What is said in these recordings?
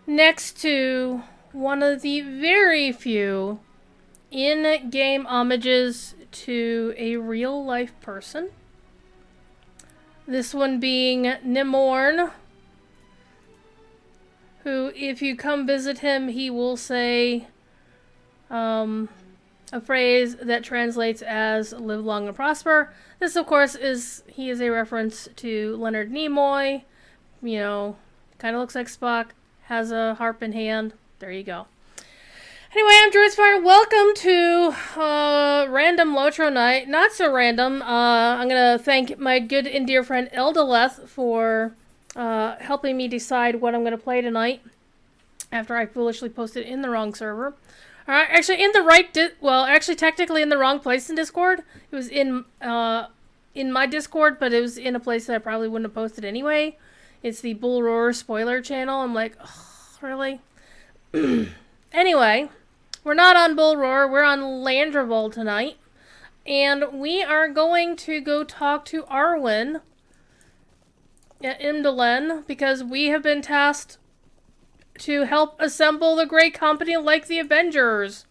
next to one of the very few in-game homages to a real-life person. This one being Nimorn, who, if you come visit him, he will say a phrase that translates as "live long and prosper." This, of course, is a reference to Leonard Nimoy. You know, kind of looks like Spock, has a harp in hand. There you go. Anyway, I'm Druidspire. Welcome to Random Lotro Night. Not so random. I'm going to thank my good and dear friend Eldaleth for helping me decide what I'm going to play tonight after I foolishly posted in the wrong server. Actually, in the right... actually, technically in the wrong place in Discord. It was in my Discord, but it was in a place that I probably wouldn't have posted anyway. It's the Bull Roar spoiler channel. I'm like, oh, really? Anyway, we're not on Bull Roar. We're on Landroval tonight. And we are going to go talk to Arwen at Imdalen because we have been tasked to help assemble the great company like the Avengers.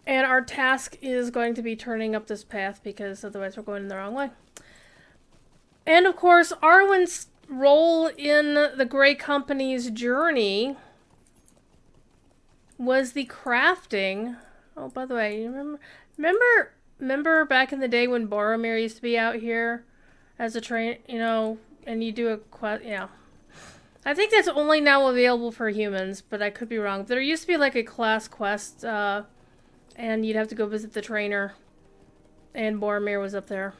And our task is going to be turning up this path because otherwise we're going in the wrong way. And of course, Arwen's role in the Grey Company's journey was the crafting. Oh, by the way, you remember back in the day when Boromir used to be out here as a train, and you do a quest, I think that's only now available for humans, but I could be wrong. There used to be like a class quest, and you'd have to go visit the trainer, and Boromir was up there.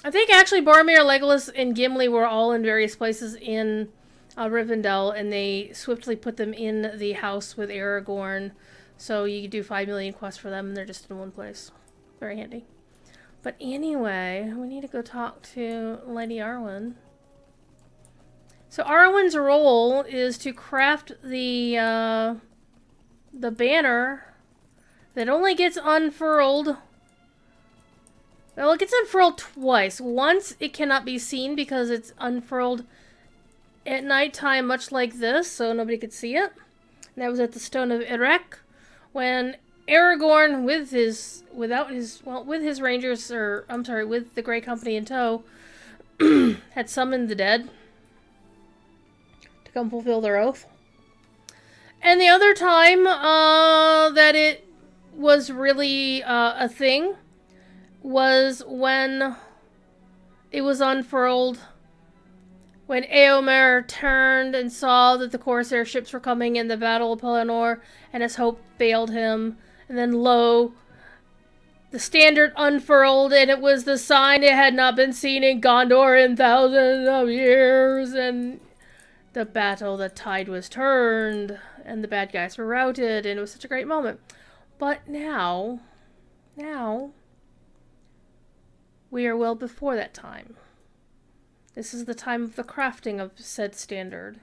I think actually Boromir, Legolas, and Gimli were all in various places in Rivendell, and they swiftly put them in the house with Aragorn, so you could do 5 million quests for them, and they're just in one place. Very handy. But anyway, we need to go talk to Lady Arwen. So Arwen's role is to craft the banner that only gets unfurled. Well, it gets unfurled twice. Once, it cannot be seen because it's unfurled at nighttime, much like this, so nobody could see it. And that was at the Stone of Erech, when Aragorn, with his rangers, with the Grey Company in tow, had summoned the dead to come fulfill their oath. And the other time that it was really a thing was when it was unfurled, when Éomer turned and saw that the Corsair ships were coming in the Battle of Pelennor, and his hope failed him. And then, lo, the standard unfurled, and it was the sign it had not been seen in Gondor in thousands of years. And the tide was turned, and the bad guys were routed, and it was such a great moment. But now, we are well before that time. This is the time of the crafting of said standard.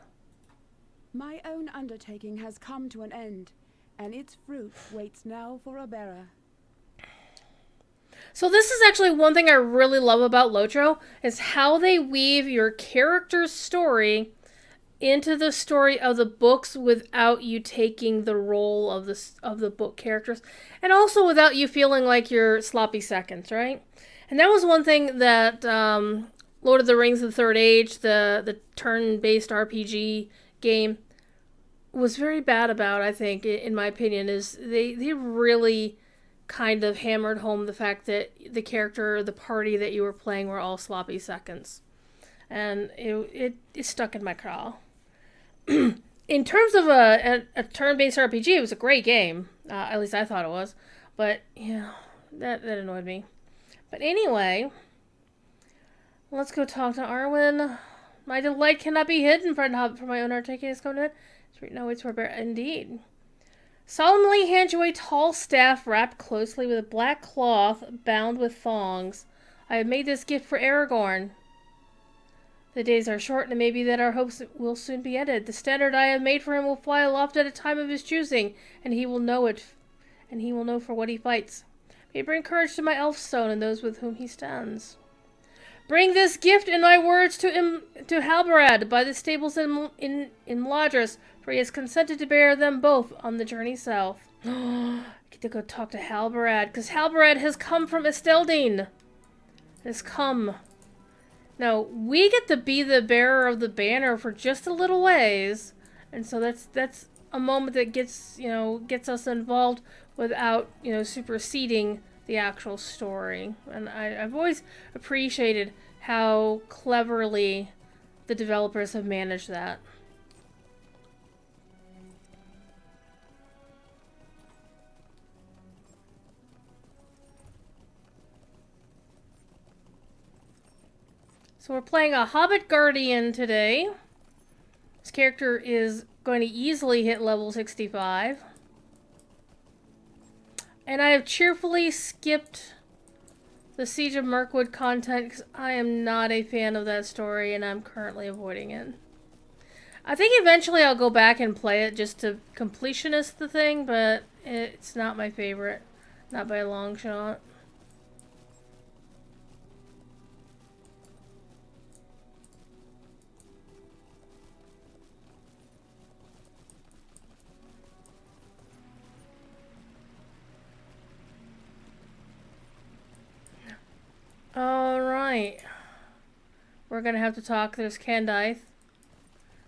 My own undertaking has come to an end, and its fruit waits now for a bearer. So this is actually one thing I really love about Lotro, is how they weave your character's story into the story of the books without you taking the role of the book characters, and also without you feeling like you're sloppy seconds, right? And that was one thing that Lord of the Rings: The Third Age, the turn-based RPG game, was very bad about, I think, in my opinion, is they really kind of hammered home the fact that the character, the party that you were playing were all sloppy seconds. And it stuck in my craw. In terms of a turn-based RPG, it was a great game. At least I thought it was. But, yeah, that annoyed me. But anyway, let's go talk to Arwen. My delight cannot be hidden, friend Hobbit, for my own undertaking has come to it. No, it's for bear. Indeed. Solemnly hand you a tall staff wrapped closely with a black cloth bound with thongs. I have made this gift for Aragorn. The days are short, and it may be that our hopes will soon be ended. The standard I have made for him will fly aloft at a time of his choosing, and he will know it, and he will know for what he fights. May it bring courage to my Elfstone and those with whom he stands. Bring this gift and my words to Halbarad by the stables in Mladris, for he has consented to bear them both on the journey south. I get to go talk to Halbarad, because Halbarad has come from Esteldine. Has come. Now, we get to be the bearer of the banner for just a little ways, and so that's a moment that gets us involved without, superseding the actual story. And I've always appreciated how cleverly the developers have managed that. So we're playing a Hobbit Guardian today. This character is going to easily hit level 65. And I have cheerfully skipped the Siege of Mirkwood content because I am not a fan of that story and I'm currently avoiding it. I think eventually I'll go back and play it just to completionist the thing, but it's not my favorite. Not by a long shot. Alright. We're gonna have to talk. There's Candaith.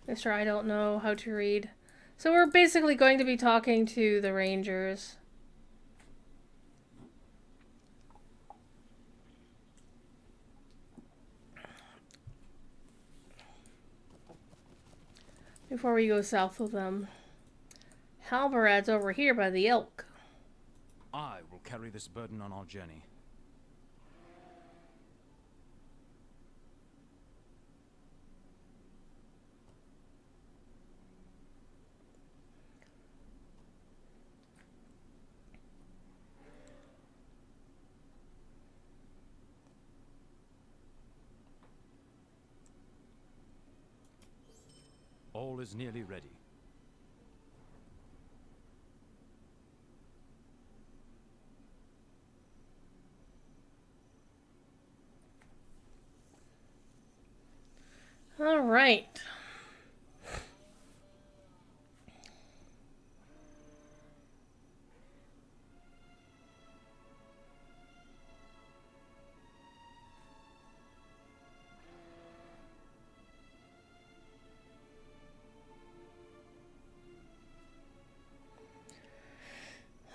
Mr. I don't know how to read. So we're basically going to be talking to the Rangers. Before we go south with them. Halbarad's over here by the elk. I will carry this burden on our journey. All is nearly ready. All right.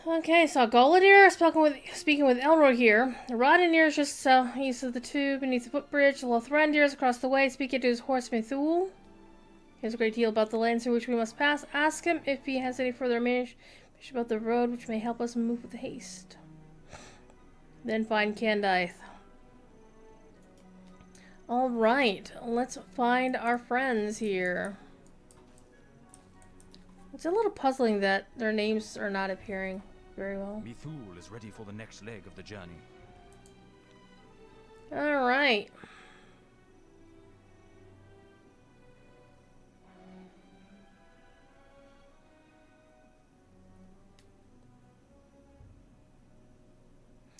Okay, so Golidir speaking with Elroy here. Rodinir is just east of the tube beneath the footbridge. Lothrandir is across the way, speaking to his horse Mithul. He has a great deal about the lands through which we must pass. Ask him if he has any further information about the road which may help us move with haste. Then find Candaith. Alright, let's find our friends here. It's a little puzzling that their names are not appearing very well. Mithul is ready for the next leg of the journey. Alright.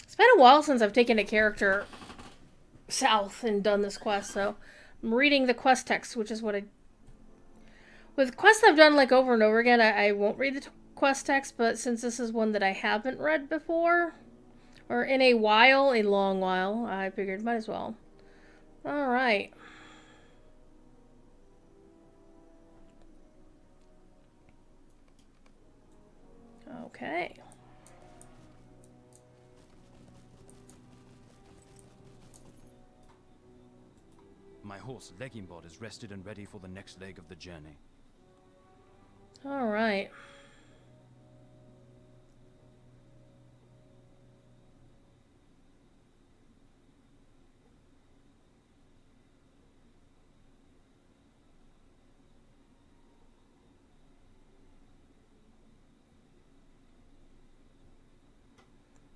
It's been a while since I've taken a character south and done this quest, so I'm reading the quest text, which is what I... With quests I've done like over and over again, I won't read the quest text, but since this is one that I haven't read before, or in a long while, I figured might as well. Alright. Okay. My horse Legimbod is rested and ready for the next leg of the journey. Alright.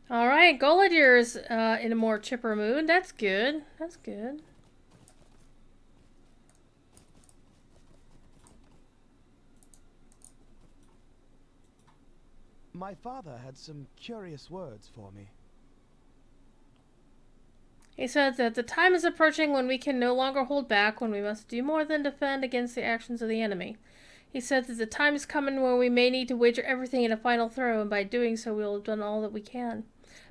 Alright, Golidir's in a more chipper mood. That's good. That's good. My father had some curious words for me. He said that the time is approaching when we can no longer hold back, when we must do more than defend against the actions of the enemy. He said that the time is coming when we may need to wager everything in a final throw, and by doing so we will have done all that we can.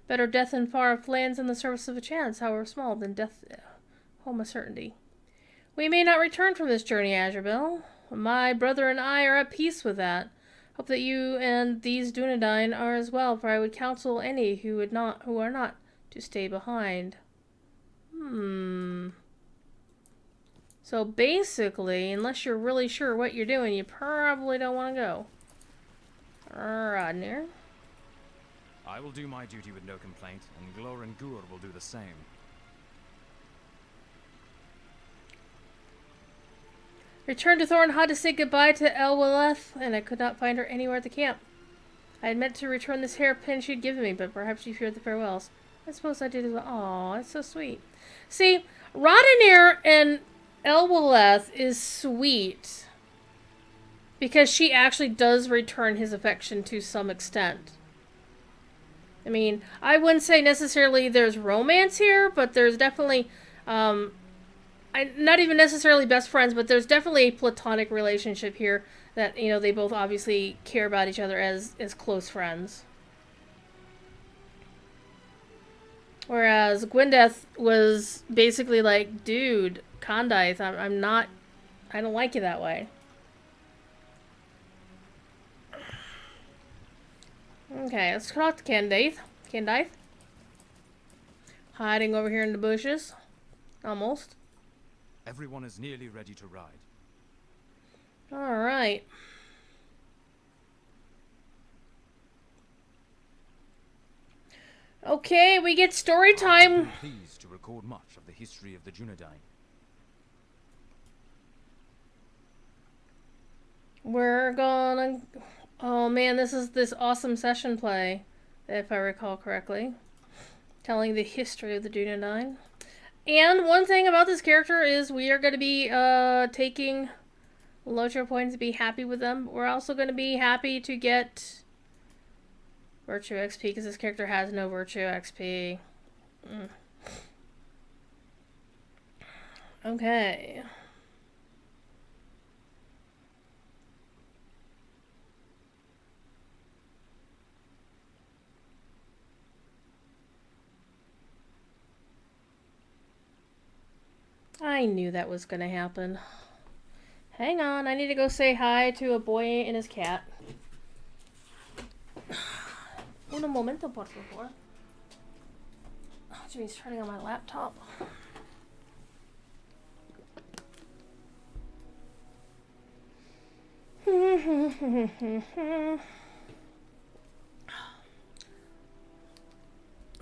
Better death in far-off lands in the service of a chance, however small, than death home a certainty. We may not return from this journey, Azrael. My brother and I are at peace with that. Hope that you and these Dunedain are as well, for I would counsel any who are not to stay behind. So basically, unless you're really sure what you're doing, you probably don't want to go. Rodnir. I will do my duty with no complaint, and Glor and Gur will do the same. Returned to Thornhod to say goodbye to Elwileth, and I could not find her anywhere at the camp. I had meant to return this hairpin she had given me, but perhaps she feared the farewells. I suppose I did as well. Aw, it's so sweet. See, Rodnir and Elwileth is sweet because she actually does return his affection to some extent. I mean, I wouldn't say necessarily there's romance here, but there's definitely, not even necessarily best friends, but there's definitely a platonic relationship here that, you know, they both obviously care about each other as close friends. Whereas Gwyndeth was basically like, dude, Condythe, I don't like you that way. Okay, let's talk to Condythe. Hiding over here in the bushes. Almost. Everyone is nearly ready to ride. Alright. Okay, we get story time. I'm pleased to record much of the history of the Dunedain. We're gonna... Oh man, this is this awesome session play, if I recall correctly. Telling the history of the Dunedain. And one thing about this character is we are going to be taking Lotro points to be happy with them. We're also going to be happy to get Virtue XP because this character has no Virtue XP. Okay. I knew that was going to happen. Hang on, I need to go say hi to a boy and his cat. Un momento, por favor. Oh, Jimmy's turning on my laptop.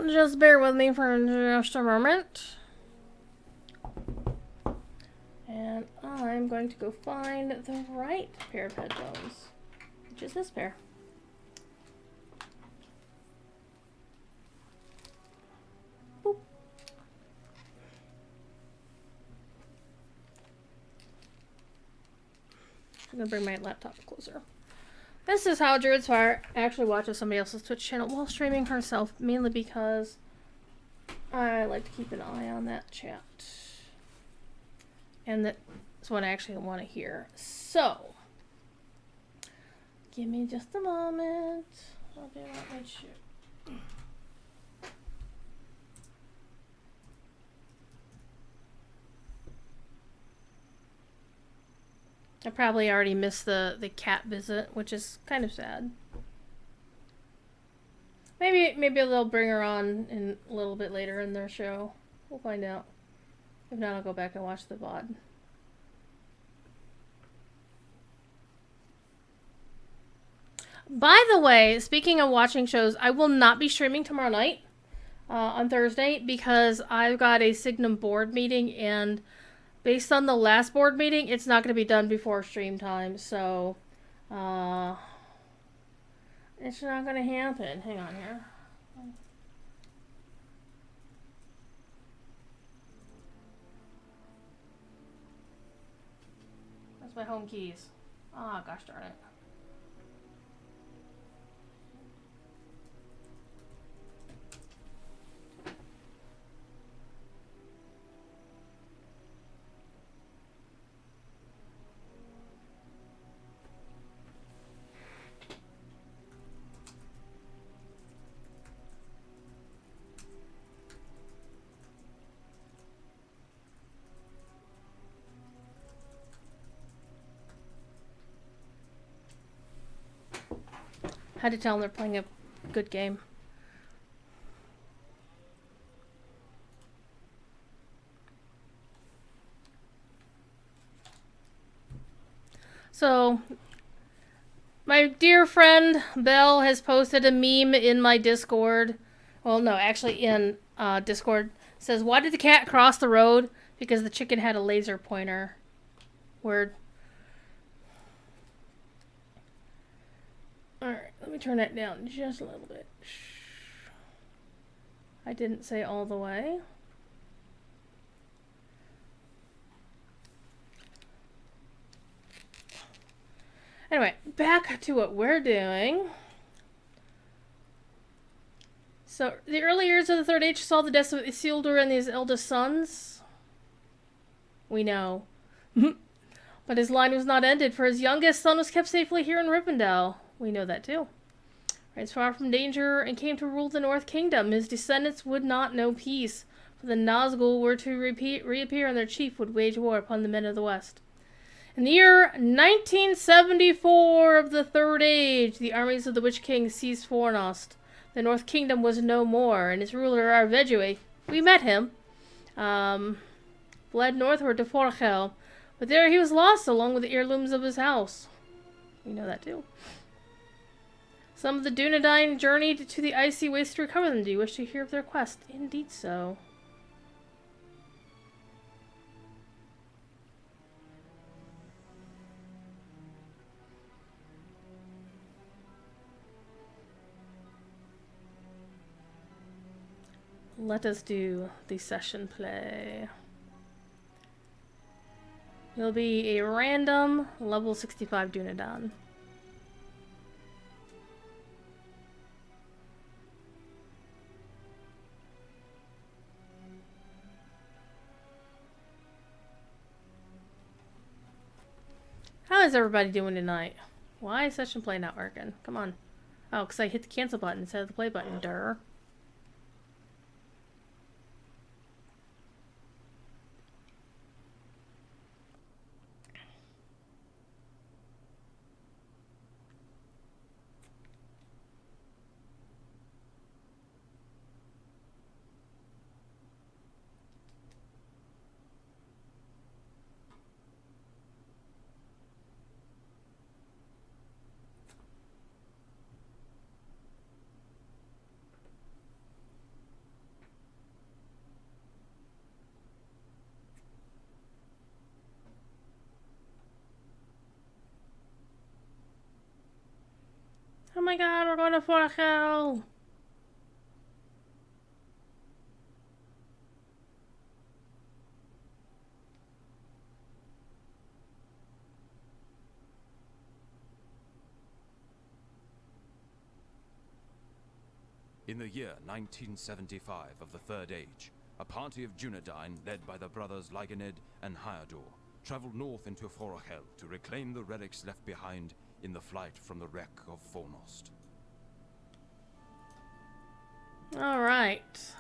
Just bear with me for just a moment. And I'm going to go find the right pair of headphones, which is this pair. Boop. I'm going to bring my laptop closer. This is how Druid's Fire actually watches somebody else's Twitch channel while streaming herself, mainly because I like to keep an eye on that chat. And that's what I actually want to hear. So, give me just a moment. I'll do that right shoot. I probably already missed the cat visit, which is kind of sad. Maybe they'll bring her on in a little bit later in their show. We'll find out. If not, I'll go back and watch the VOD. By the way, speaking of watching shows, I will not be streaming tomorrow night on Thursday because I've got a Signum board meeting, and based on the last board meeting, it's not going to be done before stream time, so it's not going to happen. Hang on here. Where's my home keys? Ah, gosh darn it. Had to tell them they're playing a good game. So, my dear friend Belle has posted a meme in my Discord. Well, no, actually in Discord. It says, why did the cat cross the road? Because the chicken had a laser pointer. Word. Alright, let me turn that down just a little bit. I didn't say all the way. Anyway, back to what we're doing. So, the early years of the Third Age saw the deaths of Isildur and his eldest sons. We know. But his line was not ended, for his youngest son was kept safely here in Rivendell. We know that too. Rise far from danger and came to rule the North Kingdom. His descendants would not know peace, for the Nazgul were to reappear and their chief would wage war upon the men of the West. In the year 1974 of the Third Age, the armies of the Witch King seized Fornost. The North Kingdom was no more, and its ruler, Arvedui, we met him, fled northward to Forchel, but there he was lost along with the heirlooms of his house. We know that too. Some of the Dunedain journeyed to the icy waste to recover them. Do you wish to hear of their quest? Indeed so. Let us do the session play. It'll be a random level 65 Dunedain. How is everybody doing tonight? Why is session play not working? Come on. Oh, because I hit the cancel button instead of the play button. Durr. Oh my god, we're going to Forchel! In the year 1975 of the Third Age, a party of Dunedain, led by the brothers Lyganed and Hyador, traveled north into Forchel to reclaim the relics left behind in the flight from the wreck of Fornost. Alright.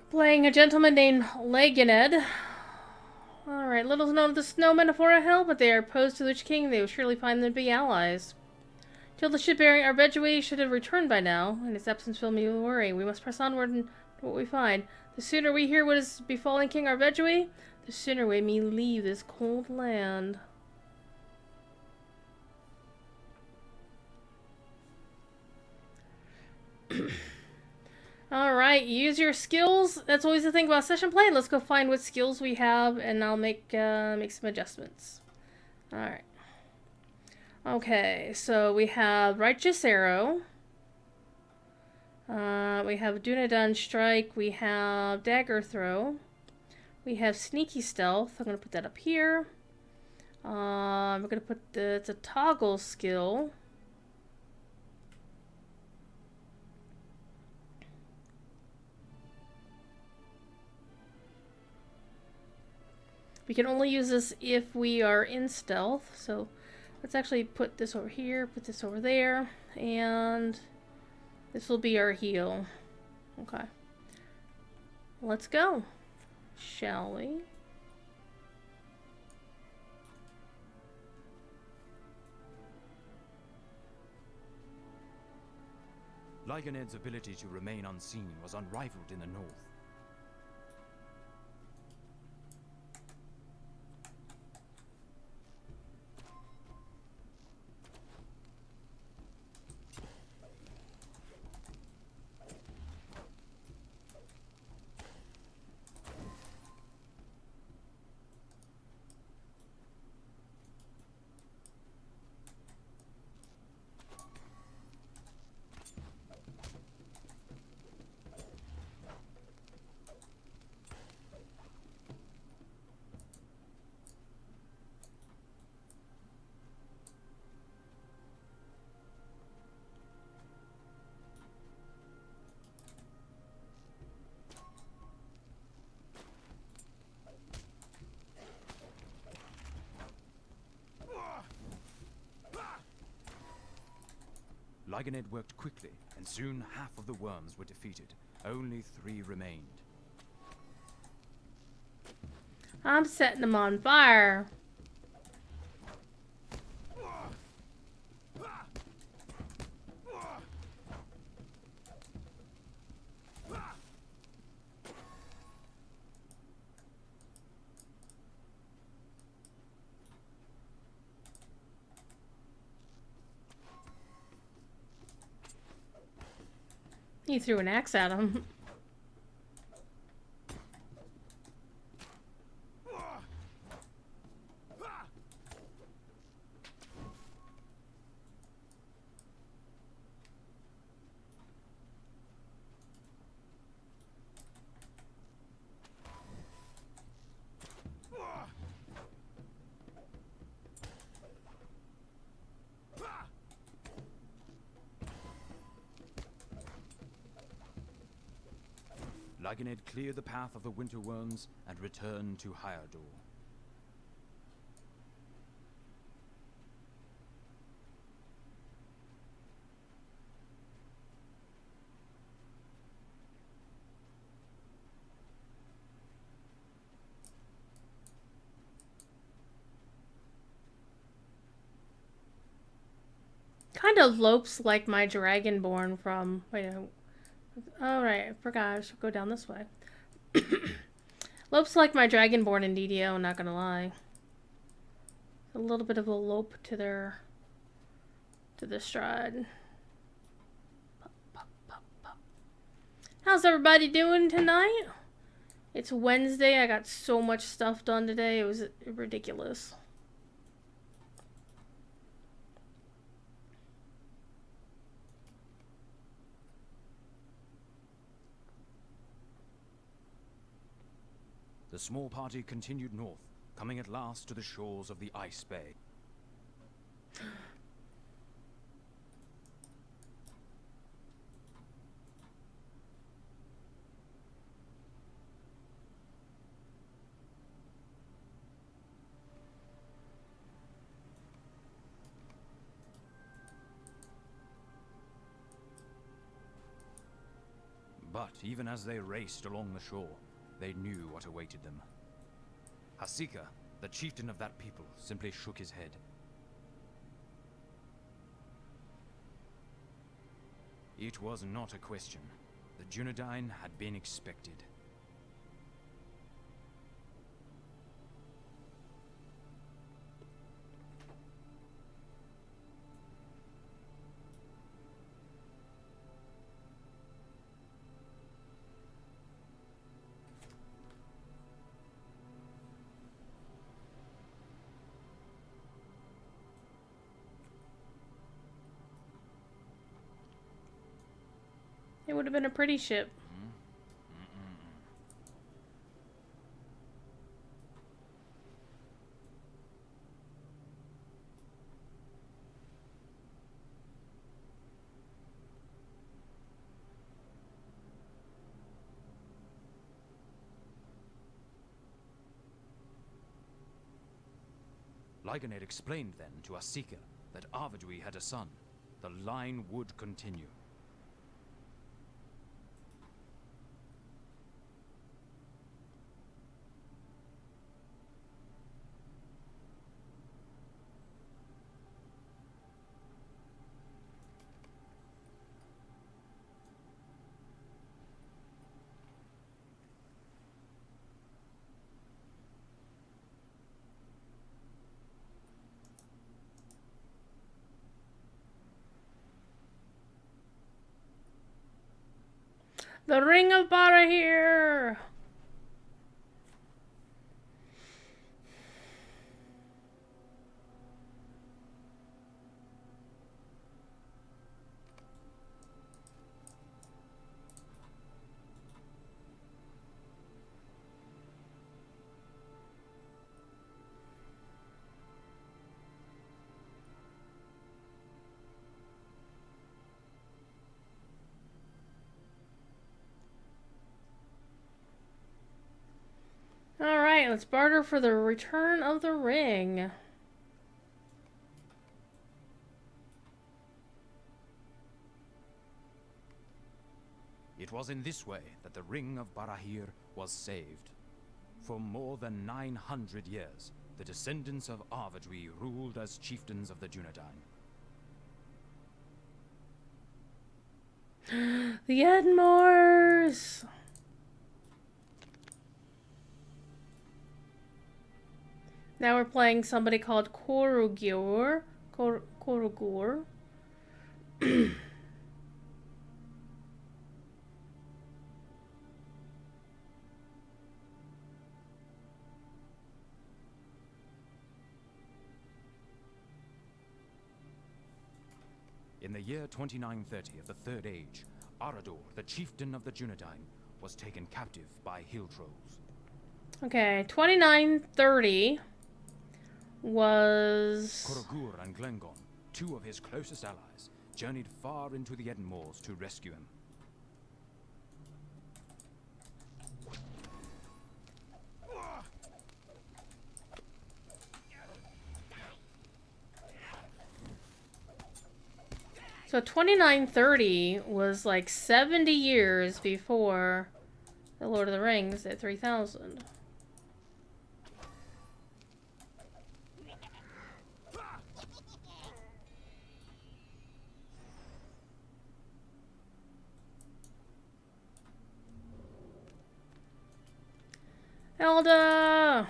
Playing a gentleman named Lyganed. Alright, little is known of the snowmen of Forchel, but they are opposed to the Witch King. They will surely find them to be allies. Till the ship bearing Arvedui should have returned by now. In its absence fill me with worry. We must press onward and what we find. The sooner we hear what is befalling King Arvedui, the sooner we may leave this cold land. Alright, use your skills. That's always the thing about session play. Let's go find what skills we have and I'll make some adjustments. Alright. Okay, so we have Righteous Arrow. We have Dunedain Strike. We have Dagger Throw. We have Sneaky Stealth. I'm going to put that up here. We're going to put it's a toggle skill. We can only use this if we are in stealth. So let's actually put this over here, put this over there, and this will be our heal. Okay. Let's go. Shall we? Lyganed's ability to remain unseen was unrivaled in the north. Lyganed worked quickly, and soon half of the worms were defeated. Only 3 remained. I'm setting them on fire. He threw an axe at him. Lyganed cleared the path of the winter worms and returned to Hyardor. Kind of lopes like my dragonborn from. Wait, all right, I forgot. I should go down this way. Lopes like my dragonborn in DDO. Not gonna lie. A little bit of a lope to their stride. Pop, pop, pop, pop. How's everybody doing tonight? It's Wednesday. I got so much stuff done today. It was ridiculous. The small party continued north, coming at last to the shores of the Ice Bay. But even as they raced along the shore, they knew what awaited them. Hasika, the chieftain of that people, simply shook his head. It was not a question. The Dunedain had been expected. It would have been a pretty ship. Lyganed explained then to Hasika that Arvedui had a son. The line would continue. The Ring of Barahir! Alright, let's barter for the return of the ring. It was in this way that the Ring of Barahir was saved. For more than 900 years, the descendants of Arvedui ruled as chieftains of the Dunedain. The Edmores! Now we're playing somebody called Korugur. Korugur. In the year 2930 of the Third Age, Arador, the chieftain of the Dunedain, was taken captive by hill trolls. Okay, 2930 was... Korugur and Glengon, two of his closest allies, journeyed far into the Edmores to rescue him. So 2930 was like 70 years before The Lord of the Rings at 3000. Elda!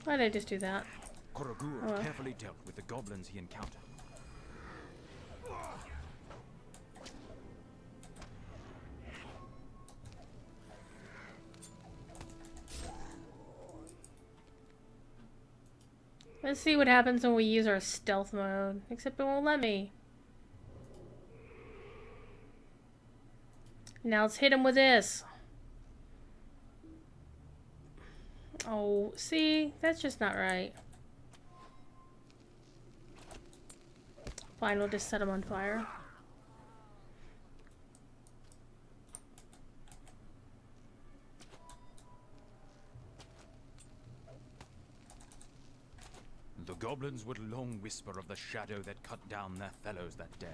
Why did I just do that? Korugur carefully dealt with the goblins he encountered. Let's see what happens when we use our stealth mode. Except it won't let me. Now let's hit him with this. Oh, see? That's just not right. Fine, we'll just set him on fire. The goblins would long whisper of the shadow that cut down their fellows that day.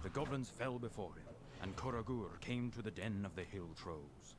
The goblins fell before him, and Korugur came to the den of the hill trolls.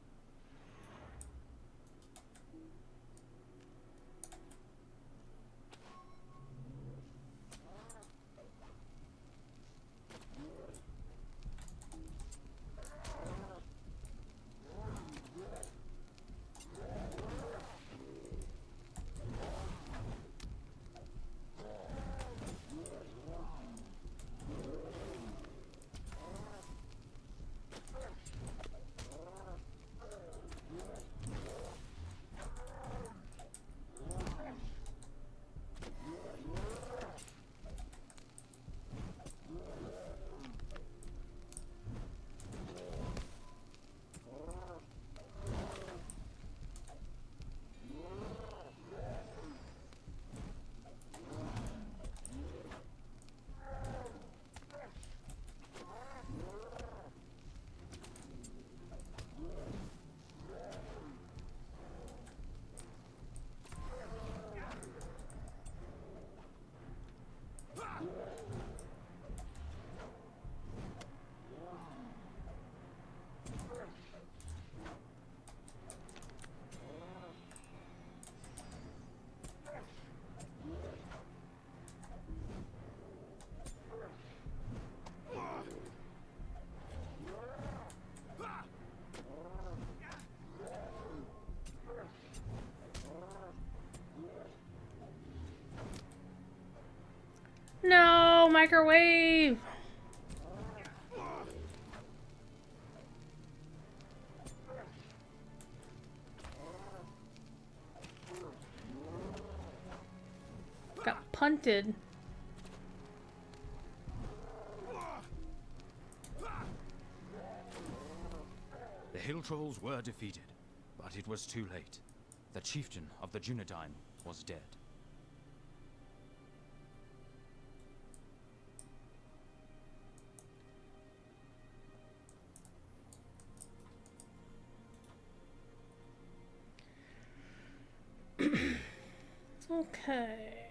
microwave! Got punted. The hill trolls were defeated, but it was too late. The chieftain of the Dunedain was dead. Okay.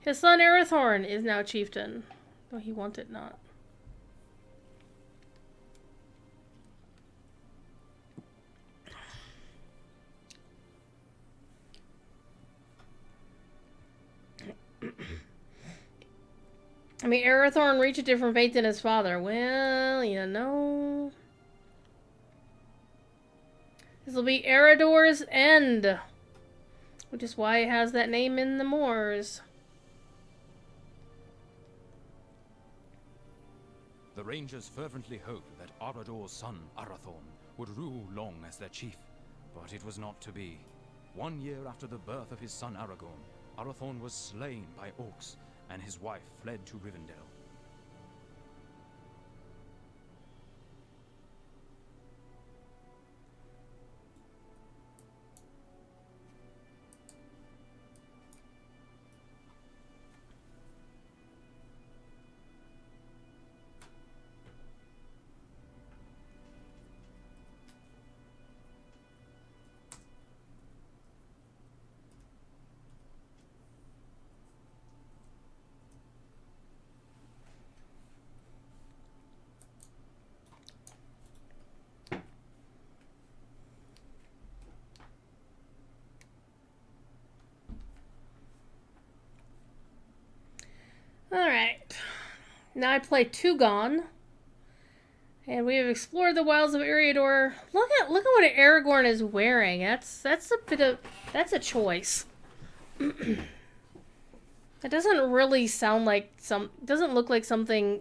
His son Arathorn is now chieftain, though he wanted not. I mean, Arathorn reached a different fate than his father. Well, you know. This will be Eredor's End, which is why it has that name in the Moors. The Rangers fervently hoped that Arador's son, Arathorn, would rule long as their chief, but it was not to be. 1 year after the birth of his son Aragorn, Arathorn was slain by orcs, and his wife fled to Rivendell. Alright. Now I play Tugon. And we have explored the wilds of Eriador. Look at what Aragorn is wearing. That's a choice. It doesn't really sound like doesn't look like something.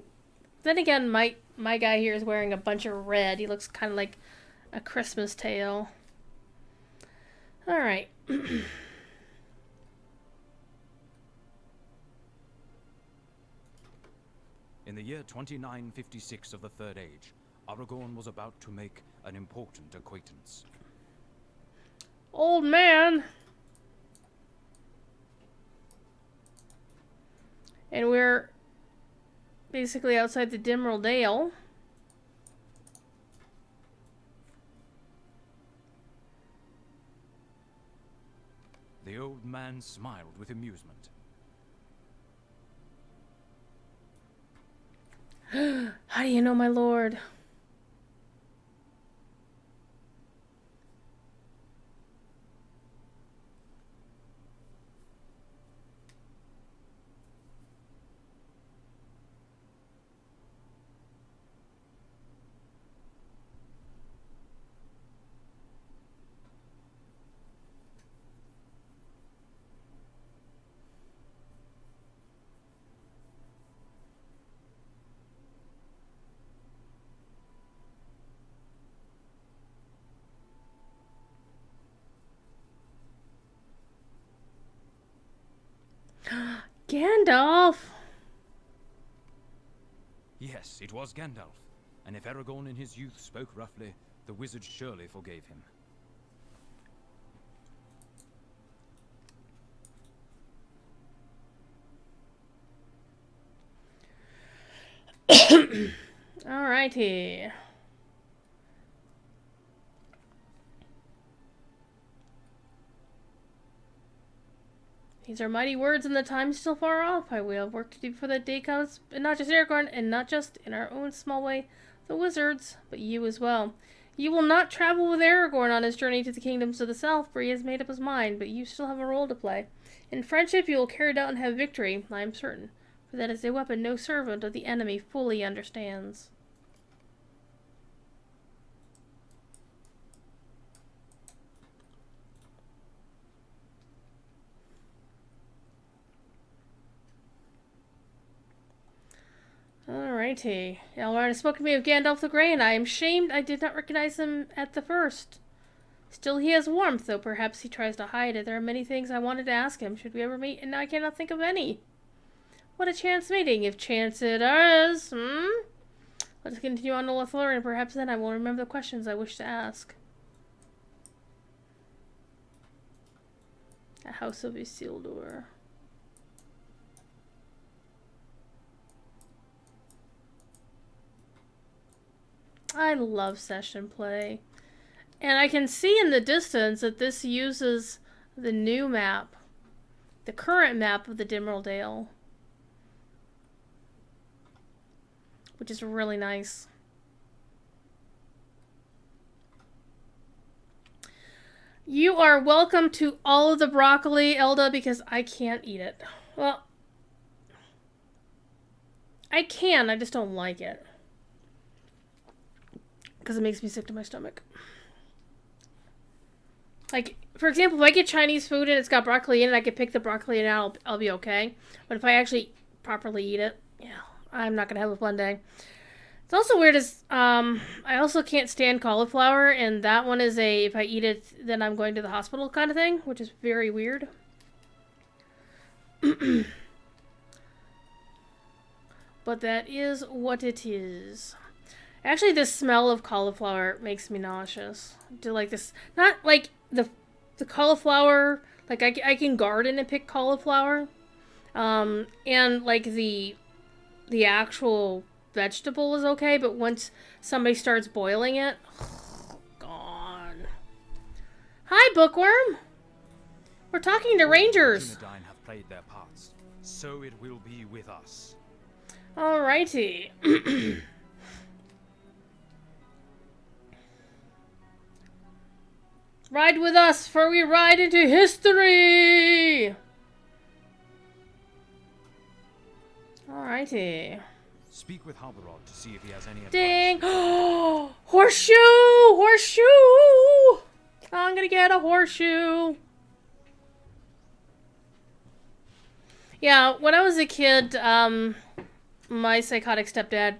Then again, my guy here is wearing a bunch of red. He looks kind of like a Christmas tale. Alright. In the year 2956 of the Third Age, Aragorn was about to make an important acquaintance. Old man! And we're basically outside the Dimral Dale. The old man smiled with amusement. How do you know, my lord? Gandalf! Yes, it was Gandalf, and if Aragorn in his youth spoke roughly, the wizard surely forgave him. Alrighty. These are mighty words, and the time is still far off. We have work to do before that day comes, and not just Aragorn, and not just in our own small way, the wizards, but you as well. You will not travel with Aragorn on his journey to the kingdoms of the south, for he has made up his mind, but you still have a role to play. In friendship, you will carry it out and have victory, I am certain, for that is a weapon no servant of the enemy fully understands. Alrighty. Elrond has spoken to me of Gandalf the Grey, and I am shamed I did not recognize him at the first. Still, he has warmth, though perhaps he tries to hide it. There are many things I wanted to ask him. Should we ever meet? And now I cannot think of any. What a chance meeting, if chance it is. Let's continue on to Lothlorien, and perhaps then I will remember the questions I wish to ask. A House of Isildur. I love session play. And I can see in the distance that this uses the new map. The current map of the Dimmerl Dale. Which is really nice. You are welcome to all of the broccoli, Elda, because I can't eat it. Well, I can, I just don't like it. Because it makes me sick to my stomach. Like, for example, if I get Chinese food and it's got broccoli in it, I can pick the broccoli and I'll be okay. But if I actually properly eat it, yeah, I'm not going to have a fun day. It's also weird is, I also can't stand cauliflower, and that one is a, if I eat it, then I'm going to the hospital kind of thing, which is very weird. But that is what it is. Actually, the smell of cauliflower makes me nauseous. Do like this, not like the cauliflower, like I can garden and pick cauliflower, and like the actual vegetable is okay, but once somebody starts boiling it, gone. Hi, Bookworm. We're talking to rangers. Dunedain have played their parts, so it will be with us. Alrighty. Ride with us, for we ride into history! Alrighty. Speak with Halberod to see if he has any advice. Ding! Horseshoe! Horseshoe! I'm gonna get a horseshoe. Yeah, when I was a kid, my psychotic stepdad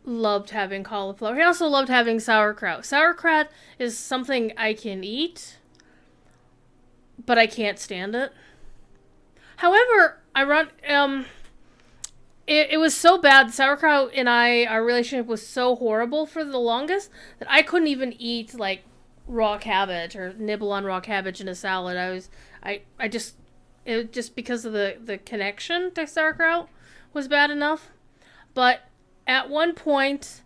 loved having cauliflower. He also loved having sauerkraut. Sauerkraut is something I can eat, but I can't stand it. However, it was so bad. Sauerkraut and our relationship was so horrible for the longest that I couldn't even eat like raw cabbage or nibble on raw cabbage in a salad. It just because of the connection to sauerkraut was bad enough. But at one point,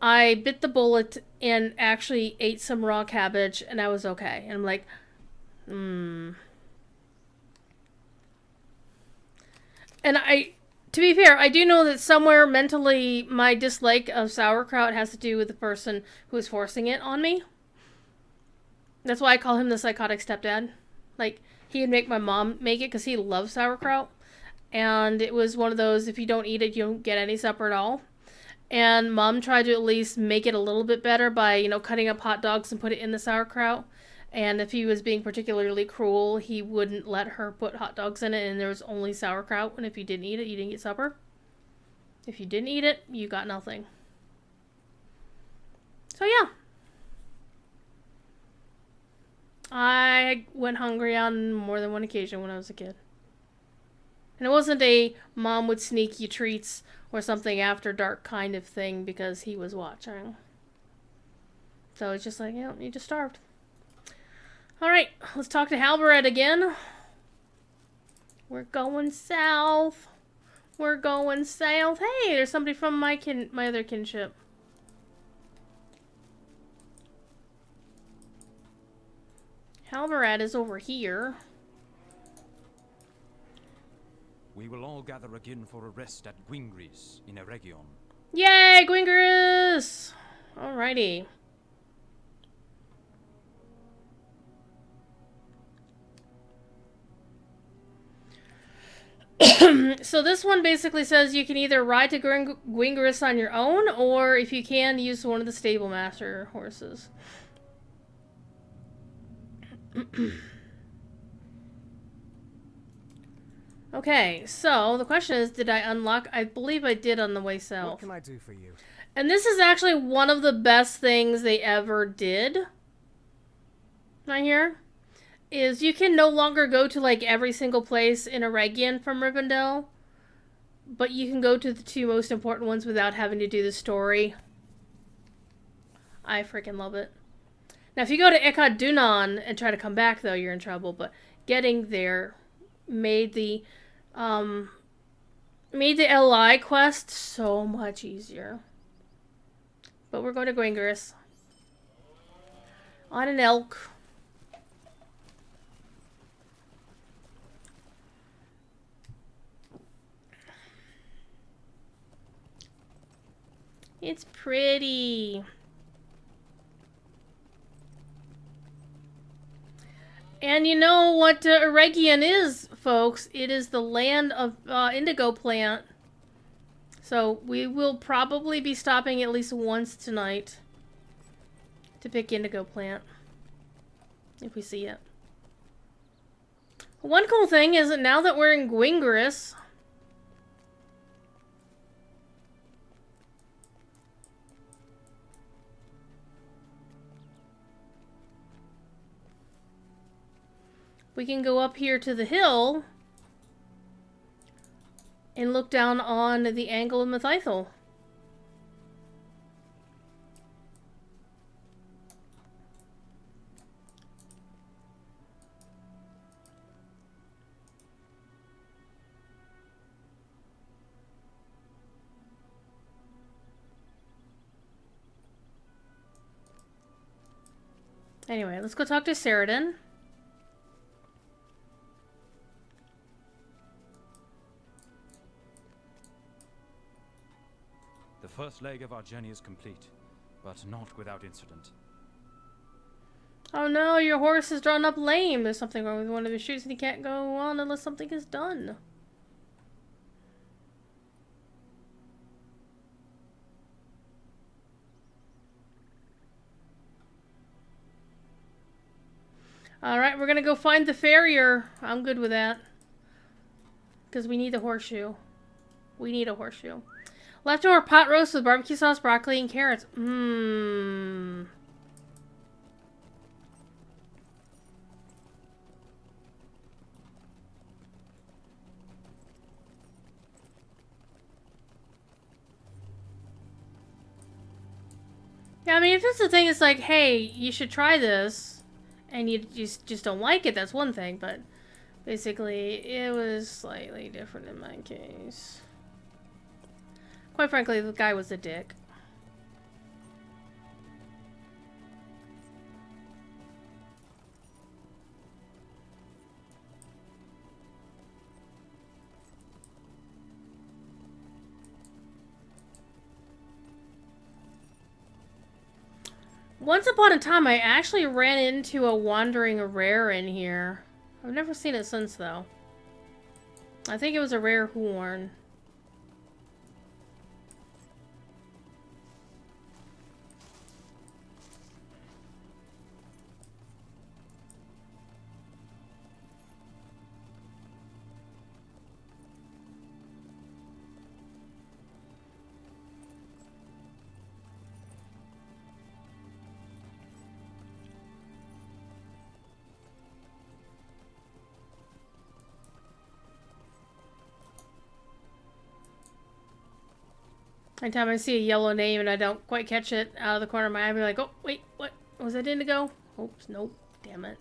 I bit the bullet and actually ate some raw cabbage, and I was okay. And I'm like, And to be fair, I do know that somewhere mentally my dislike of sauerkraut has to do with the person who is forcing it on me. That's why I call him the psychotic stepdad. Like, he would make my mom make it because he loves sauerkraut. And it was one of those, if you don't eat it, you don't get any supper at all. And Mom tried to at least make it a little bit better by, cutting up hot dogs and put it in the sauerkraut. And if he was being particularly cruel, he wouldn't let her put hot dogs in it, and there was only sauerkraut. And if you didn't eat it, you didn't get supper. If you didn't eat it, you got nothing. So yeah. I went hungry on more than one occasion when I was a kid. And it wasn't a mom would sneak you treats or something after dark kind of thing because he was watching. So it's just like, you just starved. Alright, let's talk to Halberad again. We're going south. We're going south. Hey, there's somebody from my other kinship. Halberad is over here. We will all gather again for a rest at Gwingris in Eregion. Yay, Gwingris! Alrighty. So this one basically says you can either ride to Gwingris on your own, or if you can, use one of the stable master horses. Okay, so the question is, did I unlock? I believe I did on the way south. What can I do for you? And this is actually one of the best things they ever did. Right here. Is you can no longer go to like every single place in Eregion from Rivendell. But you can go to the two most important ones without having to do the story. I freaking love it. Now if you go to Ekad Dunan and try to come back though, you're in trouble. But getting there made the LI quest so much easier. But we're going to Gringorous. On an elk. It's pretty. And you know what Eregion is, folks? It is the land of indigo plant. So we will probably be stopping at least once tonight to pick indigo plant. If we see it. One cool thing is that now that we're in Gwingris, we can go up here to the hill and look down on the Angle of Methithel. Anyway, let's go talk to Ceradan. The first leg of our journey is complete, but not without incident. Oh no, your horse is drawn up lame. There's something wrong with one of his shoes and he can't go on unless something is done. Alright, we're gonna go find the farrier. I'm good with that. Because we need the horseshoe. We need a horseshoe. Leftover pot roast with barbecue sauce, broccoli, and carrots. Mmm. Yeah, I mean, if it's the thing, it's like, hey, you should try this, and you just don't like it, that's one thing, but basically, it was slightly different in my case. Quite frankly, the guy was a dick. Once upon a time, I actually ran into a wandering rare in here. I've never seen it since, though. I think it was a rare horn. Anytime I see a yellow name and I don't quite catch it out of the corner of my eye, I'll be like, oh, wait, what? Was that indigo? Oops, nope. Damn it.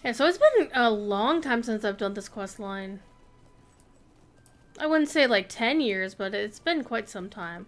Yeah, so it's been a long time since I've done this quest line. I wouldn't say like 10 years, but it's been quite some time.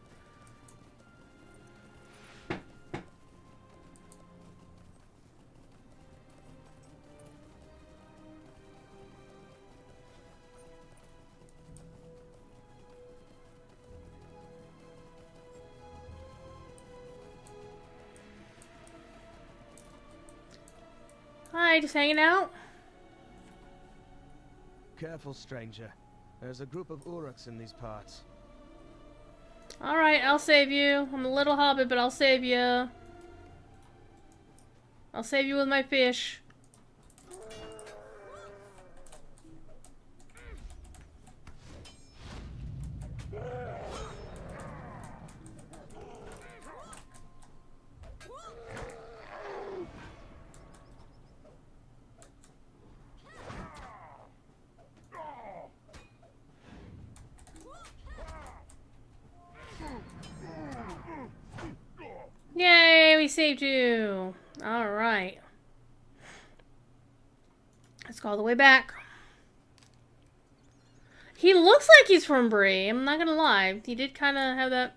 Hi, just hanging out? Careful, stranger. There's a group of Uruks in these parts. Alright, I'll save you. I'm a little hobbit, but I'll save you. I'll save you with my fish. Yay, we saved you. Alright. Let's go all the way back. He looks like he's from Bree, I'm not gonna lie. He did kind of have that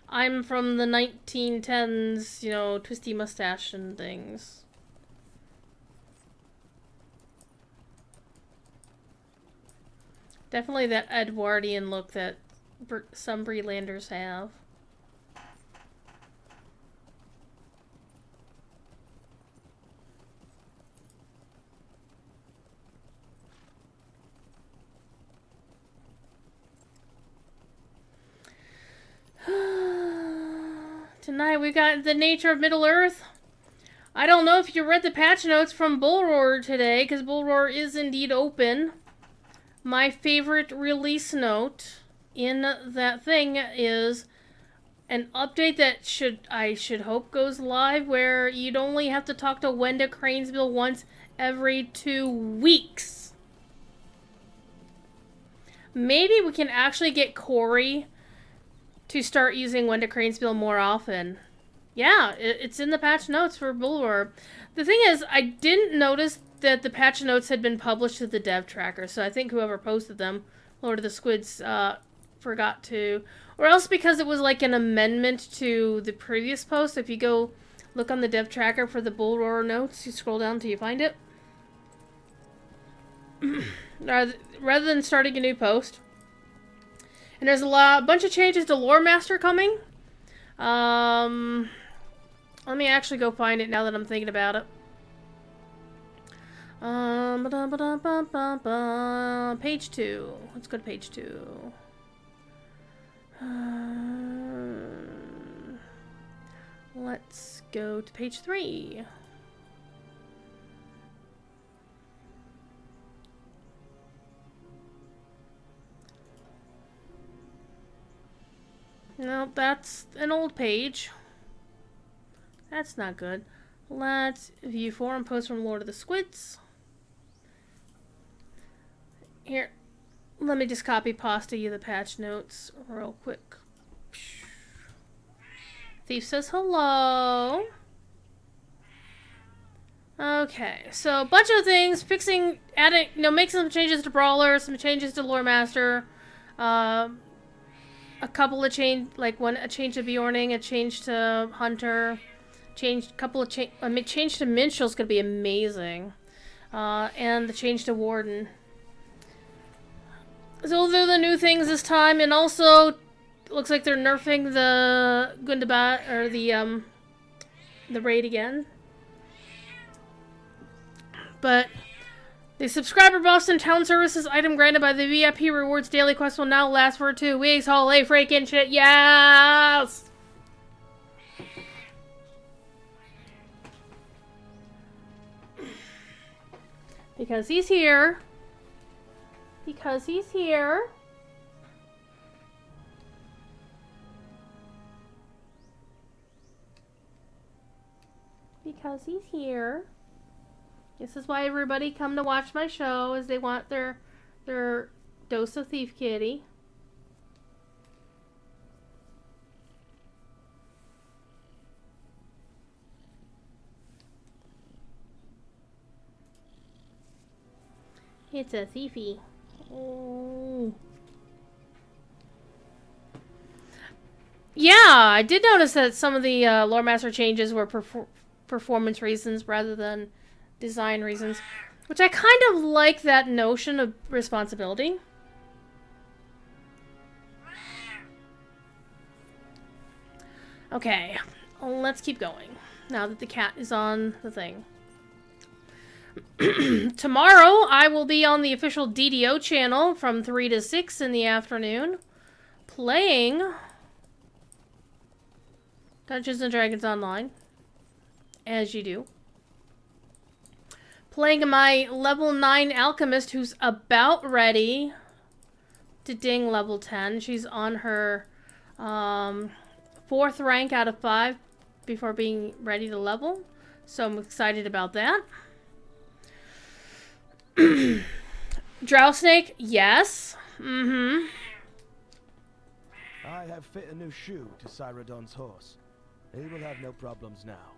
I'm from the 1910s, you know, twisty mustache and things. Definitely that Edwardian look that some Breelanders have. Tonight we got the nature of Middle Earth. I don't know if you read the patch notes from Bullroar today, because Bullroar is indeed open. My favorite release note in that thing is an update that I should hope goes live, where you'd only have to talk to Wenda Cranesbill once every 2 weeks. Maybe we can actually get Corey to start using Wenda Cranesbill more often. Yeah, it's in the patch notes for Bullroar. The thing is, I didn't notice that the patch notes had been published to the dev tracker, so I think whoever posted them, Lord of the Squids, forgot to. Or else because it was like an amendment to the previous post. If you go look on the dev tracker for the Bullroar notes, you scroll down till you find it. Rather than starting a new post. And there's a bunch of changes to Lore Master coming. Let me actually go find it now that I'm thinking about it. Page 2. Let's go to page 2. Let's go to page 3. No, that's an old page. That's not good. Let's view forum post from Lord of the Squids. Here, let me just copy pasta you the patch notes real quick. Thief says hello. Okay, so a bunch of things, adding, making some changes to Brawler, some changes to Lore Master, a couple of change to Bjorning, a change to Hunter, change to Minstrel's gonna be amazing, and the change to Warden. So those are the new things this time, and also looks like they're nerfing the Gundabat or the raid again. But the subscriber Boston Town Services item granted by the VIP Rewards Daily Quest will now last for 2 weeks. Holy freaking shit, yes! Because he's here. Because he's here. Because he's here. This is why everybody come to watch my show, is they want their dose of Thief Kitty. It's a thiefy. Oh. Yeah, I did notice that some of the Lore Master changes were performance reasons rather than design reasons, which I kind of like that notion of responsibility. Okay, let's keep going now that the cat is on the thing. Tomorrow I will be on the official DDO channel from 3 to 6 in the afternoon playing Dungeons & Dragons Online, as you do. Playing my level 9 alchemist who's about ready to ding level 10. She's on her 4th rank out of 5 before being ready to level. So I'm excited about that. Drow snake, yes. Mm-hmm. I have fit a new shoe to Cyrodon's horse. He will have no problems now.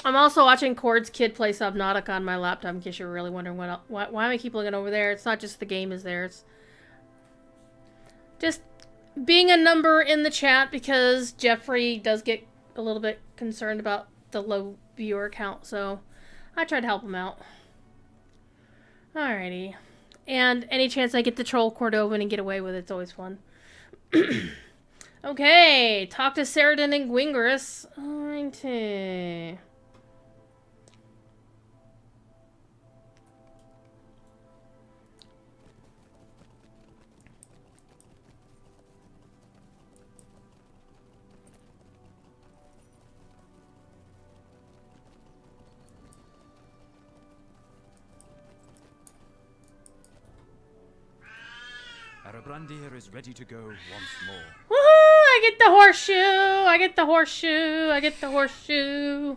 I'm also watching Cord's Kid play Subnautica on my laptop in case you're really wondering why am I keep looking over there. It's not just the game is there. It's just being a number in the chat because Jeffrey does get a little bit concerned about the low viewer count. So I tried to help him out. Alrighty. And any chance I get to troll Cordovan and get away with it's always fun. Okay. Talk to Saradin and Gwingris. Alrighty. Brandir is ready to go once more. Woohoo! I get the horseshoe! I get the horseshoe! I get the horseshoe!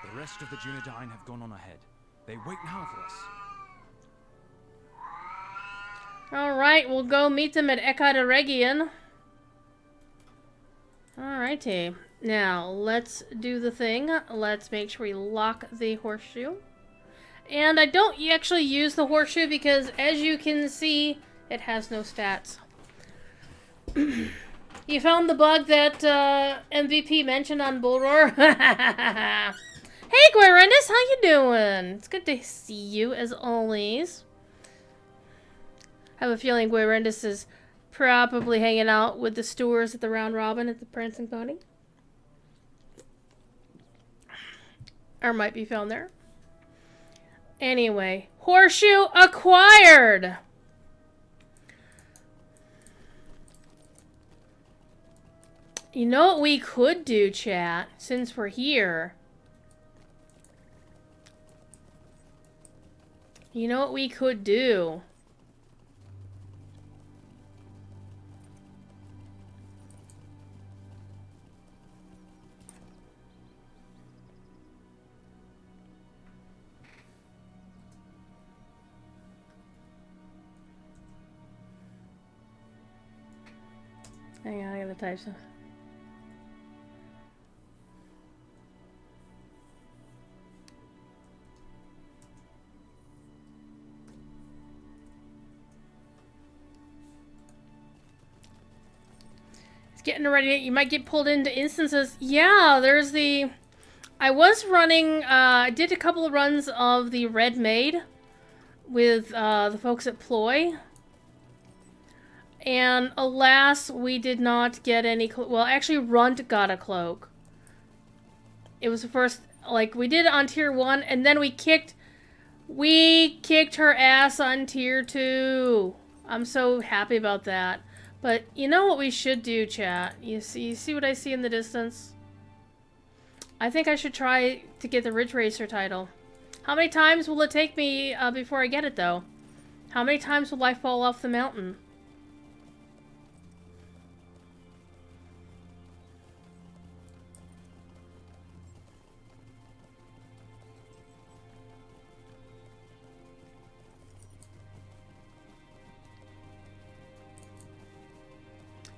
The rest of the Dunedain have gone on ahead. They wait now for us. Alright, we'll go meet them at Ekadaregion. Alrighty. Now, let's do the thing. Let's make sure we lock the horseshoe. And I don't actually use the horseshoe because, as you can see, it has no stats. You found the bug that MVP mentioned on Bullroar? Hey, Guarendis, how you doing? It's good to see you, as always. I have a feeling Guarendis is probably hanging out with the stewards at the round robin at the Prancing Pony. Or might be found there. Anyway, horseshoe acquired! You know what we could do, chat, since we're here? You know what we could do? Hang on, I gotta type some. It's getting ready. You might get pulled into instances. Yeah, there's the... I was running... I did a couple of runs of the Red Maid with the folks at Ploy. And alas, we did not get any... Well, actually, Runt got a cloak. It was the first... Like, we did it on Tier 1, and then we kicked her ass on Tier 2. I'm so happy about that. But you know what we should do, chat? You see what I see in the distance? I think I should try to get the Ridge Racer title. How many times will it take me before I get it, though? How many times will I fall off the mountain?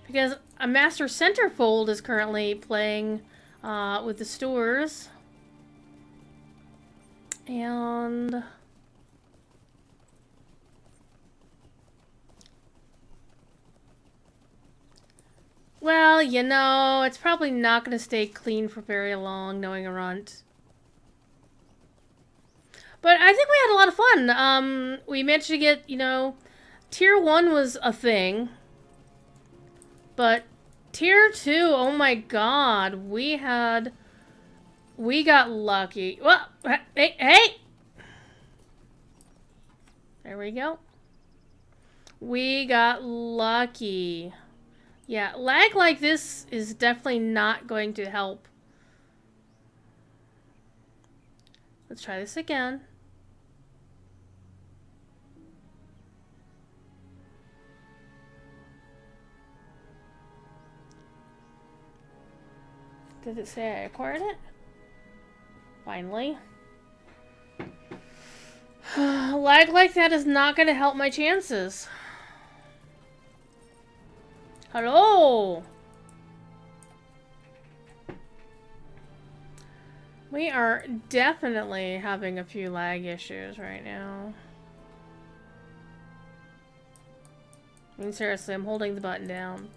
Because a Master Centerfold is currently playing with the Stores. And... well, you know, it's probably not going to stay clean for very long, knowing a Runt. But I think we had a lot of fun. We managed to get, you know, Tier 1 was a thing. But Tier 2, oh my god, we got lucky. Well, hey! There we go. We got lucky. Yeah, lag like this is definitely not going to help. Let's try this again. Did it say I acquired it? Finally. Lag like that is not going to help my chances. Hello! We are definitely having a few lag issues right now. I mean, seriously, I'm holding the button down.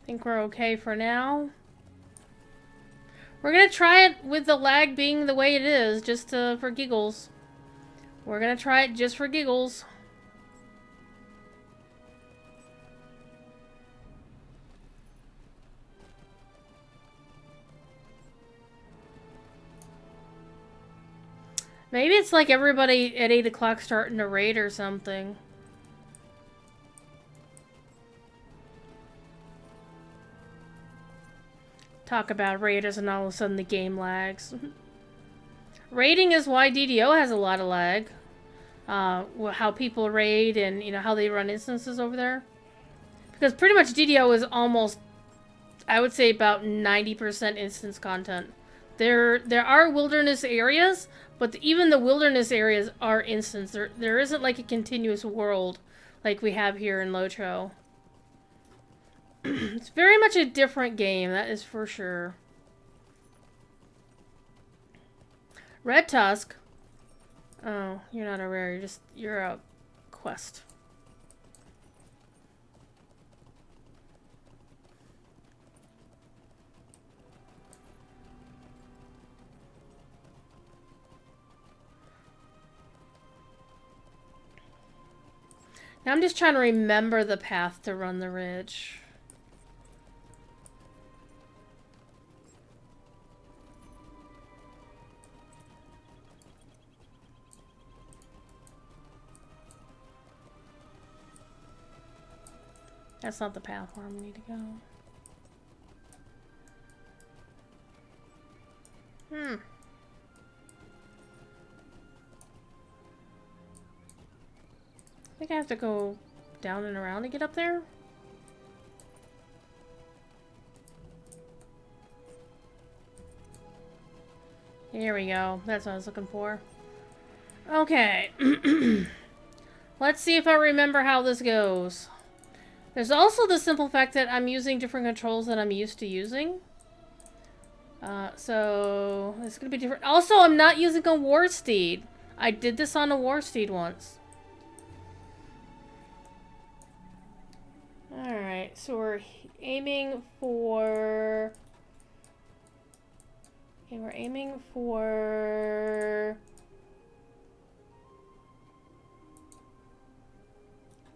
Think we're okay for now. We're gonna try it with the lag being the way it is, just for giggles. We're gonna try it just for giggles. Maybe it's like everybody at 8 o'clock starting to raid or something. Talk about raiders and all of a sudden the game lags. Raiding is why DDO has a lot of lag. How people raid and, you know, how they run instances over there. Because pretty much DDO is almost, I would say, about 90% instance content. There are wilderness areas, but even the wilderness areas are instance. There isn't like a continuous world like we have here in Lotro. It's very much a different game, that is for sure. Red Tusk. Oh, you're not a rare, you're a quest. Now I'm just trying to remember the path to run the ridge. That's not the path where we need to go. I think I have to go down and around to get up there. Here we go. That's what I was looking for. Okay. Let's see if I remember how this goes. There's also the simple fact that I'm using different controls than I'm used to using. So it's going to be different. Also, I'm not using a War Steed. I did this on a War Steed once. Alright, so we're aiming for... Okay, we're aiming for...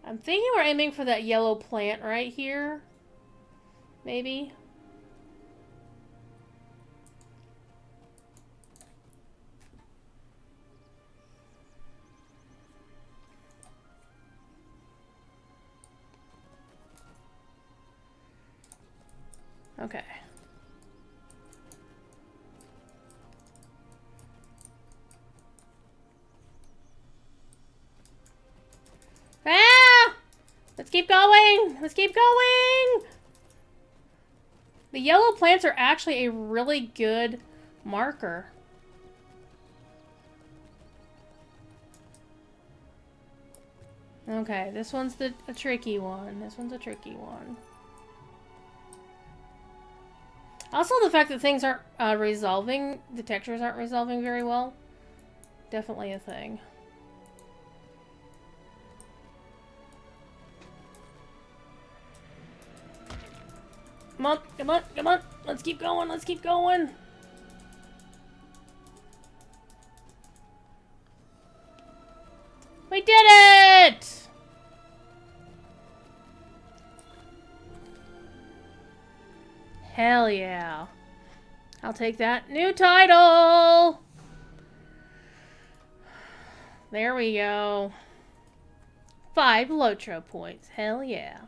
I'm thinking we're aiming for that yellow plant right here. Maybe. Okay. Ah! Let's keep going! Let's keep going! The yellow plants are actually a really good marker. Okay, this one's a tricky one. This one's a tricky one. Also, the fact that things aren't resolving, the textures aren't resolving very well. Definitely a thing. Come on, come on, come on. Let's keep going, let's keep going. We did it! Hell yeah. I'll take that. New title! There we go. 5 Lotro points. Hell yeah.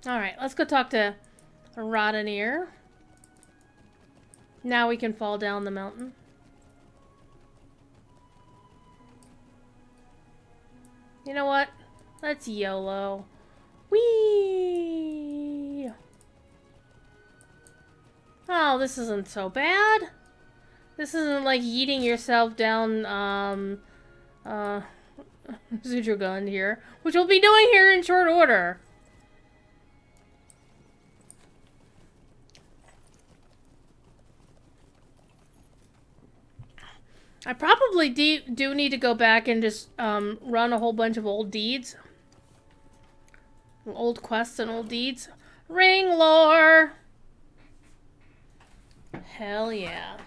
Alright, let's go talk to Roddenir. Now we can fall down the mountain. You know what? Let's YOLO. Whee! Oh, this isn't so bad. This isn't like yeeting yourself down, Zudragund here, which we'll be doing here in short order. I probably do need to go back and just run a whole bunch of old deeds. Old quests and old deeds. Ring lore! Hell yeah.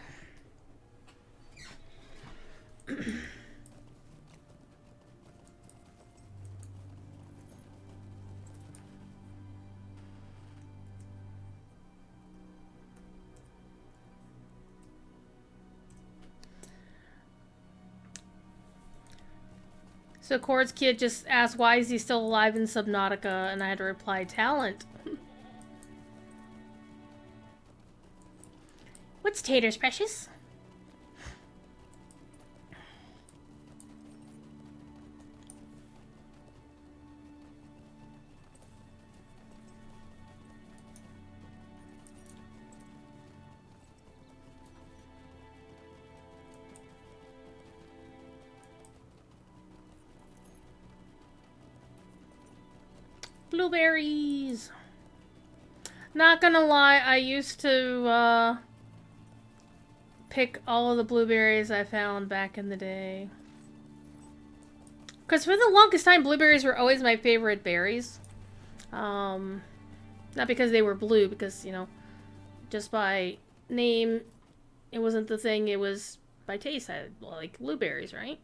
So Cord's kid just asked, why is he still alive in Subnautica? And I had to reply, talent. What's taters, precious? Blueberries! Not gonna lie, I used to, pick all of the blueberries I found back in the day. Because for the longest time, blueberries were always my favorite berries. Not because they were blue, because, you know, just by name, it wasn't the thing, it was by taste. I like blueberries, right?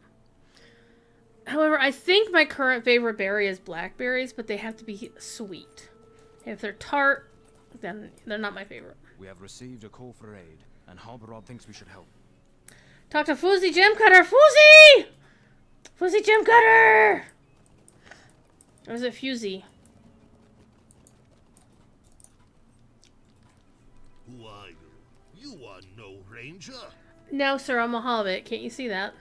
However, I think my current favorite berry is blackberries, but they have to be sweet. If they're tart, then they're not my favorite. We have received a call for aid, and Harborod thinks we should help. Talk to Foozy Gemcutter! Foozy! Foozy Gemcutter! Or is it Fusey? Who are you? You are no ranger. No, sir, I'm a hobbit. Can't you see that?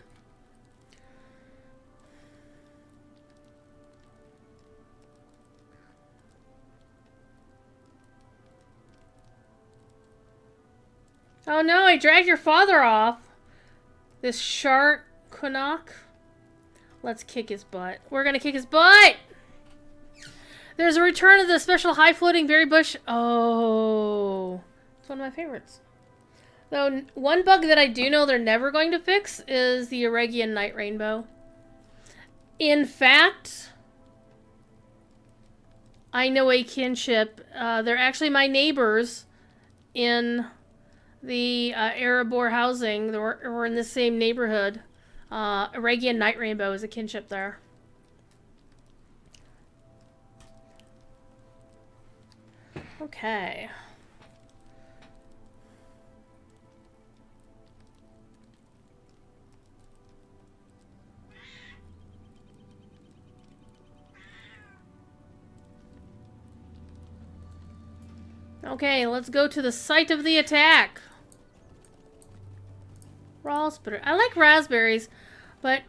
Oh no, I dragged your father off. This shark Kunok. Let's kick his butt. We're gonna kick his butt! There's a return of the special high-floating berry bush. Oh. It's one of my favorites. Though, one bug that I do know they're never going to fix is the Eregian night rainbow. In fact, I know a kinship. They're actually my neighbors in the Erebor housing. We're in the same neighborhood. Eregian night rainbow is a kinship there. Okay. Okay, let's go to the site of the attack. Raw spitter. I like raspberries, but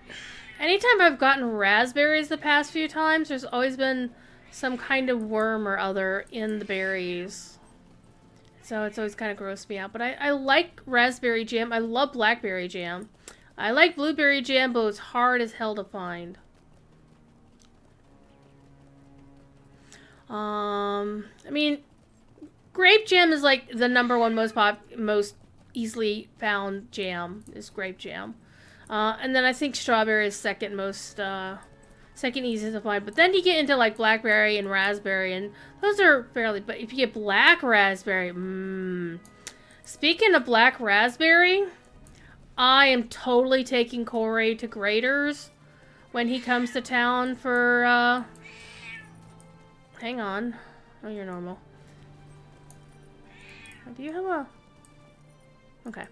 anytime I've gotten raspberries the past few times, there's always been some kind of worm or other in the berries. So it's always kind of grossed me out. But I like raspberry jam. I love blackberry jam. I like blueberry jam, but it's hard as hell to find. I mean, grape jam is like the #1 most easily found jam is grape jam. And then I think strawberry is second second easiest to find. But then you get into like blackberry and raspberry, and those are fairly. But if you get black raspberry, speaking of black raspberry, I am totally taking Corey to Graders when he comes to town for. Hang on. Oh, you're normal. Do you have a? Okay.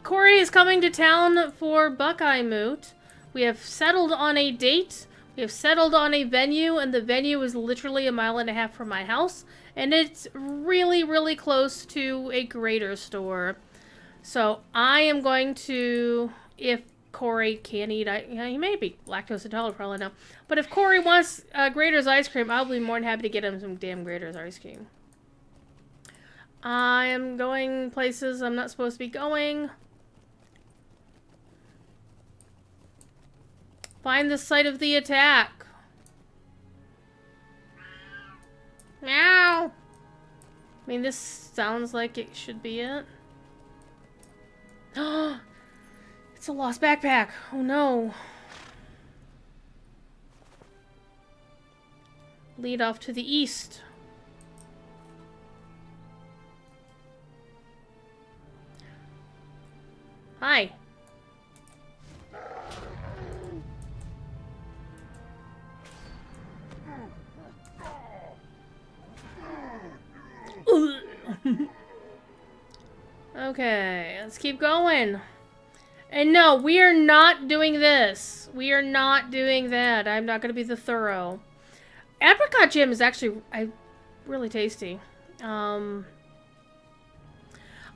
Corey is coming to town for Buckeye Moot. We have settled on a date. We have settled on a venue, and the venue is literally 1.5 miles from my house. And it's really, really close to a Grader store. So I am going to, if Corey can eat, he may be lactose intolerant, probably not. But if Corey wants Grader's ice cream, I'll be more than happy to get him some damn Grader's ice cream. I am going places I'm not supposed to be going. Find the site of the attack. Meow. I mean, this sounds like it should be it. It's a lost backpack. Oh no. Lead off to the east. Hi. Okay, let's keep going. And no, we are not doing this. We are not doing that. I'm not going to be the thorough. Apricot jam is actually really tasty. I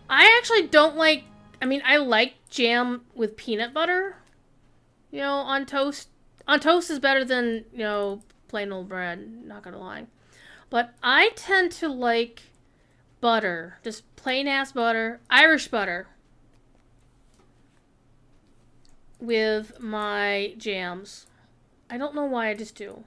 actually don't like... I mean, I like jam with peanut butter. You know, on toast. On toast is better than, you know, plain old bread. Not gonna lie. But I tend to like butter. Just plain ass butter. Irish butter. With my jams. I don't know why, I just do.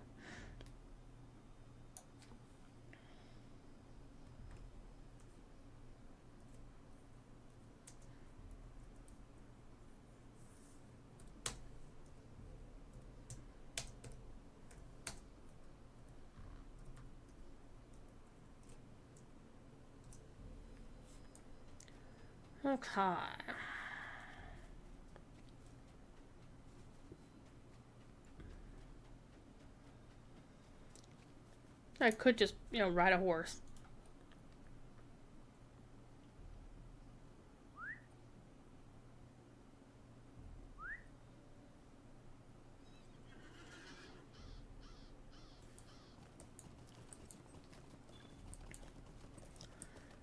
Okay. I could just, you know, ride a horse.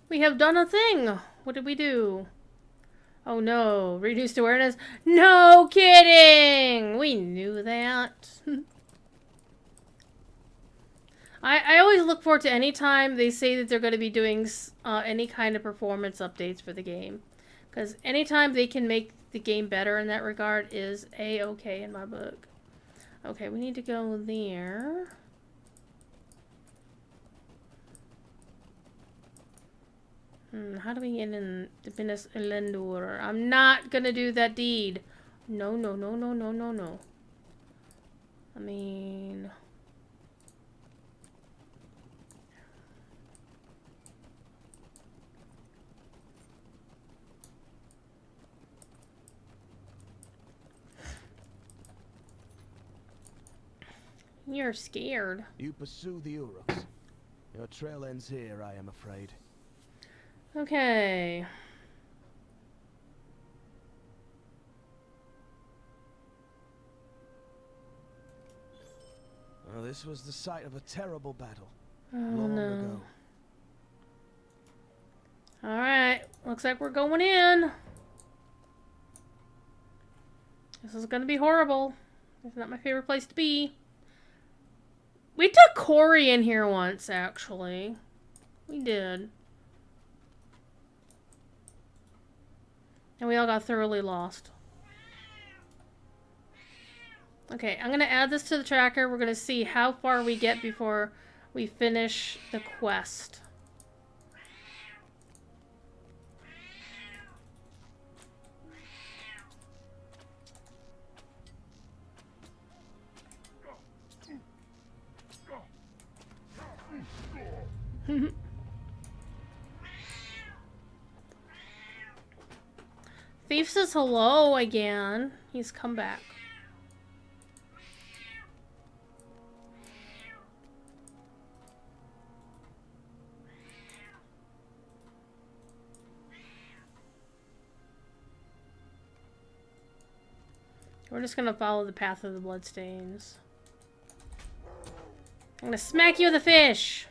We have done a thing. What did we do? Oh no, reduced awareness? No kidding! We knew that. I always look forward to any time they say that they're going to be doing any kind of performance updates for the game. Because anytime they can make the game better in that regard is A-okay in my book. Okay, we need to go there. How do we get in the Business Landroval? I'm not gonna do that deed. No, no, no, no, no, no, no. I mean... You're scared. You pursue the Uruks. Your trail ends here, I am afraid. Okay. Well, this was the site of a terrible battle. Oh, long no. ago. Alright. Looks like we're going in. This is gonna be horrible. It's not my favorite place to be. We took Corey in here once, actually. We did. And we all got thoroughly lost. Okay, I'm gonna add this to the tracker. We're gonna see how far we get before we finish the quest. Leaf says hello again. He's come back. We're just gonna follow the path of the bloodstains. I'm gonna smack you with a fish!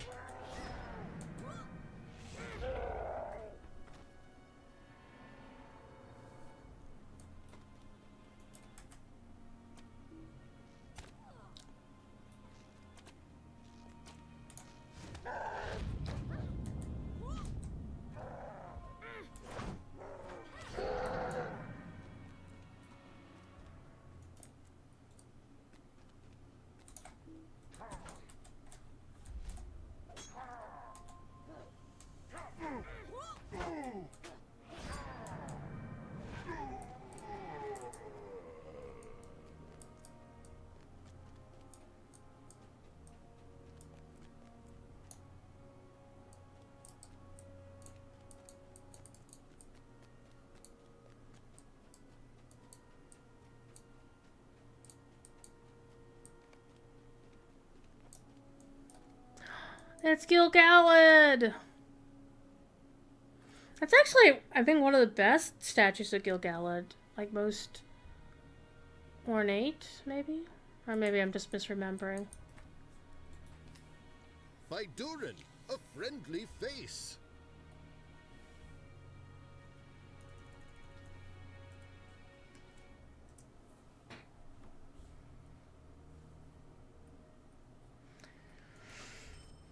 It's Gil-galad! That's actually, I think, one of the best statues of Gil-galad. Like, most ornate, maybe? Or maybe I'm just misremembering. By Durin, a friendly face.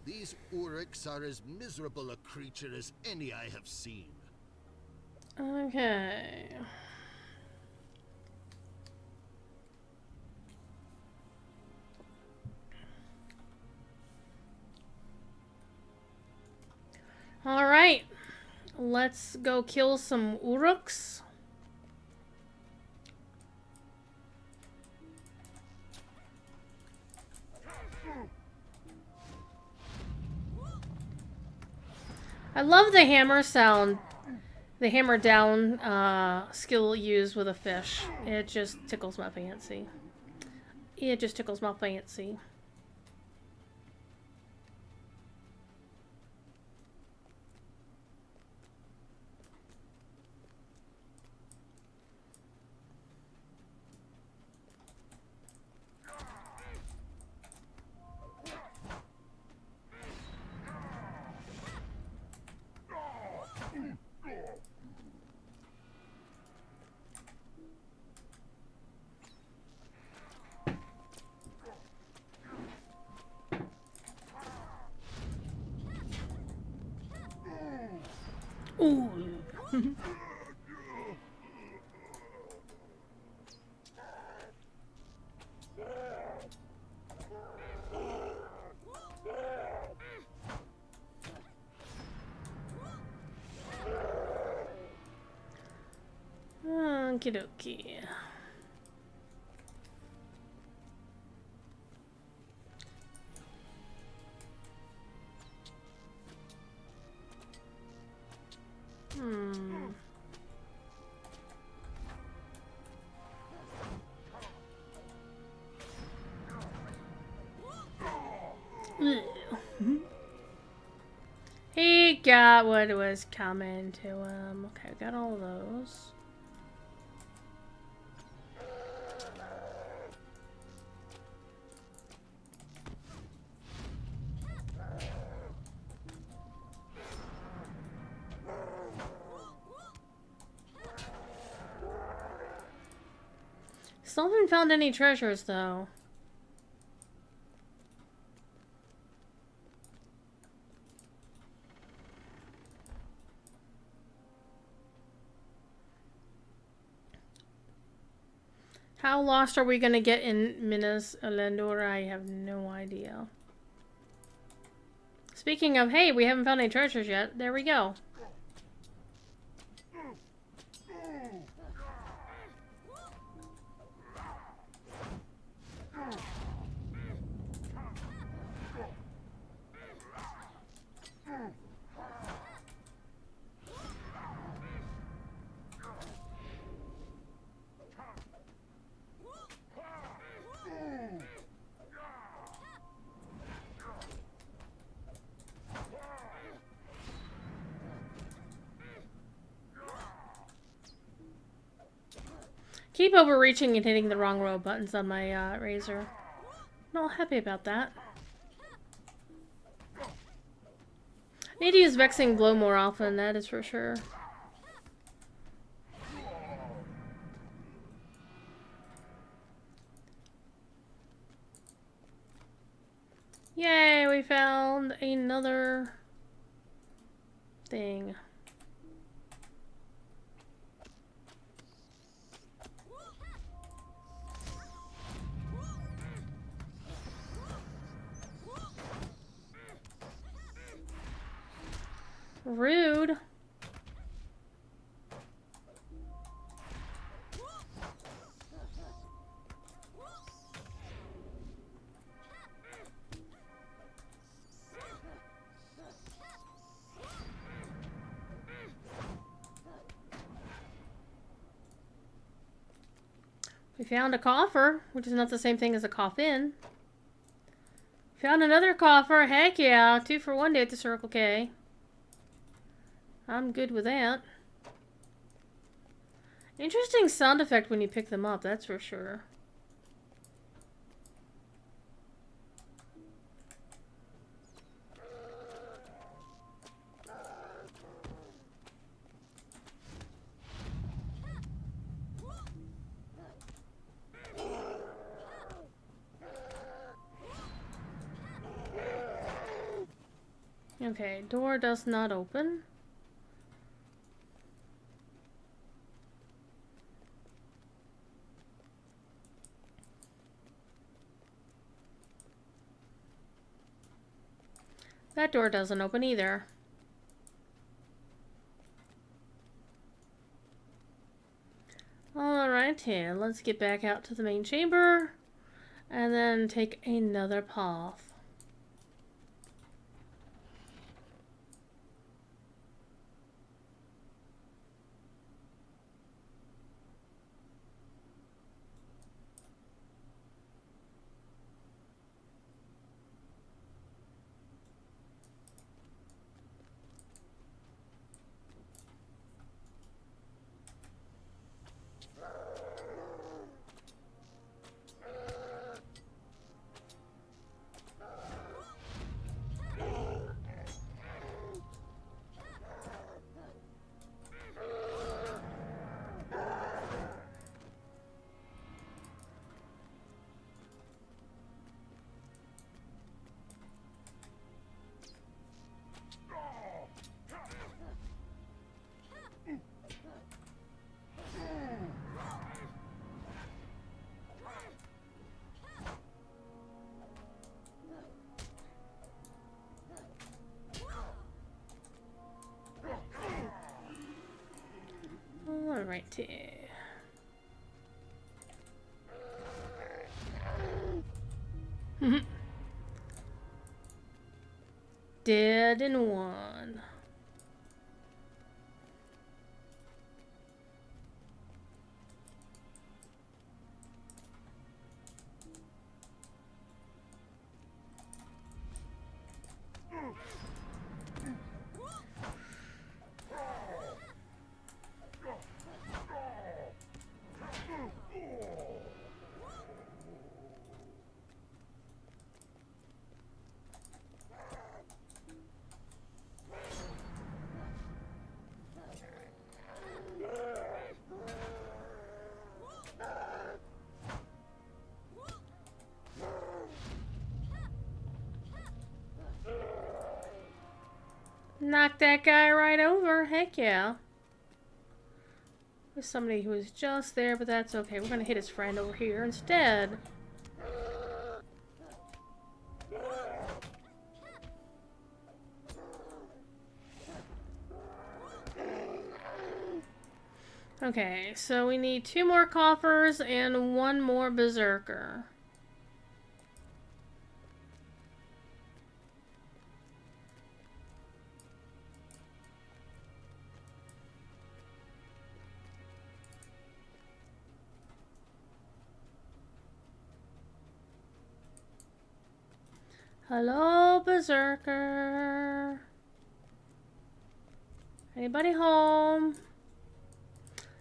These Uruks are as miserable a creature as any I have seen. Okay. Alright. Let's go kill some Uruks. I love the hammer sound, the hammer down skill used with a fish. It just tickles my fancy. It just tickles my fancy. Ooh. Okie dokie. He got what was coming to him. Okay, got all those. Still haven't found any treasures, though. How lost are we gonna get in Minas Elendur? I have no idea. Speaking of, hey, we haven't found any treasures yet. There we go. Keep overreaching and hitting the wrong row buttons on my razor. Not happy about that. Need to use Vexing Blow more often, that is for sure. Yay, we found another thing. Rude. We found a coffer, which is not the same thing as a coffin. Found another coffer. Heck yeah. 2 for 1 day at the Circle K. I'm good with that. Interesting sound effect when you pick them up, that's for sure. Okay, door does not open. That door doesn't open either. Alrighty, let's get back out to the main chamber and then take another path. Alrighty. Dead in one. Knock that guy right over. Heck yeah. There's somebody who was just there, but that's okay. We're gonna hit his friend over here instead. Okay, so we need 2 more coffers and 1 more berserker. Hello, berserker. Anybody home?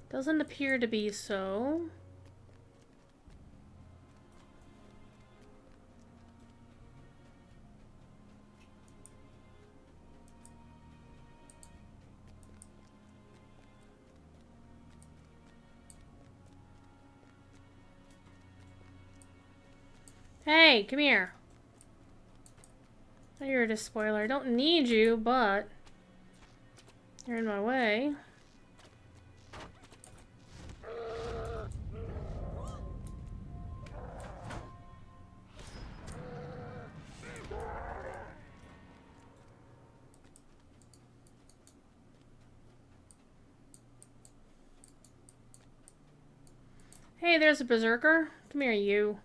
Doesn't appear to be so. Hey, come here. Oh, you're a spoiler. I don't need you, but you're in my way. Hey, there's a berserker. Come here, you.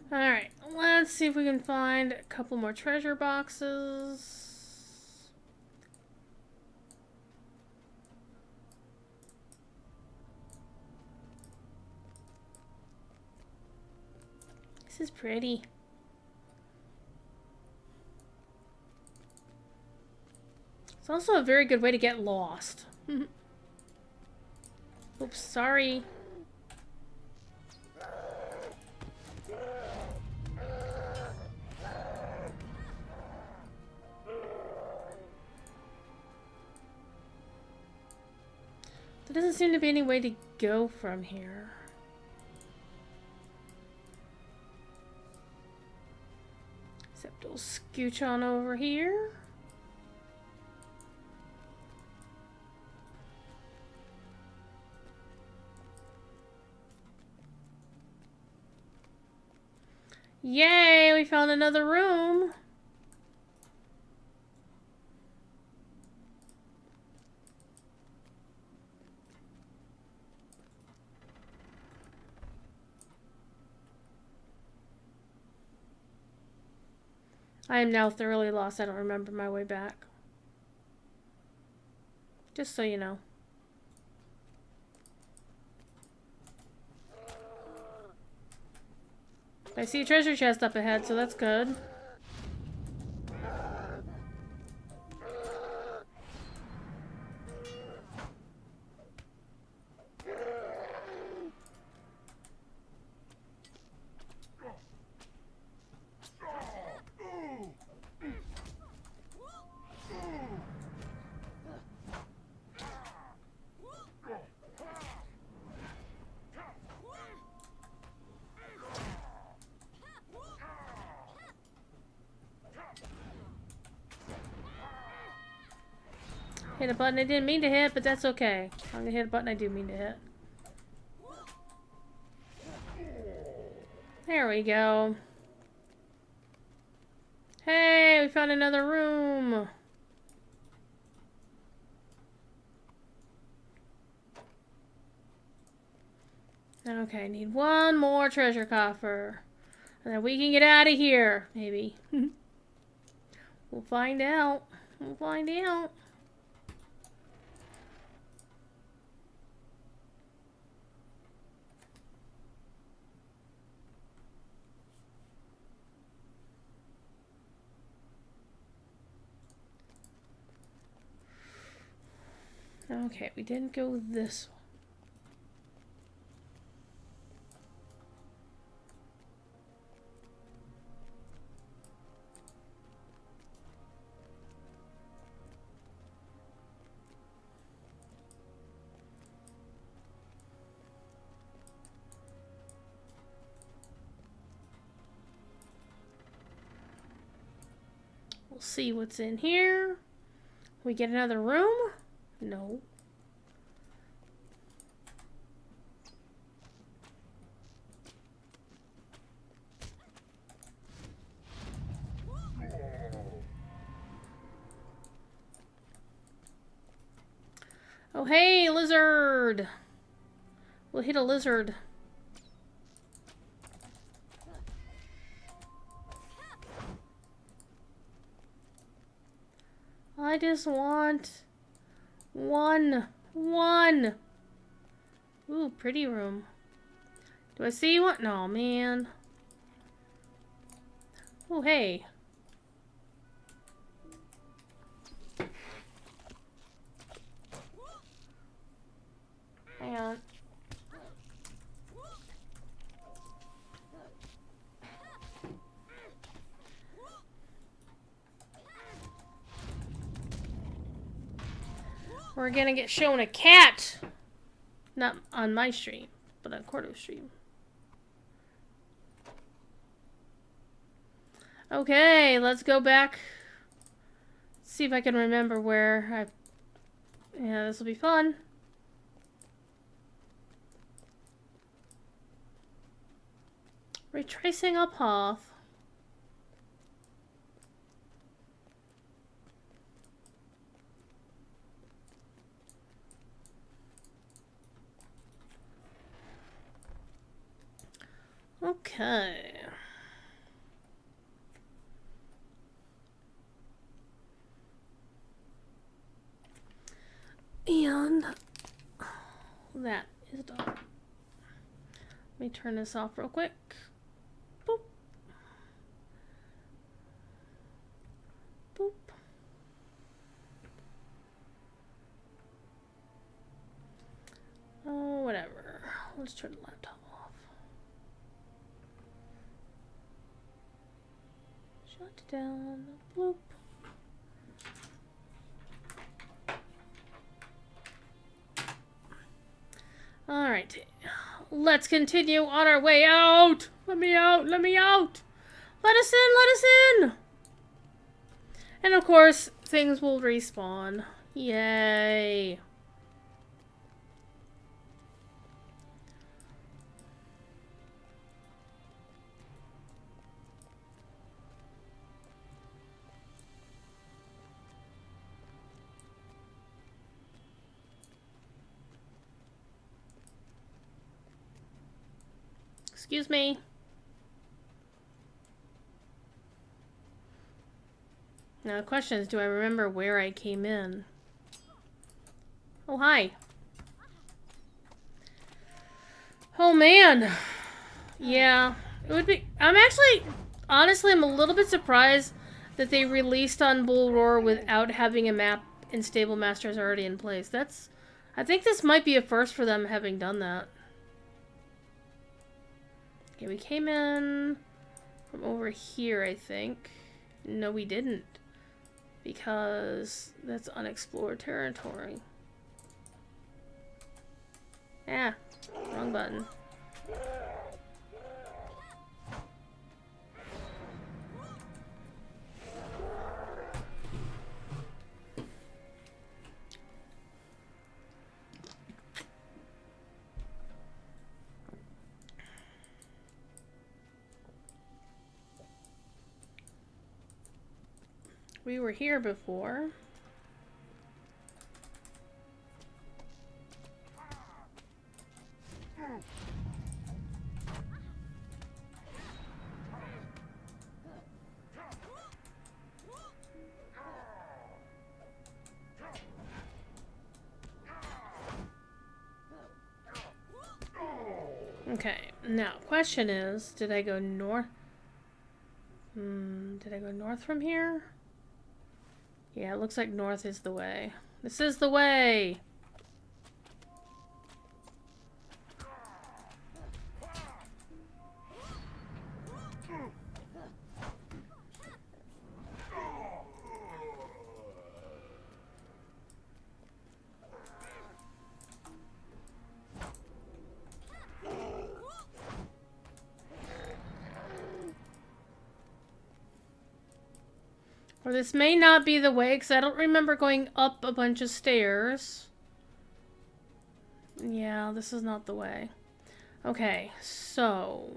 Alright, let's see if we can find a couple more treasure boxes. This is pretty. It's also a very good way to get lost. Oops, sorry. There doesn't seem to be any way to go from here. Except we'll scooch on over here. Yay, we found another room. I am now thoroughly lost. I don't remember my way back. Just so you know. I see a treasure chest up ahead, so that's good. Hit a button I didn't mean to hit, but that's okay. I'm gonna hit a button I do mean to hit. There we go. Hey, we found another room. Okay, I need one more treasure coffer. And then we can get out of here, maybe. We'll find out. We'll find out. Okay, we didn't go this way. We'll see what's in here. We get another room? No. Oh, hey, lizard! We'll hit a lizard. I just want one. Ooh, pretty room. Do I see one? No, man. Oh, hey. Hang on. We're gonna get shown a cat. Not on my stream, but on Cordo's stream. Okay, let's go back. See if I can remember where I... Yeah, this will be fun. Retracing a path. Okay. And that is done. Let me turn this off real quick. Boop. Boop. Oh, whatever. Let's turn the laptop off. Shut down. Bloop. Alright. Let's continue on our way out. Let me out. Let me out. Let us in. Let us in. And of course, things will respawn. Yay. Excuse me. Now the question is, do I remember where I came in? Oh, hi. Oh, man. Yeah. It would be... Honestly, I'm a little bit surprised that they released on Bull Roar without having a map and stable masters already in place. I think this might be a first for them having done that. Okay, we came in from over here, I think. No, we didn't. Because that's unexplored territory. Ah, wrong button. We were here before. Okay, now question is, did I go north? Did I go north from here? Yeah, it looks like north is the way. This is the way! Or this may not be the way, because I don't remember going up a bunch of stairs. Yeah, this is not the way. Okay, so...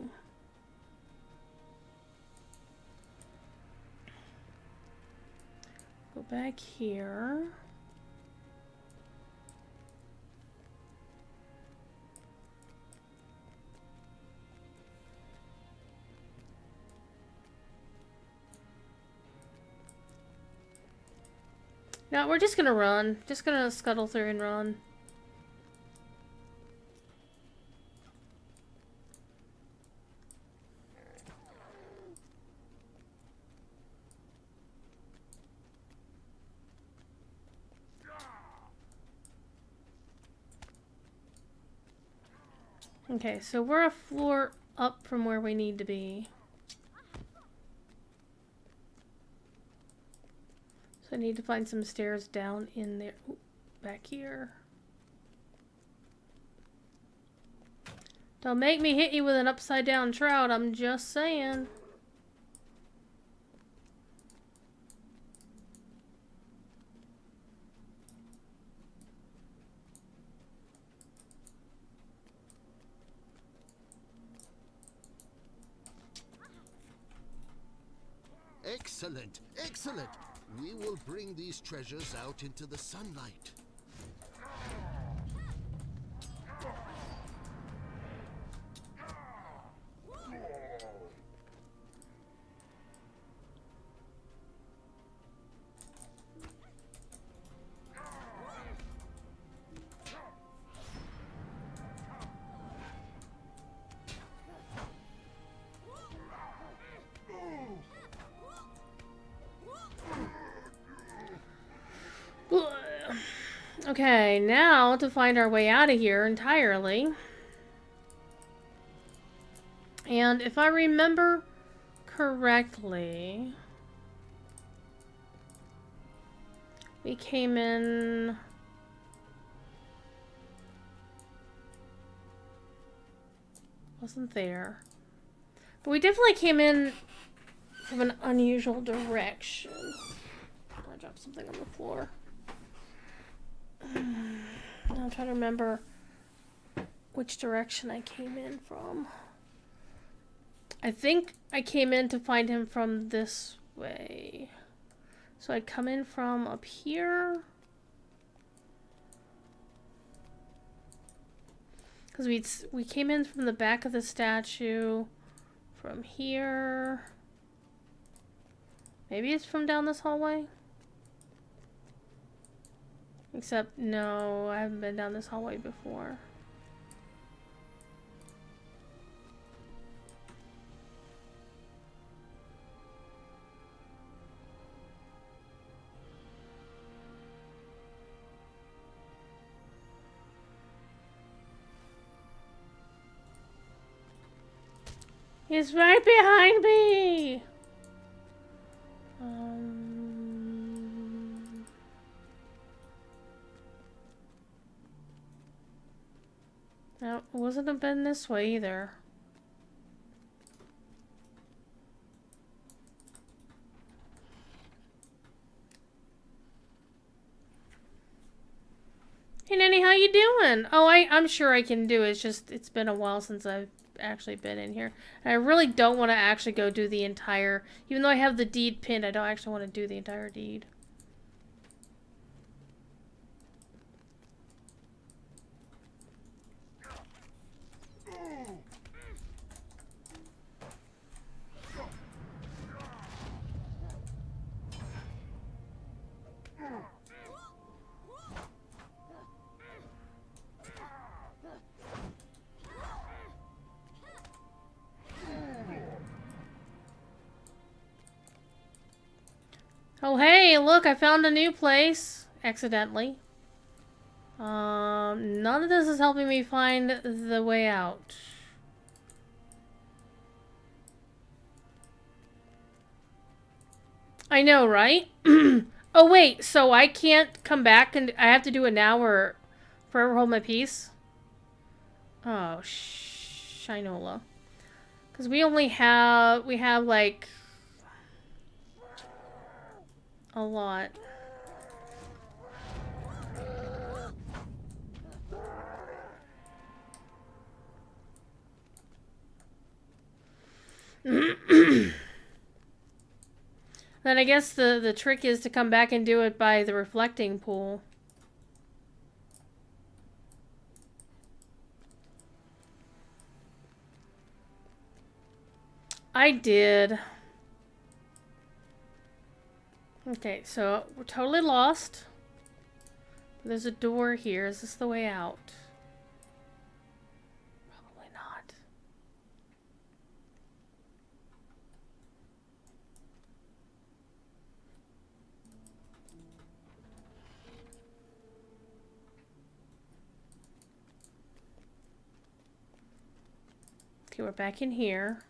go back here. No, we're just gonna run. Just gonna scuttle through and run. Okay, so we're a floor up from where we need to be. So I need to find some stairs down in there. Ooh. back here. Don't make me hit you with an upside down trout, I'm just saying. Excellent, excellent. We will bring these treasures out into the sunlight. Okay, now to find our way out of here entirely. And if I remember correctly, we came in... Wasn't there. But we definitely came in from an unusual direction. I dropped something on the floor. I'm trying to remember which direction I came in from. I think I came in to find him from this way. So I'd come in from up here. Because we came in from the back of the statue. From here. Maybe it's from down this hallway? Except, no, I haven't been down this hallway before. He's right behind me! No, it wasn't have been this way either. Hey Nanny, how you doing? Oh, I'm sure I can do it. It's just, it's been a while since I've actually been in here. And I really don't want to actually go do the entire, even though I have the deed pinned, I don't actually want to do the entire deed. Oh hey, look, I found a new place. Accidentally. None of this is helping me find the way out. I know, right? Oh wait, so I can't come back and I have to do it now or forever hold my peace? Oh, Shinola. Because we have like a lot. Then I guess the trick is to come back and do it by the reflecting pool. I did. Okay, so we're totally lost. There's a door here. Is this the way out? Probably not. Okay, we're back in here.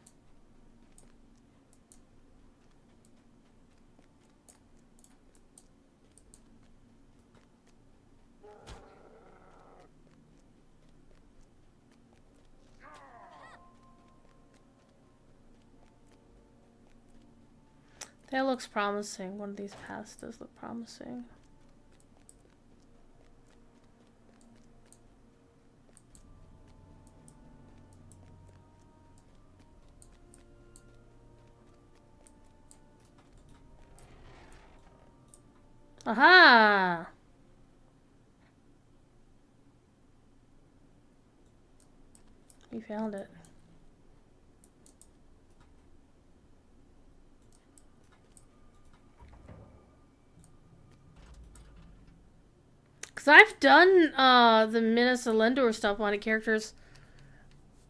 That looks promising. One of these paths does look promising. Aha! We found it. Because I've done the Minas of Lendor stuff on the characters.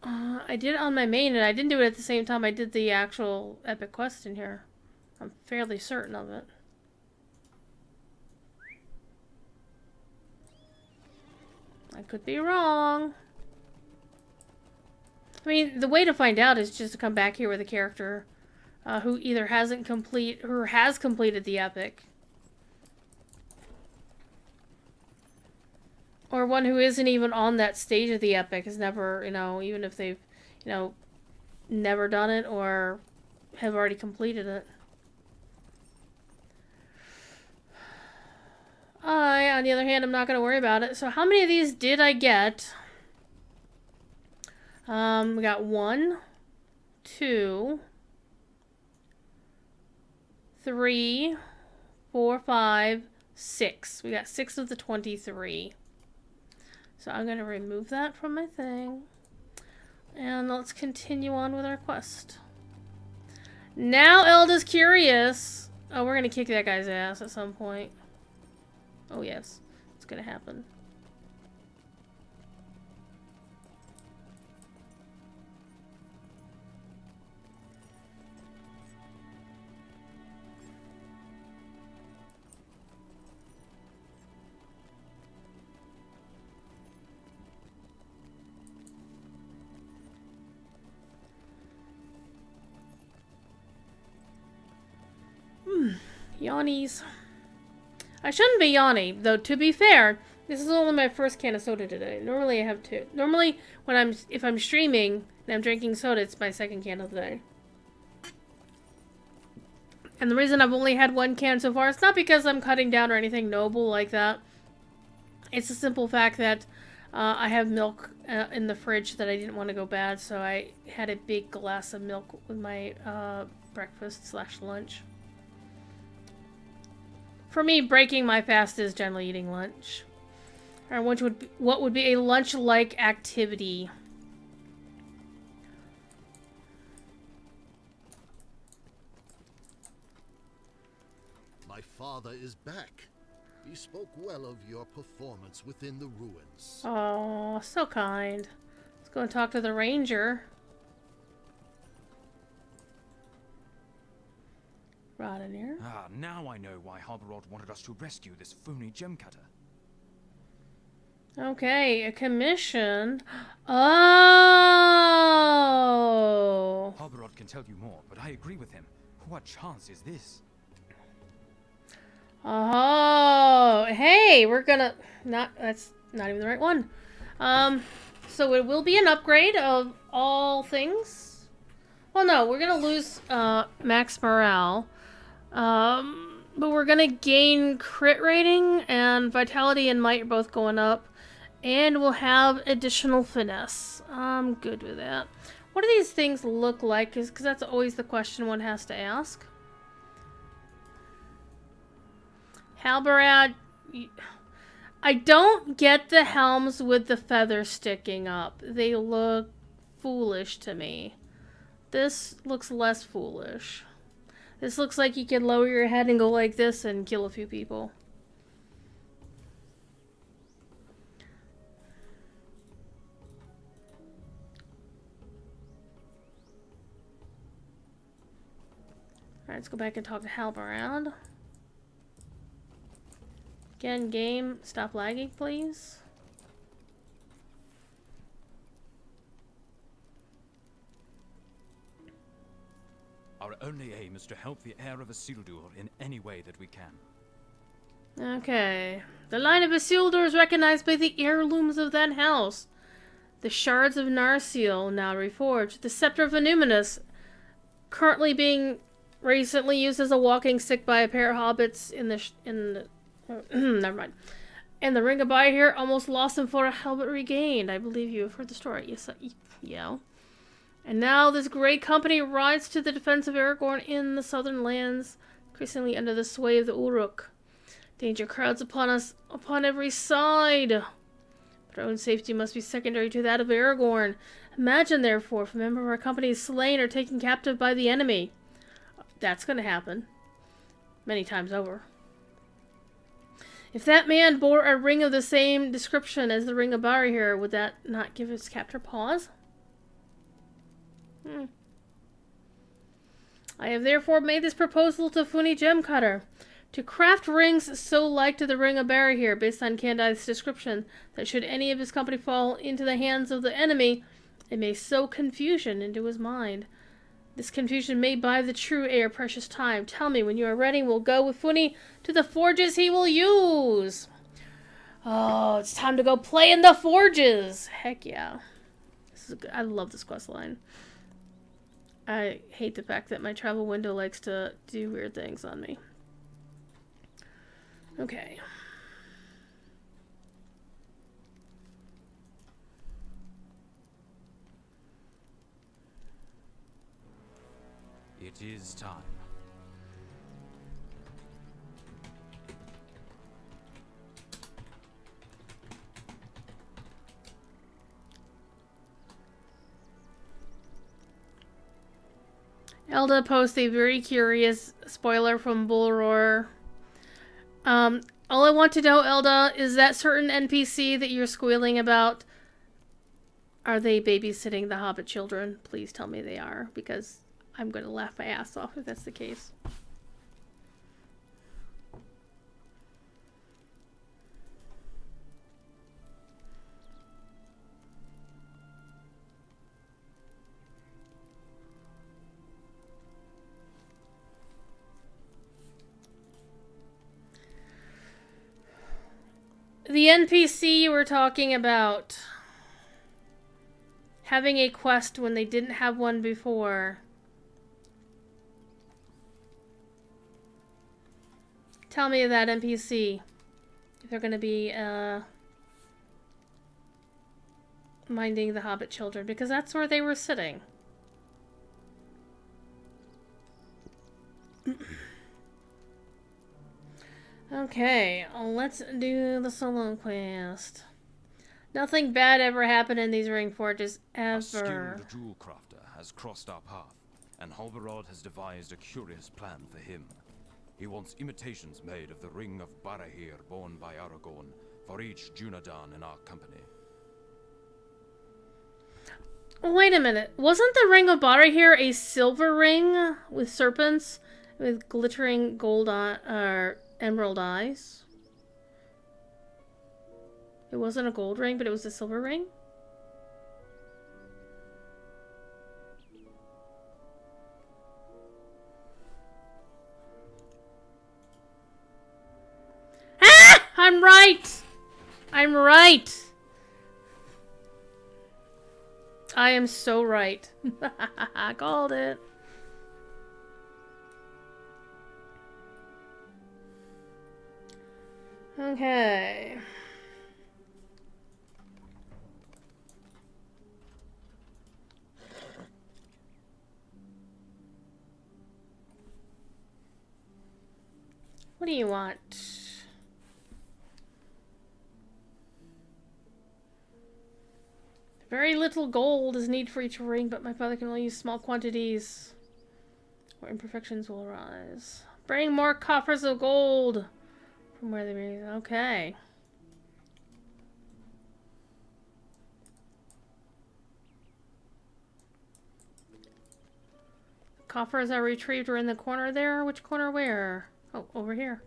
I did it on my main, and I didn't do it at the same time I did the actual epic quest in here. I'm fairly certain of it. I could be wrong. I mean, the way to find out is just to come back here with a character who either has completed the epic, or one who isn't even on that stage of the epic, has never, even if they've, never done it or have already completed it. On the other hand, I'm not going to worry about it. So how many of these did I get? We got 1, 2, 3, 4, 5, 6. We got 6 of the 23. So I'm going to remove that from my thing. And let's continue on with our quest. Now Elda's curious. Oh, we're going to kick that guy's ass at some point. Oh, yes. It's going to happen. Yawnies. I shouldn't be yawning, though. To be fair, this is only my first can of soda today. Normally I have 2. Normally, if I'm streaming and I'm drinking soda, it's my second can of the day. And the reason I've only had 1 can so far, it's not because I'm cutting down or anything noble like that. It's the simple fact that I have milk in the fridge that I didn't want to go bad, so I had a big glass of milk with my breakfast/lunch. For me, breaking my fast is generally eating lunch. Or what would be a lunch-like activity? My father is back. He spoke well of your performance within the ruins. Oh, so kind. Let's go and talk to the ranger. Right in here. Ah, now I know why Harborod wanted us to rescue this phony gem cutter. Okay, a commission. Oh! Harborod can tell you more, but I agree with him. What chance is this? Oh, hey, we're gonna that's not even the right one. So it will be an upgrade of all things. Well, no, we're gonna lose max morale. But we're gonna gain crit rating, and vitality and might are both going up, and we'll have additional finesse. I'm good with that. What do these things look like? Because that's always the question one has to ask. Halberad, I don't get the helms with the feather sticking up. They look foolish to me. This looks less foolish. This looks like you can lower your head and go like this and kill a few people. Alright, let's go back and talk to Halberad. Again, game, stop lagging, please. Our only aim is to help the heir of Isildur in any way that we can. Okay. The line of Isildur is recognized by the heirlooms of that house. The shards of Narsil, now reforged. The scepter of Enuminus, currently being recently used as a walking stick by a pair of hobbits never mind. And the Ring of Fire almost lost him for a helmet regained. I believe you have heard the story. Yes, yeah. And now this great company rides to the defense of Aragorn in the southern lands, increasingly under the sway of the Uruk. Danger crowds upon us upon every side. But our own safety must be secondary to that of Aragorn. Imagine, therefore, if a member of our company is slain or taken captive by the enemy. That's going to happen. Many times over. If that man bore a ring of the same description as the Ring of Barahir, would that not give his captor pause? I have therefore made this proposal to Funi Gemcutter, to craft rings so like to the Ring of Barahir, based on Candai's description, that should any of his company fall into the hands of the enemy, it may sow confusion into his mind. This confusion may buy the true heir precious time. Tell me when you are ready. We'll go with Funi to the forges he will use. Oh, it's time to go play in the forges. Heck yeah. This is I love this quest line. I hate the fact that my travel window likes to do weird things on me. Okay. It is time. Elda posts a very curious spoiler from Bullroar. All I want to know, Elda, is that certain NPC that you're squealing about, are they babysitting the Hobbit children? Please tell me they are, because I'm going to laugh my ass off if that's the case. The NPC you were talking about having a quest when they didn't have one before. Tell me that NPC. If they're going to be minding the Hobbit children, because that's where they were sitting. Okay, let's do the solo quest. Nothing bad ever happened in these ring forges, ever. A skilled jewel crafter has crossed our path, and Halvarod has devised a curious plan for him. He wants imitations made of the Ring of Barahir borne by Aragorn for each Dunedain in our company. Wait a minute. Wasn't the Ring of Barahir a silver ring with serpents with glittering gold emerald eyes? It wasn't a gold ring, but it was a silver ring? Ah! I'm right! I'm right! I am so right. I called it. Okay. What do you want? Very little gold is needed for each ring, but my father can only use small quantities, or imperfections will arise. Bring more coffers of gold from where they were. Okay. The coffers are retrieved are in the corner there. Which corner where? Oh, over here.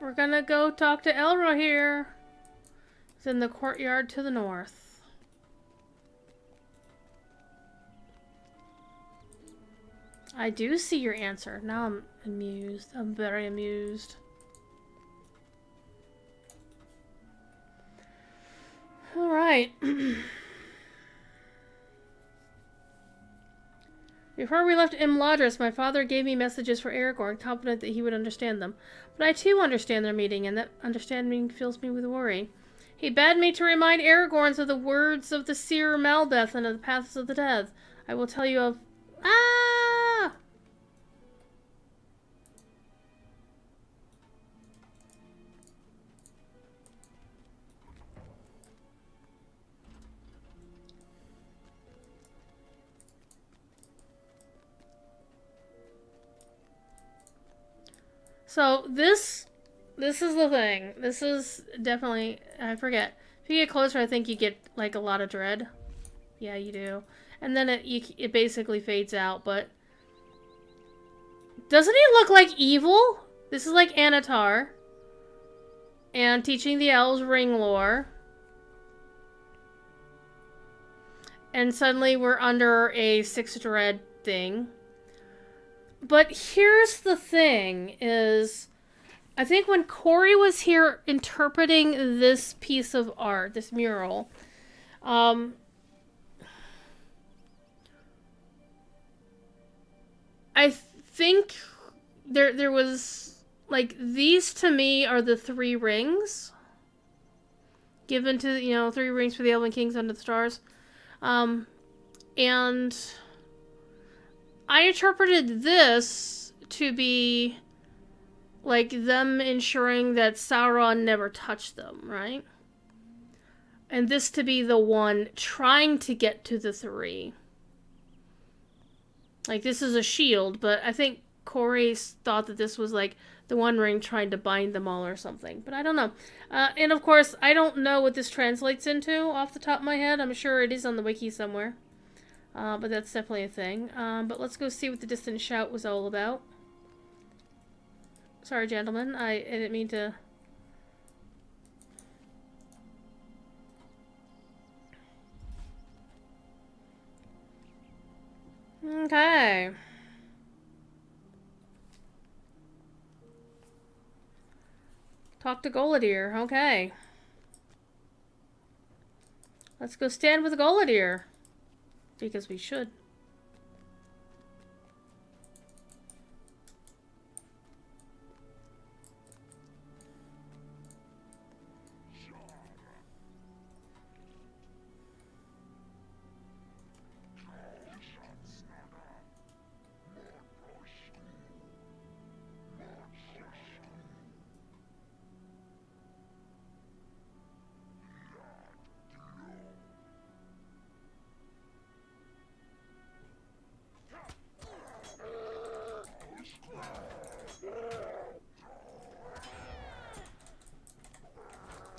We're gonna go talk to Elra here. It's in the courtyard to the north. I do see your answer. Now I'm amused. I'm very amused. Alright. Before we left Imladris, my father gave me messages for Aragorn, confident that he would understand them. But I too understand their meaning, and that understanding fills me with worry. He bade me to remind Aragorn of the words of the seer Malbeth and of the paths of the dead. I will tell you of... Ah! So this is the thing. This is definitely, I forget. If you get closer, I think you get like a lot of dread. Yeah, you do. And then it basically fades out, but doesn't he look like evil? This is like Anatar and teaching the elves ring lore. And suddenly we're under a 6 dread thing. But here's the thing, is I think when Corey was here interpreting this piece of art, this mural, I think there was, like, these to me are the 3 rings given to, 3 rings for the Elven Kings under the stars. And I interpreted this to be like them ensuring that Sauron never touched them, right? And this to be the one trying to get to the 3. Like, this is a shield, but I think Corey thought that this was like the One Ring trying to bind them all or something. But I don't know. And of course, I don't know what this translates into off the top of my head. I'm sure it is on the wiki somewhere. But that's definitely a thing. But let's go see what the distant shout was all about. Sorry, gentlemen. I didn't mean to... Okay. Talk to Goladir. Okay. Let's go stand with Goladir. Because we should.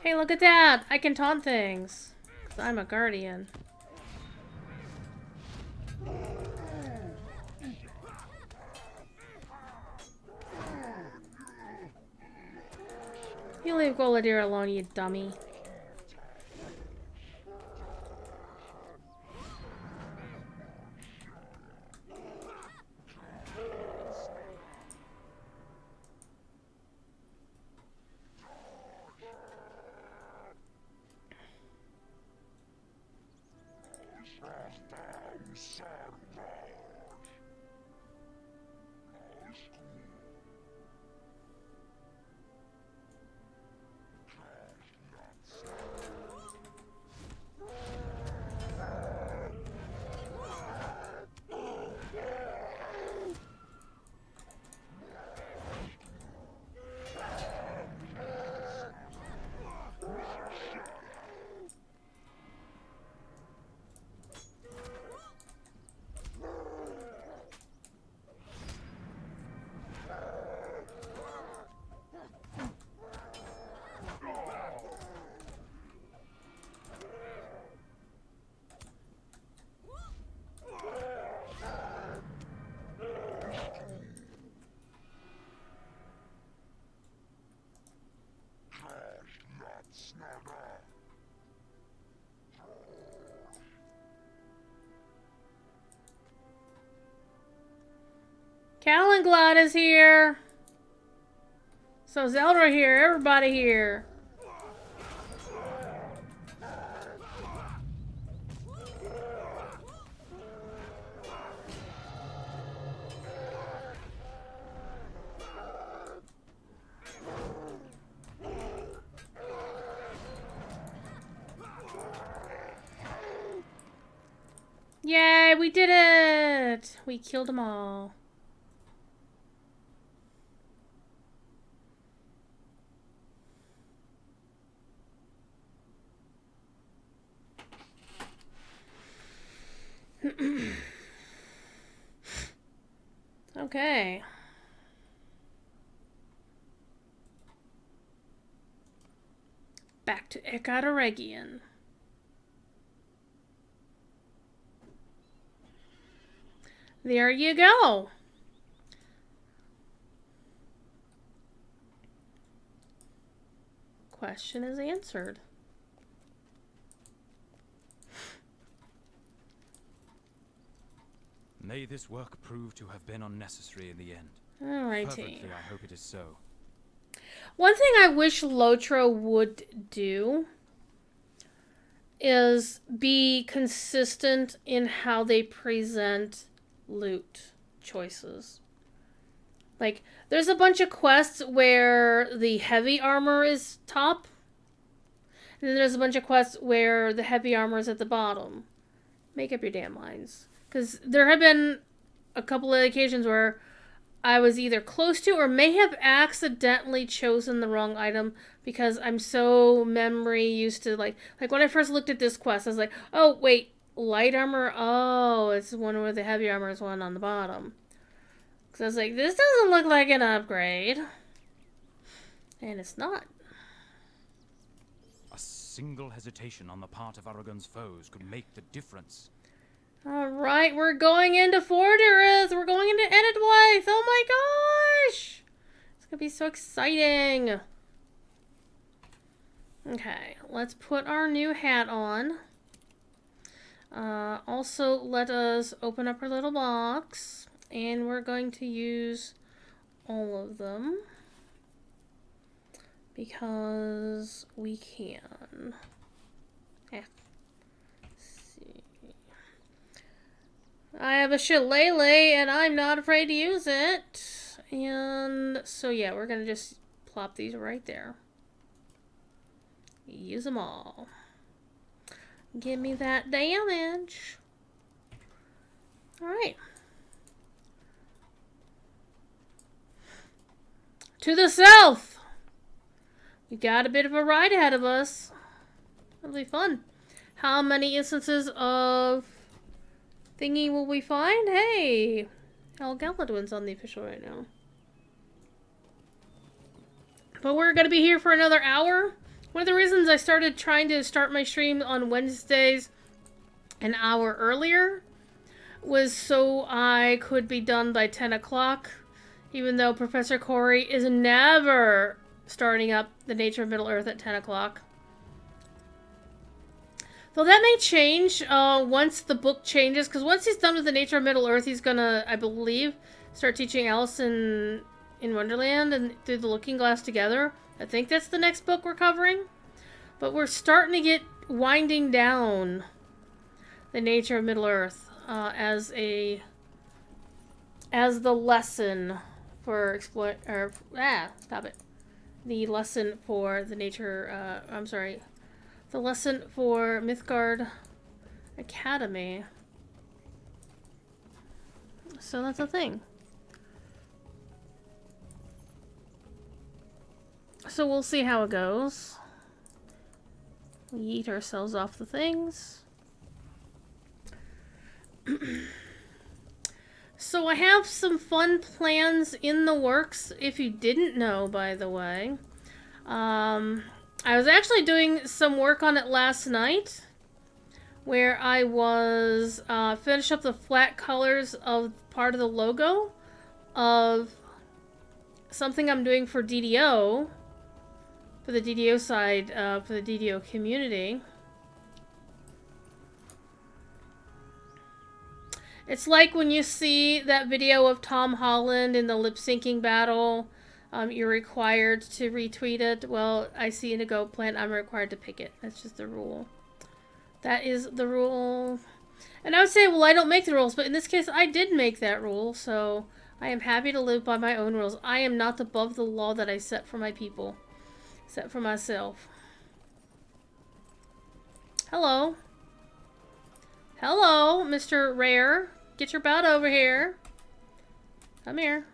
Hey, look at that! I can taunt things. 'Cause I'm a guardian. You leave Goladir alone, you dummy. Calanglad is here. So Zelda here. Everybody here. Yay, we did it! We killed them all. Okay. Back to Ekateregion. There you go. Question is answered. May this work prove to have been unnecessary in the end. Alrighty. Perfectly, I hope it is so. One thing I wish Lotro would do is be consistent in how they present loot choices. Like, there's a bunch of quests where the heavy armor is top, and then there's a bunch of quests where the heavy armor is at the bottom. Make up your damn minds. Because there have been a couple of occasions where I was either close to or may have accidentally chosen the wrong item because I'm so memory used to, like when I first looked at this quest, I was like, oh, wait, light armor? Oh, it's the one where the heavy armor is one on the bottom. Because I was like, this doesn't look like an upgrade. And it's not. A single hesitation on the part of Aragon's foes could make the difference. Alright, we're going into Fortress. We're going into Edithwaite. Oh my gosh! It's gonna be so exciting. Okay, let's put our new hat on. Also, let us open up our little box. And we're going to use all of them. Because we can. I have a shillelagh, and I'm not afraid to use it. And so, yeah, we're going to just plop these right there. Use them all. Give me that damage. Alright. To the south! We got a bit of a ride ahead of us. It'll be fun. How many instances of thingy will we find? Hey! Galadwin's on the official right now. But we're going to be here for another hour. One of the reasons I started trying to start my stream on Wednesdays an hour earlier was so I could be done by 10 o'clock. Even though Professor Corey is never starting up The Nature of Middle-earth at 10 o'clock. Though that may change once the book changes, because once he's done with The Nature of Middle-earth, he's gonna, I believe, start teaching Alice in Wonderland and Through the Looking Glass Together. I think that's the next book we're covering. But we're starting to get winding down The Nature of Middle-earth as the lesson for the lesson for the nature, the lesson for Mythgard Academy. So that's a thing. So we'll see how it goes. We eat ourselves off the things. So I have some fun plans in the works, if you didn't know, by the way. I was actually doing some work on it last night, where I was finish up the flat colors of part of the logo of something I'm doing for DDO, for the DDO side, for the DDO community. It's like when you see that video of Tom Holland in the lip-syncing battle, you're required to retweet it. Well, I see in a goat plant, I'm required to pick it. That's just the rule. That is the rule. And I would say, well, I don't make the rules, but in this case, I did make that rule, so I am happy to live by my own rules. I am not above the law that I set for my people. Set for myself. Hello. Hello, Mr. Rare. Get your butt over here. Come here.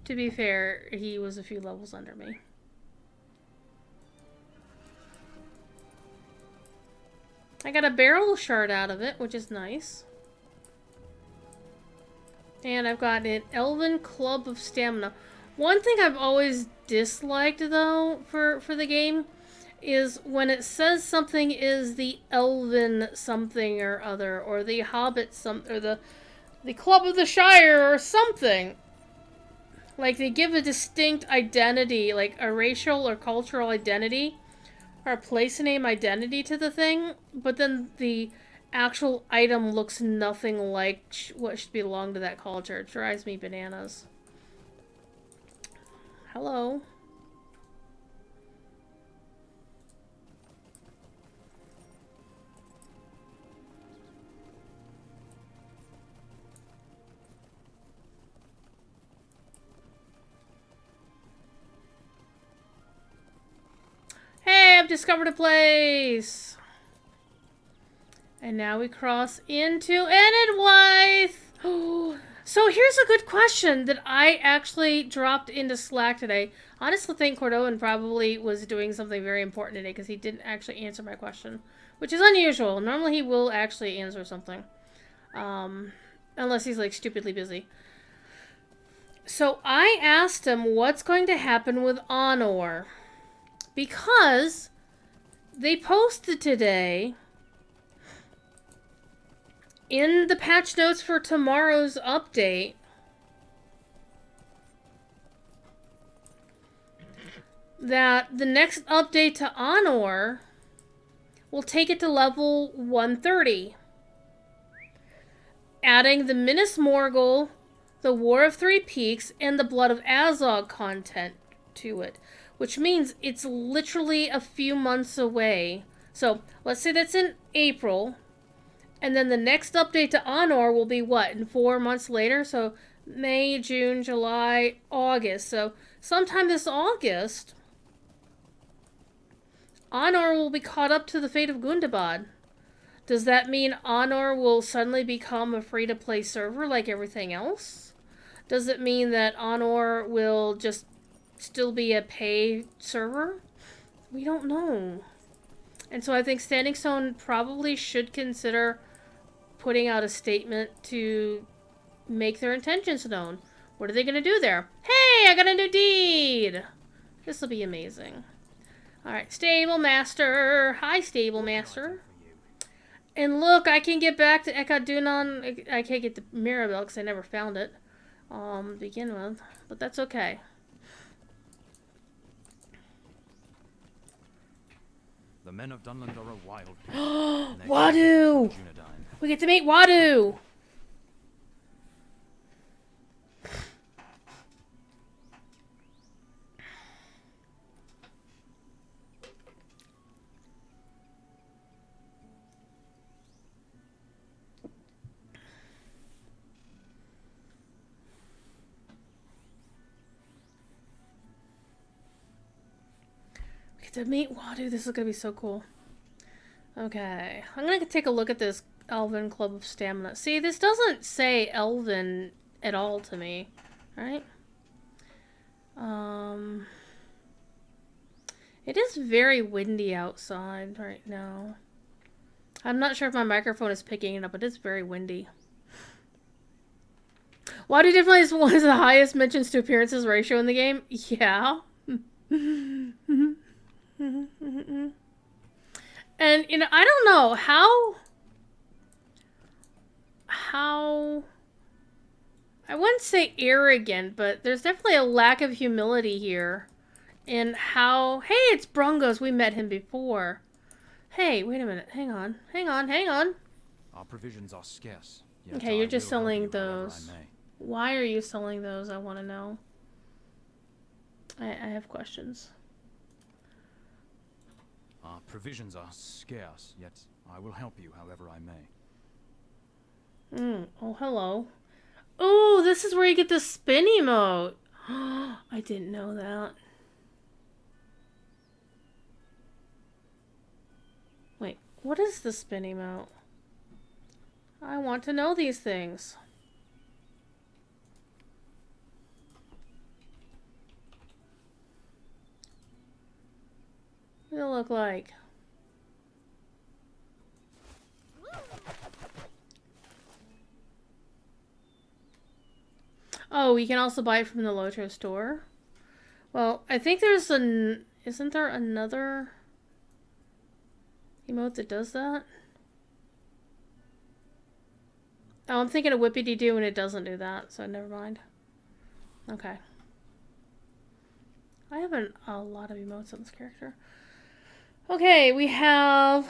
To be fair, he was a few levels under me. I got a barrel shard out of it, which is nice. And I've got an Elven Club of Stamina. One thing I've always disliked, though, for the game is when it says something is the Elven something or other, or the Hobbit or the Club of the Shire or something. Like, they give a distinct identity, like a racial or cultural identity, or a place name identity to the thing, but then the actual item looks nothing like what should belong to that culture. It drives me bananas. Hello. Hey, I've discovered a place! And now we cross into Enidwaith! So here's a good question that I actually dropped into Slack today. I honestly think Cordovan probably was doing something very important today because he didn't actually answer my question, which is unusual. Normally he will actually answer something. Unless he's like stupidly busy. So I asked him what's going to happen with Honor. Because they posted today in the patch notes for tomorrow's update that the next update to Honor will take it to level 130. Adding the Minas Morgul, the War of Three Peaks, and the Blood of Azog content to it. Which means it's literally a few months away. So, let's say that's in April. And then the next update to Honor will be what? In 4 months later? So, May, June, July, August. So, sometime this August, Honor will be caught up to the fate of Gundabad. Does that mean Honor will suddenly become a free-to-play server like everything else? Does it mean that Honor will just still be a pay server? We don't know. And so I think Standing Stone probably should consider putting out a statement to make their intentions known. What are they going to do there? Hey, I got a new deed! This will be amazing. Alright, Stable Master. Hi, Stable Master. And look, I can get back to Ekad Dunan. I can't get the Mirabelle because I never found it to begin with. But that's okay. The men of Dunland are a wild people. Wadu! We get to meet Wadu! To meet Wadu, this is gonna be so cool. Okay, I'm gonna take a look at this Elven Club of Stamina. See, this doesn't say Elven at all to me, right? It is very windy outside right now. I'm not sure if my microphone is picking it up, but it's very windy. Wadu definitely is one of the highest mentions to appearances ratio in the game. Yeah. And, you know, I don't know how I wouldn't say arrogant, but there's definitely a lack of humility here in how... Hey, it's Brungos. We met him before. Hey, wait a minute. Hang on. Hang on. Hang on. Our provisions are scarce. Yet Okay, you're I just will help selling you however those. I may. Why are you selling those? I want to know. I have questions. Our provisions are scarce, yet I will help you however I may. Oh, hello. Oh, this is where you get the spin emote. I didn't know that. Wait, what is the spin emote? I want to know these things. What does it look like? Oh, we can also buy it from the Lotro store. Well, I think there's an... Isn't there another emote that does that? Oh, I'm thinking of Whippity-Doo and it doesn't do that, so never mind. Okay. I have a lot of emotes on this character. Okay, we have...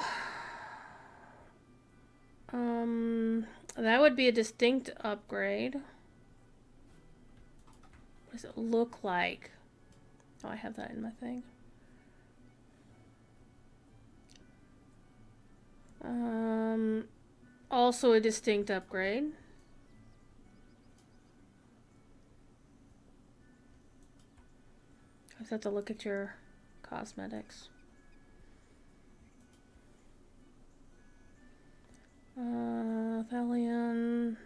that would be a distinct upgrade. What does it look like? Oh, I have that in my thing. Also a distinct upgrade. I just have to look at your cosmetics. Thalion.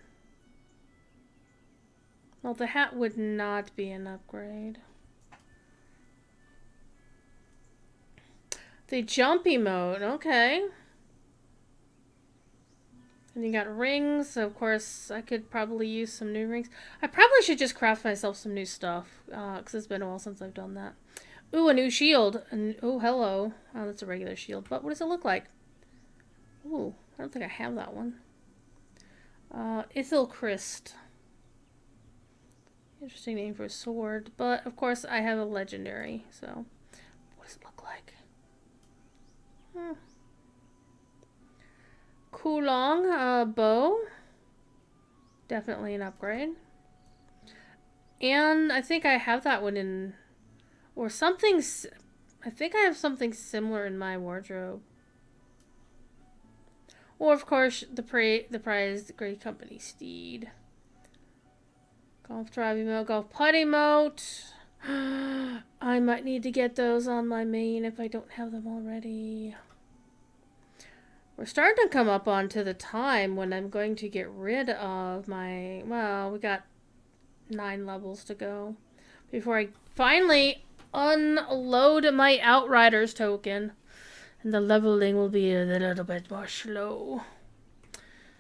Well, the hat would not be an upgrade. The jump emote, okay. And you got rings, so of course I could probably use some new rings. I probably should just craft myself some new stuff, because it's been a while since I've done that. Ooh, a new shield. Oh, hello. Oh, that's a regular shield, but what does it look like? Ooh, I don't think I have that one. Ithilchrist. Interesting name for a sword, but of course I have a legendary, so what does it look like? Kulong bow. Definitely an upgrade. And I think I have that one in... Or something... I think I have something similar in my wardrobe. Or, of course, the prized Great Company steed. Golf drive emote, golf putt emote. I might need to get those on my main if I don't have them already. We're starting to come up onto the time when I'm going to get rid of my... Well, we got 9 levels to go before I finally unload my Outriders token. And the leveling will be a little bit more slow.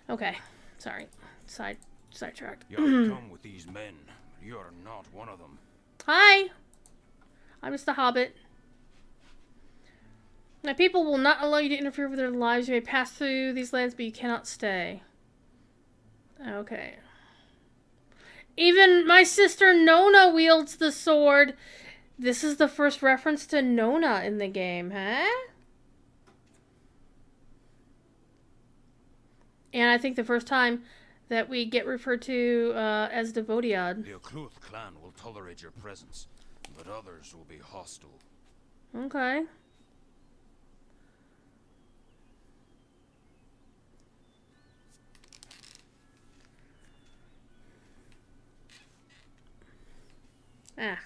Okay, sorry. Sidetracked. You have come with these men. You are not one of them. Hi! I'm just a hobbit. My people will not allow you to interfere with their lives. You may pass through these lands, but you cannot stay. Okay. Even my sister Nona wields the sword. This is the first reference to Nona in the game, huh? And I think the first time that we get referred to as Devodiad. The Okluth clan will tolerate your presence, but others will be hostile. Okay. Ah.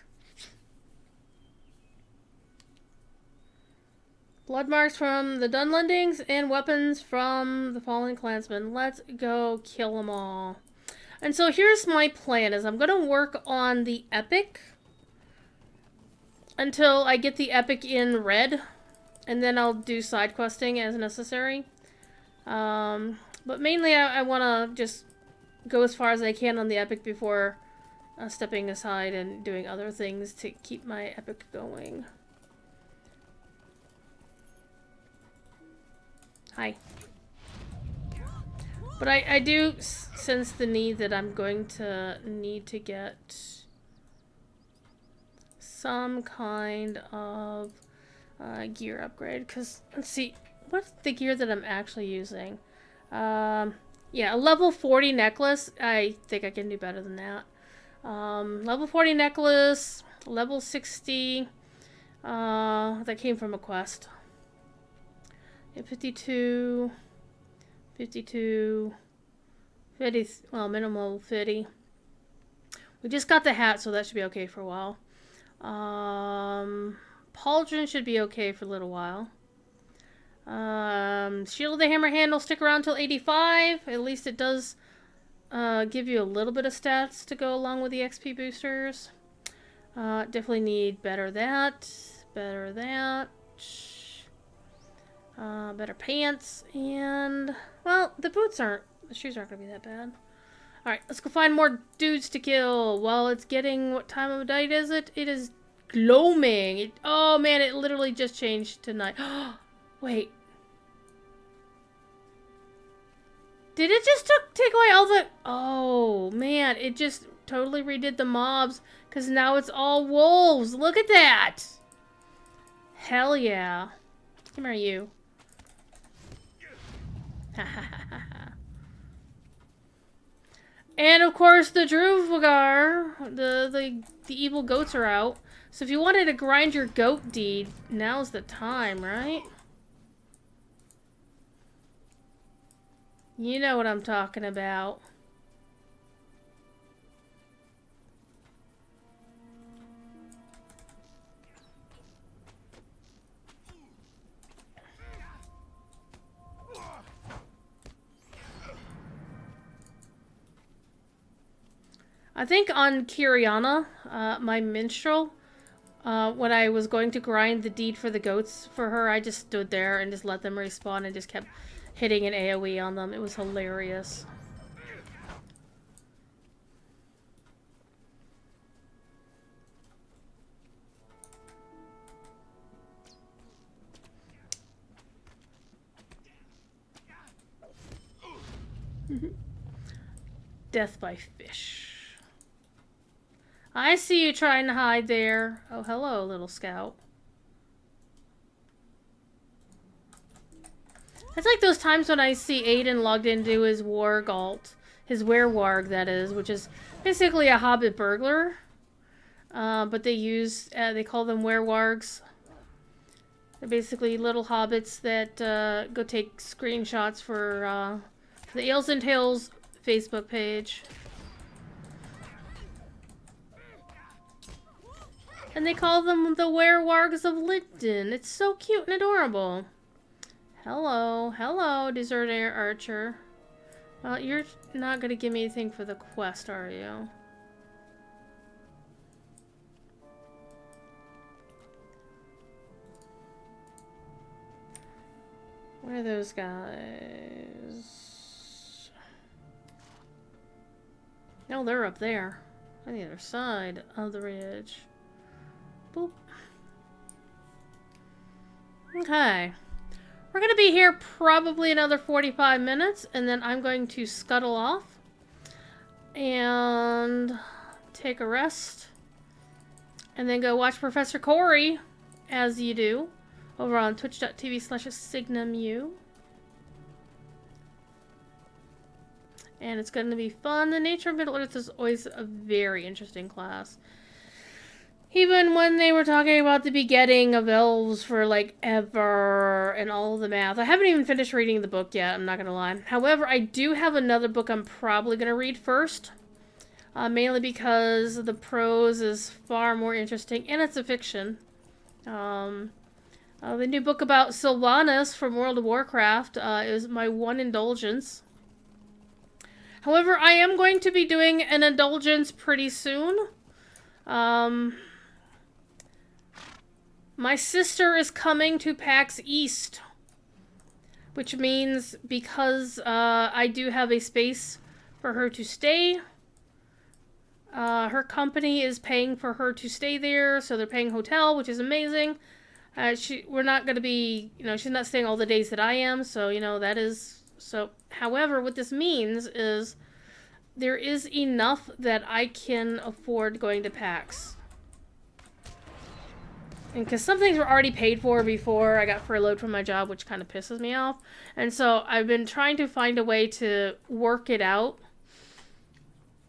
Blood marks from the Dunlendings and weapons from the fallen clansmen. Let's go kill them all. And so here's my plan, is I'm going to work on the epic until I get the epic in red. And then I'll do side questing as necessary. But mainly I want to just go as far as I can on the epic before stepping aside and doing other things to keep my epic going. Hi. But I do sense the need that I'm going to need to get some kind of gear upgrade. Because, let's see, what's the gear that I'm actually using? Yeah, a level 40 necklace. I think I can do better than that. Level 40 necklace, level 60. That came from a quest. Yeah, 52, 52, 50, well, minimal 50. We just got the hat, so that should be okay for a while. Pauldron should be okay for a little while. Shield of the Hammer handle stick around till 85. At least it does give you a little bit of stats to go along with the XP boosters. Definitely need better that. Better that. Better pants. And, well, the shoes aren't going to be that bad. Alright, let's go find more dudes to kill. While it's getting, what time of night is it? It is gloaming. Oh man, it literally just changed to night. Wait. Did it just take away all the... Oh, man, it just totally redid the mobs. Because now it's all wolves. Look at that. Hell yeah. Come here, you. Ha ha ha ha. And of course, the Druvgar, the evil goats are out. So if you wanted to grind your goat deed, now's the time, right? You know what I'm talking about. I think on Kiriana, my minstrel, when I was going to grind the deed for the goats for her, I just stood there and just let them respawn and just kept hitting an AoE on them. It was hilarious. Death by fish. I see you trying to hide there. Oh, hello, little scout. It's like those times when I see Aiden logged into his warg alt. His werewarg, that is, which is basically a Hobbit burglar. But they call them werewargs. They're basically little hobbits that go take screenshots for the Ales and Tales Facebook page. And they call them the werewargs of Lydon. It's so cute and adorable. Hello, hello, Deserter Archer. Well, you're not gonna give me anything for the quest, are you? Where are those guys? No, they're up there. On the other side of the ridge. Boop. Okay. We're going to be here probably another 45 minutes, and then I'm going to scuttle off and take a rest, and then go watch Professor Corey, as you do, over on twitch.tv/SignumU. And it's going to be fun. The Nature of Middle-earth is always a very interesting class. Even when they were talking about the begetting of elves for, like, ever, and all of the math. I haven't even finished reading the book yet, I'm not gonna lie. However, I do have another book I'm probably gonna read first. Mainly because the prose is far more interesting, and it's a fiction. The new book about Sylvanas from World of Warcraft is my one indulgence. However, I am going to be doing an indulgence pretty soon. My sister is coming to PAX East, which means because I do have a space for her to stay, her company is paying for her to stay there, so they're paying hotel, which is amazing. We're not going to be, she's not staying all the days that I am, so, that is, so, however, what this means is there is enough that I can afford going to PAX. And because some things were already paid for before I got furloughed from my job, which kind of pisses me off. And so I've been trying to find a way to work it out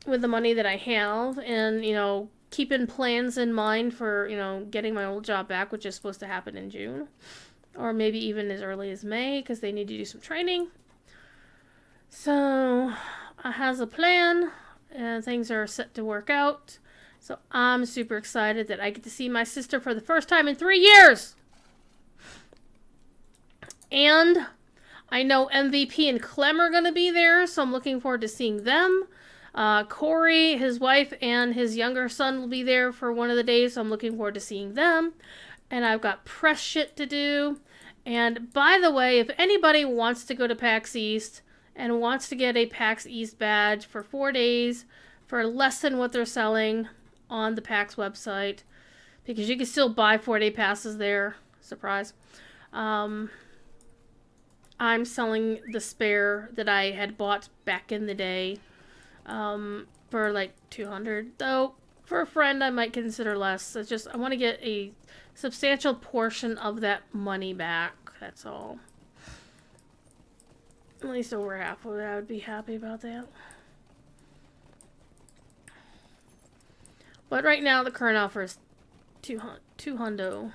with the money that I have, and, you know, keeping plans in mind for, you know, getting my old job back, which is supposed to happen in June. Or maybe even as early as May, because they need to do some training. So, I has a plan, and things are set to work out. So, I'm super excited that I get to see my sister for the first time in 3 years! And I know MVP and Clem are going to be there, so I'm looking forward to seeing them. Corey, his wife, and his younger son will be there for one of the days, so I'm looking forward to seeing them. And I've got press shit to do. And by the way, if anybody wants to go to PAX East and wants to get a PAX East badge for 4 days for less than what they're selling on the PAX website, because you can still buy 4-day passes there, surprise, I'm selling the spare that I had bought back in the day for like $200, though for a friend I might consider less. It's just I want to get a substantial portion of that money back, that's all. At least over half of it. I would be happy about that. But right now the current offer is $200,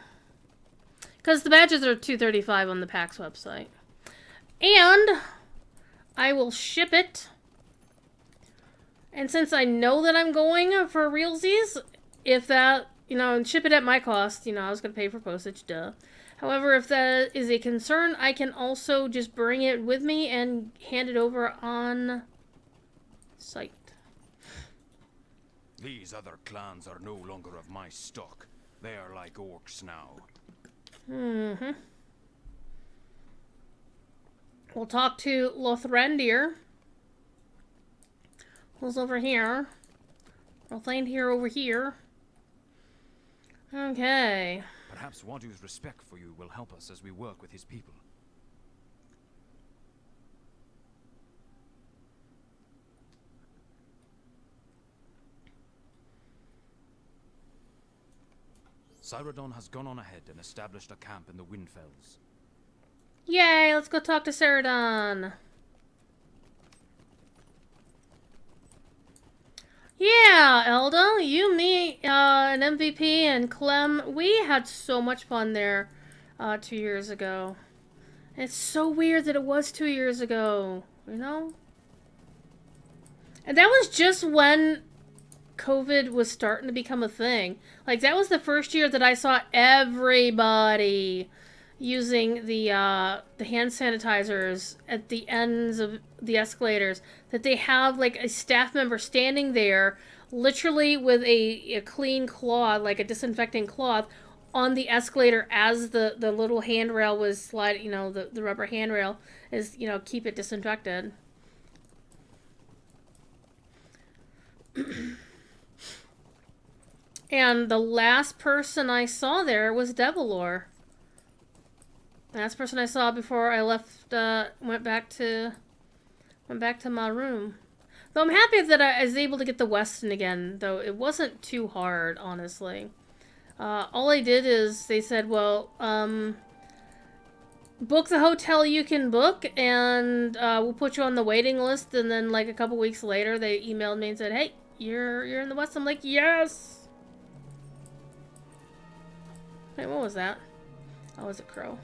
because the badges are $235 on the PAX website, and I will ship it. And since I know that I'm going for realsies, if that, you know, and ship it at my cost, you know, I was going to pay for postage, duh. However, if that is a concern, I can also just bring it with me and hand it over on site. These other clans are no longer of my stock. They are like orcs now. Mm-hmm. We'll talk to Lothrandir, who's over here. Lothrandir over here. Okay. Perhaps Wadu's respect for you will help us as we work with his people. Cyrodiil has gone on ahead and established a camp in the Windfells. Yay, let's go talk to Cyrodiil. Yeah, Elda, you, me, and MVP and Clem, we had so much fun there 2 years ago. It's so weird that it was 2 years ago, you know? And that was just when COVID was starting to become a thing. Like, that was the first year that I saw everybody using the hand sanitizers at the ends of the escalators, that they have like a staff member standing there literally with a clean cloth, like a disinfecting cloth, on the escalator as the little handrail was sliding, you know, the rubber handrail is, you know, keep it disinfected. And the last person I saw there was Devilor. Last person I saw before I left, went back to my room. Though I'm happy that I was able to get the Westin again, though it wasn't too hard, honestly. All I did is, they said, well, book the hotel you can book, and we'll put you on the waiting list, and then, like, a couple weeks later, they emailed me and said, hey, you're in the West. I'm like, yes! Wait, what was that? Oh, it was a crow.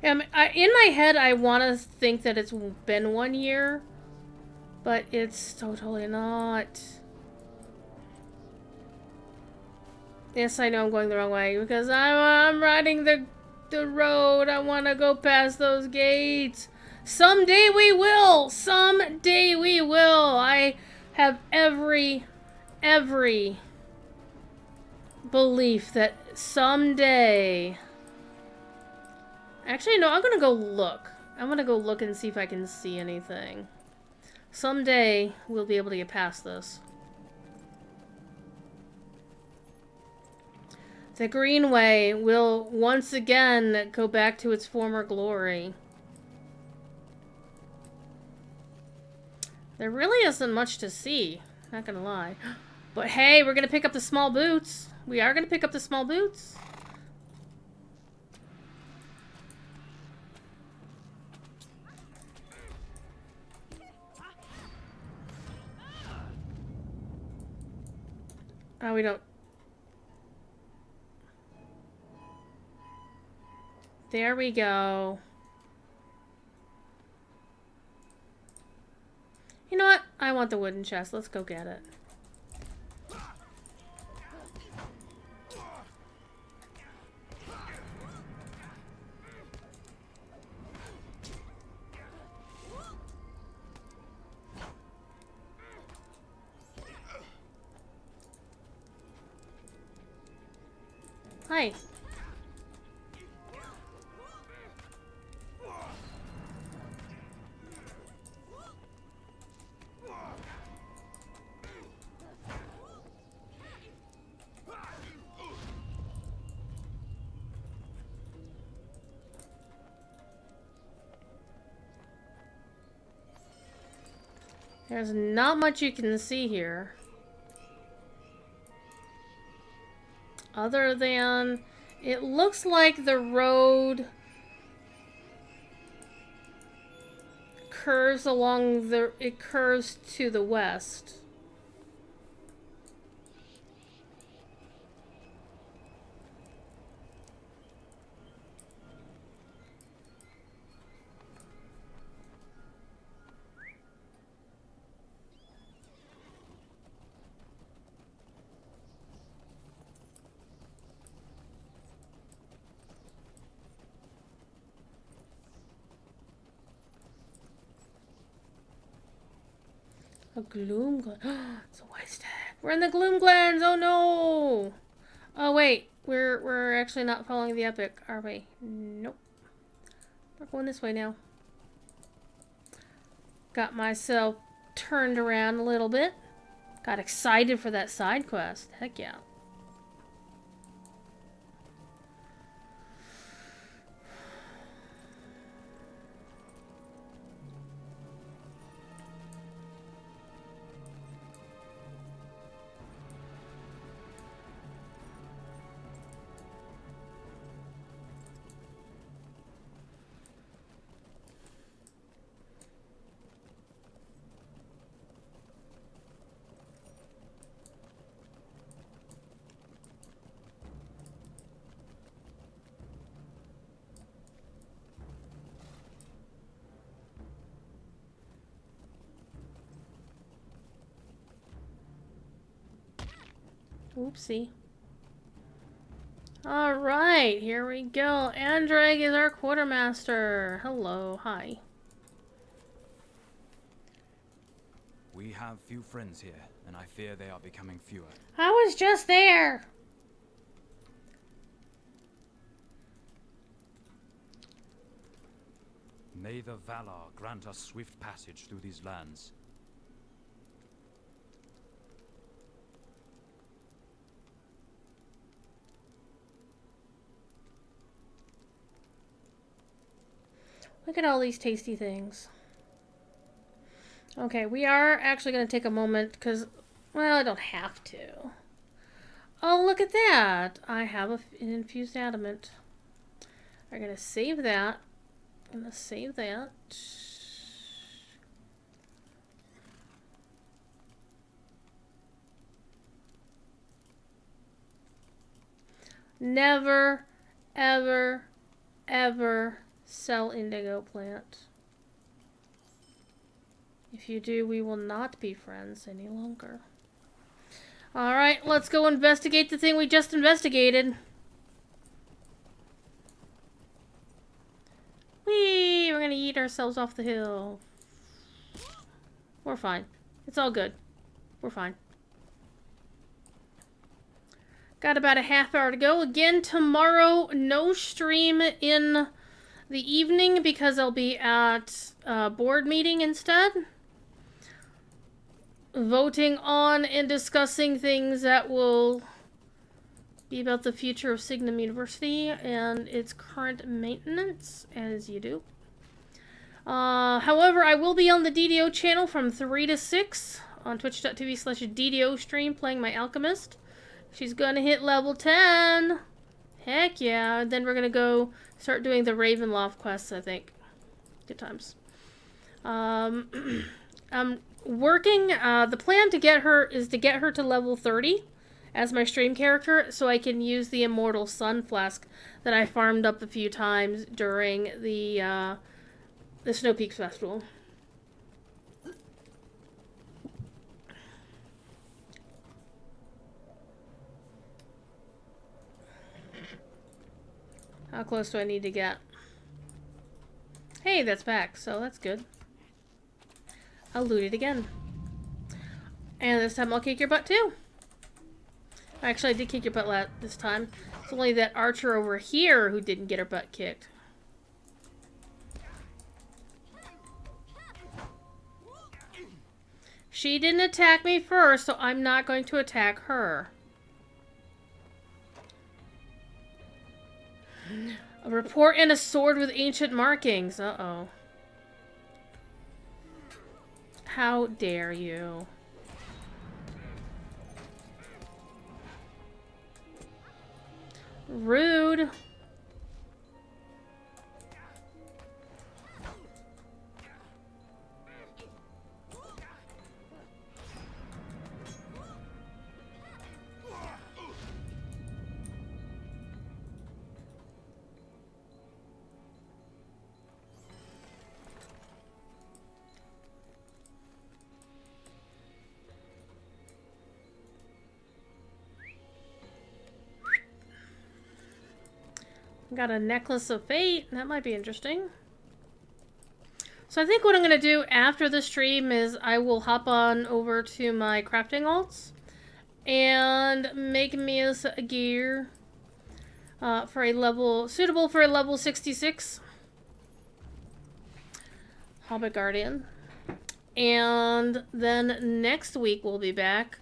In my head, I want to think that it's been 1 year, but it's totally not. Yes, I know I'm going the wrong way, because I'm riding the road. I want to go past those gates. Someday we will! Someday we will! I have every belief that someday... Actually, no, I'm gonna go look. I'm gonna go look and see if I can see anything. Someday, we'll be able to get past this. The Greenway will once again go back to its former glory. There really isn't much to see. Not gonna lie. But hey, we're gonna pick up the small boots. We are gonna pick up the small boots. Oh, we don't. There we go. You know what? I want the wooden chest. Let's go get it. Hi. There's not much you can see here. Other than, it looks like the road curves along the, it curves to the west. A gloom glen. It's a white stag. We're in the gloom glens. Oh no. Oh wait, we're actually not following the epic, are we? Nope. We're going this way now. Got myself turned around a little bit. Got excited for that side quest. Heck yeah. Oopsie. Alright, here we go. Andrag is our quartermaster. Hello, hi. We have few friends here, and I fear they are becoming fewer. I was just there. May the Valar grant us swift passage through these lands. Look at all these tasty things. Okay, we are actually going to take a moment because, well, I don't have to. Oh, look at that. I have an infused adamant. I'm going to save that. I'm going to save that. Never, ever, ever sell indigo plant. If you do, we will not be friends any longer. Alright, let's go investigate the thing we just investigated. Whee! We're gonna eat ourselves off the hill. We're fine. It's all good. We're fine. Got about a half hour to go. Again, tomorrow, no stream in the evening because I'll be at a board meeting instead. Voting on and discussing things that will be about the future of Signum University and its current maintenance, as you do. However, I will be on the DDO channel from 3 to 6 on twitch.tv/DDO stream playing my alchemist. She's gonna hit level 10. Heck yeah. And then we're gonna go start doing the Ravenloft quests, I think. Good times. I'm working, the plan to get her is to get her to level 30 as my stream character so I can use the Immortal Sun Flask that I farmed up a few times during the Snow Peaks Festival. How close do I need to get? Hey, that's back, so that's good. I'll loot it again. And this time I'll kick your butt too. Actually, I did kick your butt this time. It's only that archer over here who didn't get her butt kicked. She didn't attack me first, so I'm not going to attack her. A report and a sword with ancient markings. Uh-oh. How dare you? Rude. Got a necklace of fate. That might be interesting. So I think what I'm going to do after the stream is I will hop on over to my crafting alts and make me a set of gear for a level suitable for a level 66 Hobbit Guardian. And then next week we'll be back.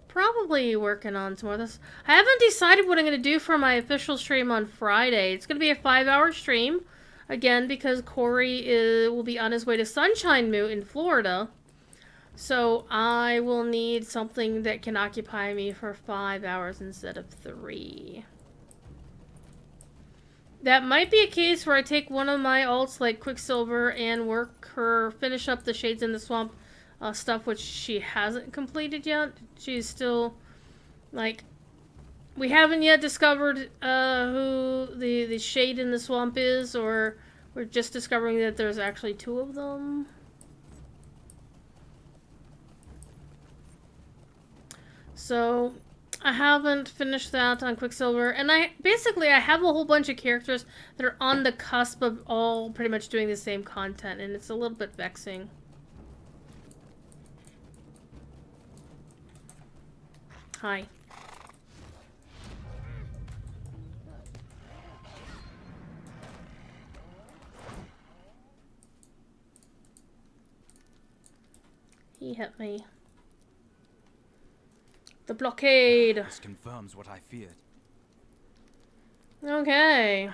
Probably working on some more of this. I haven't decided what I'm going to do for my official stream on Friday. It's going to be a 5-hour stream. Again, because Corey will be on his way to Sunshine Moot in Florida. So I will need something that can occupy me for 5 hours instead of 3. That might be a case where I take one of my alts like Quicksilver and finish up the Shades in the Swamp stuff, which she hasn't completed yet. She's still, like, we haven't yet discovered who the Shade in the Swamp is, or we're just discovering that there's actually 2 of them. So I haven't finished that on Quicksilver, and I have a whole bunch of characters that are on the cusp of all pretty much doing the same content, and it's a little bit vexing. Hi. He hit me. The blockade. This confirms what I feared. Okay.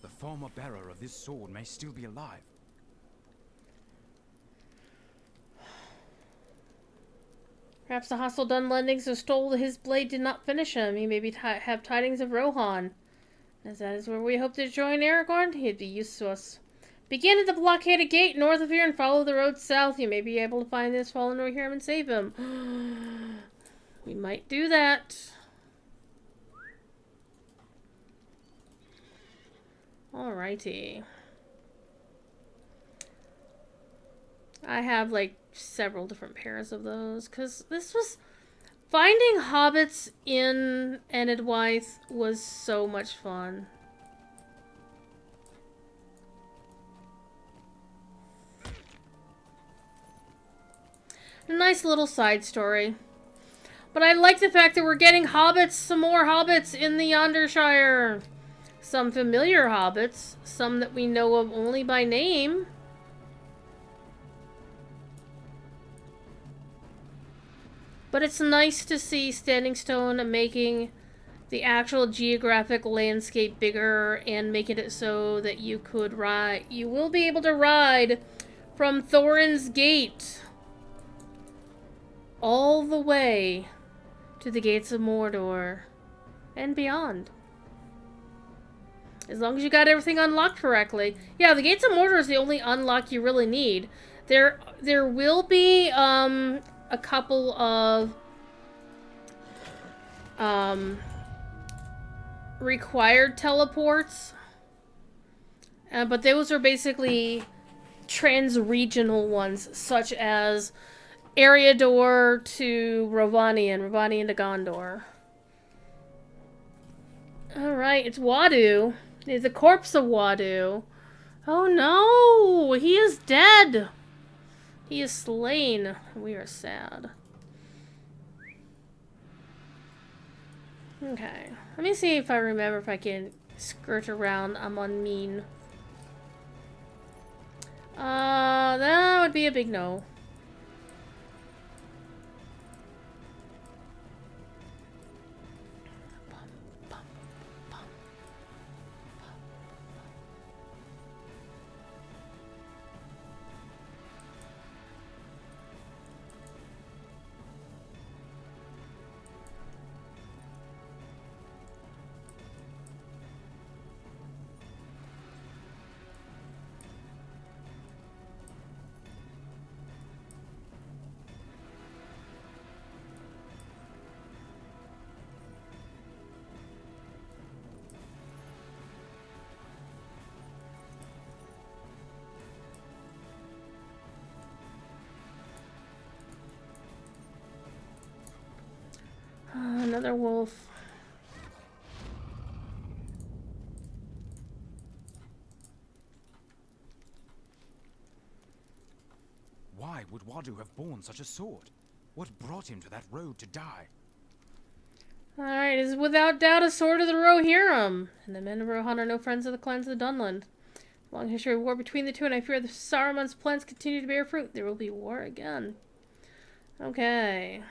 The former bearer of this sword may still be alive. Perhaps the hostile Dunlendings who stole his blade did not finish him. He may have tidings of Rohan. As that is where we hope to join Aragorn, he'd be used to us. Begin at the blockaded gate north of here and follow the road south. You may be able to find this fallen Rohirrim and save him. We might do that. Alrighty. I have like several different pairs of those because this was finding hobbits in Enedwaith was so much fun. A nice little side story. But I like the fact that we're getting hobbits, some more hobbits in the Yondershire. Some familiar hobbits, some that we know of only by name. But it's nice to see Standing Stone making the actual geographic landscape bigger and making it so that you could ride. You will be able to ride from Thorin's Gate all the way to the gates of Mordor and beyond. As long as you got everything unlocked correctly. Yeah, the gates of Mordor is the only unlock you really need. There will be a couple of required teleports, but those are basically trans-regional ones, such as Eriador to Rovanian, Rovanian to Gondor. Alright, it's Wadu. It's the corpse of Wadu. Oh no! He is dead! He is slain. We are sad. Okay. Let me see if I remember if I can skirt around Amonmin. That would be a big no. Another wolf. Why would Wadu have borne such a sword? What brought him to that road to die? Alright, it is without doubt a sword of the Rohirrim, and the men of Rohan are no friends of the clans of Dunland. Long history of war between the two, and I fear the Saruman's plans continue to bear fruit. There will be war again. Okay.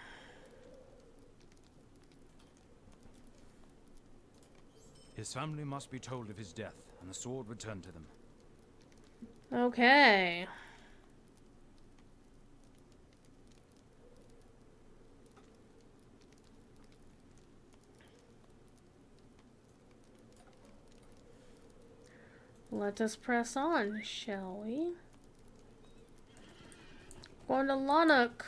His family must be told of his death, and the sword returned to them. Okay. Let us press on, shall we? Going to Lanuk.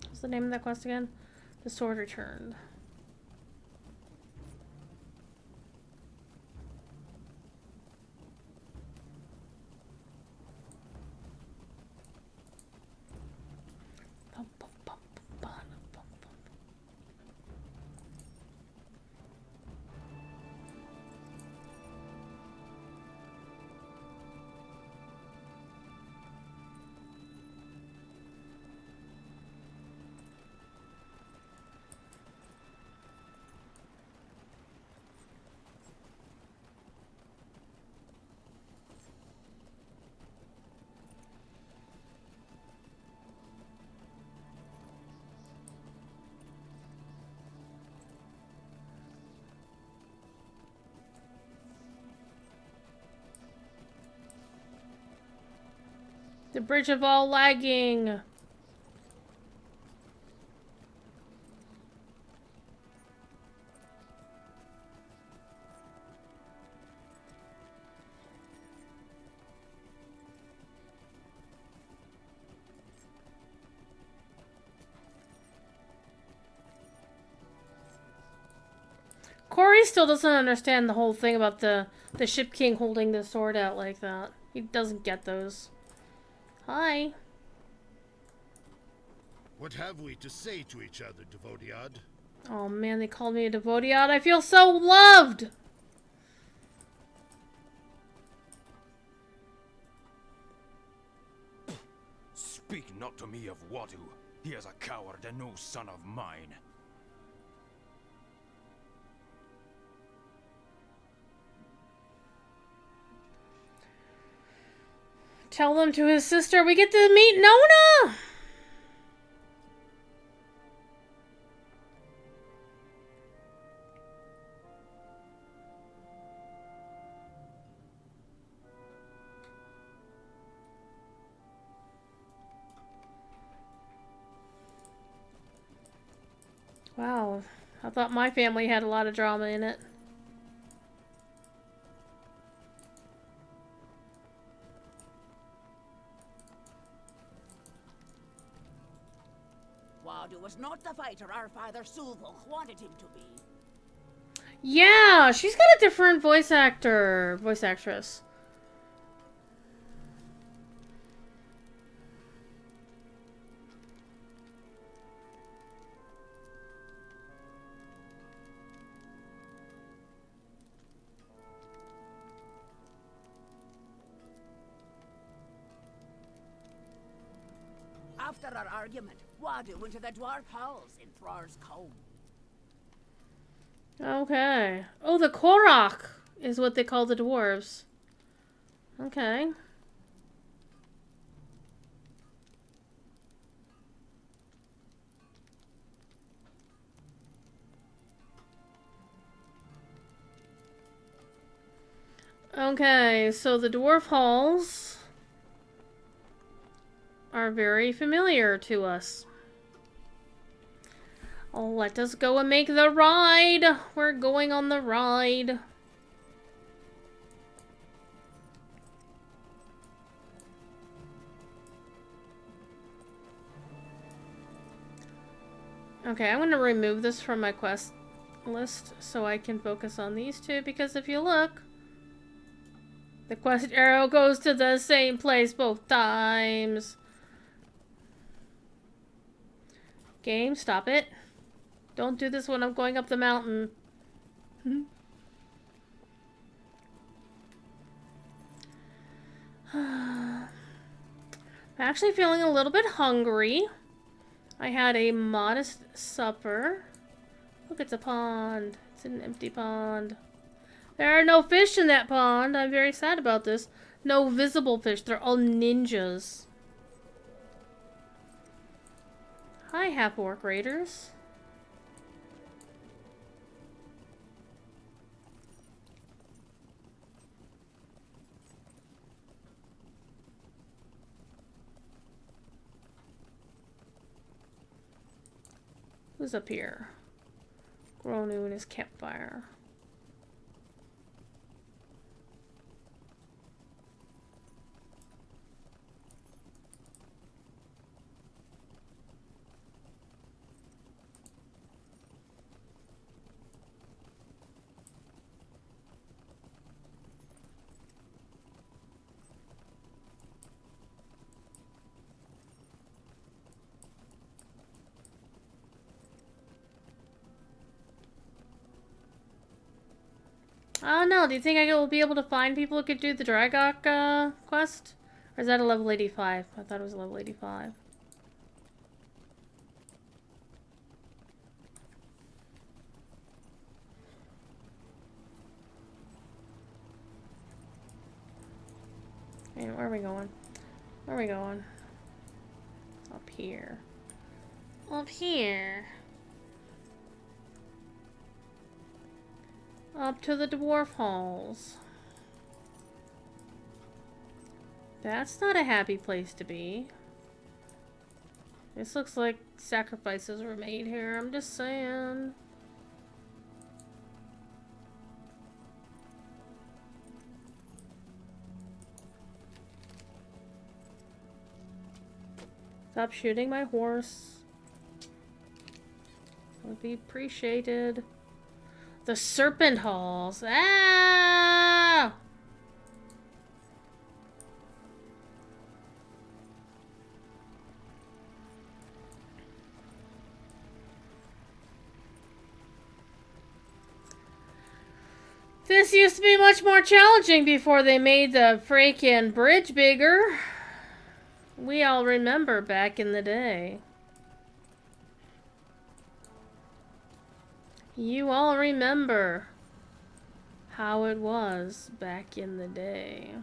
What's the name of that quest again? The Sword Returned. The bridge of all lagging. Corey still doesn't understand the whole thing about the Ship King holding the sword out like that. He doesn't get those. Hi. What have we to say to each other, Devodiad? Oh man, they called me a Devodiad. I feel so loved! Speak not to me of Wadu. He is a coward and no son of mine. Tell them to his sister we get to meet Nona! Wow, I thought my family had a lot of drama in it. Wardo was not the fighter our father Sulvolk wanted him to be. Yeah, she's got a different voice actress. After our argument, Wardo went to the dwarf halls in Thrar's Cove. Okay. Oh, the Korok is what they call the dwarves. Okay. Okay, so the dwarf halls are very familiar to us. Let us go and make the ride. We're going on the ride. Okay, I'm going to remove this from my quest list so I can focus on these two, because if you look, the quest arrow goes to the same place both times. Game, stop it. Don't do this when I'm going up the mountain. I'm actually feeling a little bit hungry. I had a modest supper. Look, it's a pond. It's an empty pond. There are no fish in that pond. I'm very sad about this. No visible fish. They're all ninjas. Hi, half-orc raiders. Who's up here? Gronu and his campfire. I don't know. Do you think I will be able to find people who could do the Dragok quest? Or is that a level 85? I thought it was a level 85. And where are we going? Where are we going? Up here. Up here. Up to the dwarf halls. That's not a happy place to be. This looks like sacrifices were made here. I'm just saying. Stop shooting my horse. Would be appreciated. The serpent halls. Ah! This used to be much more challenging before they made the freaking bridge bigger. We all remember back in the day. You all remember how it was back in the day.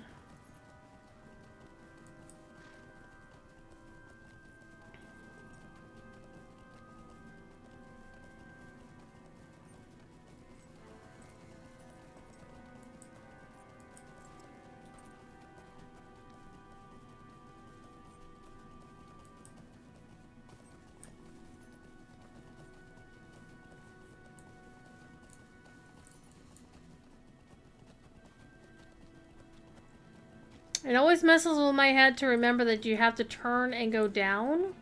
It always messes with my head to remember that you have to turn and go down.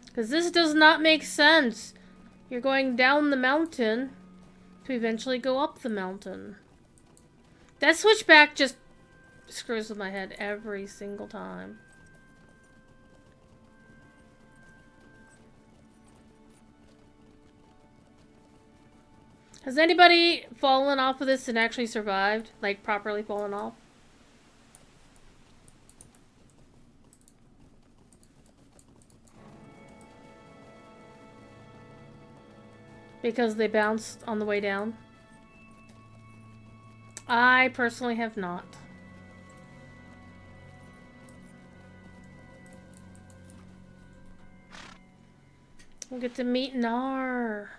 Because this does not make sense. You're going down the mountain to eventually go up the mountain. That switchback just screws with my head every single time. Has anybody fallen off of this and actually survived? Like, properly fallen off? Because they bounced on the way down? I personally have not. We'll get to meet Nar.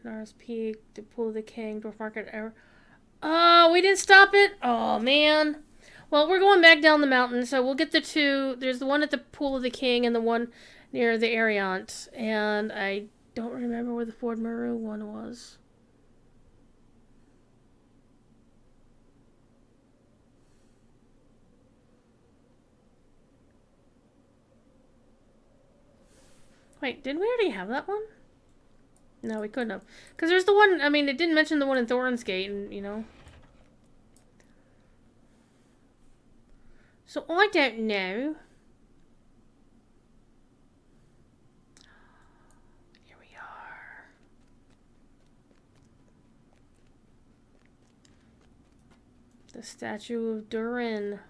Nar's Peak, the Pool of the King, Dwarf Market. Oh, we didn't stop it? Oh, man. Well, we're going back down the mountain, so we'll get the two. There's the one at the Pool of the King and the one near the Ariant. And I don't remember where the Ford Maru one was. Wait, didn't we already have that one? No, we couldn't have. Because there's the one, I mean, it didn't mention the one in Thornsgate, and, you know. So, I don't know. Here we are. The statue of Durin.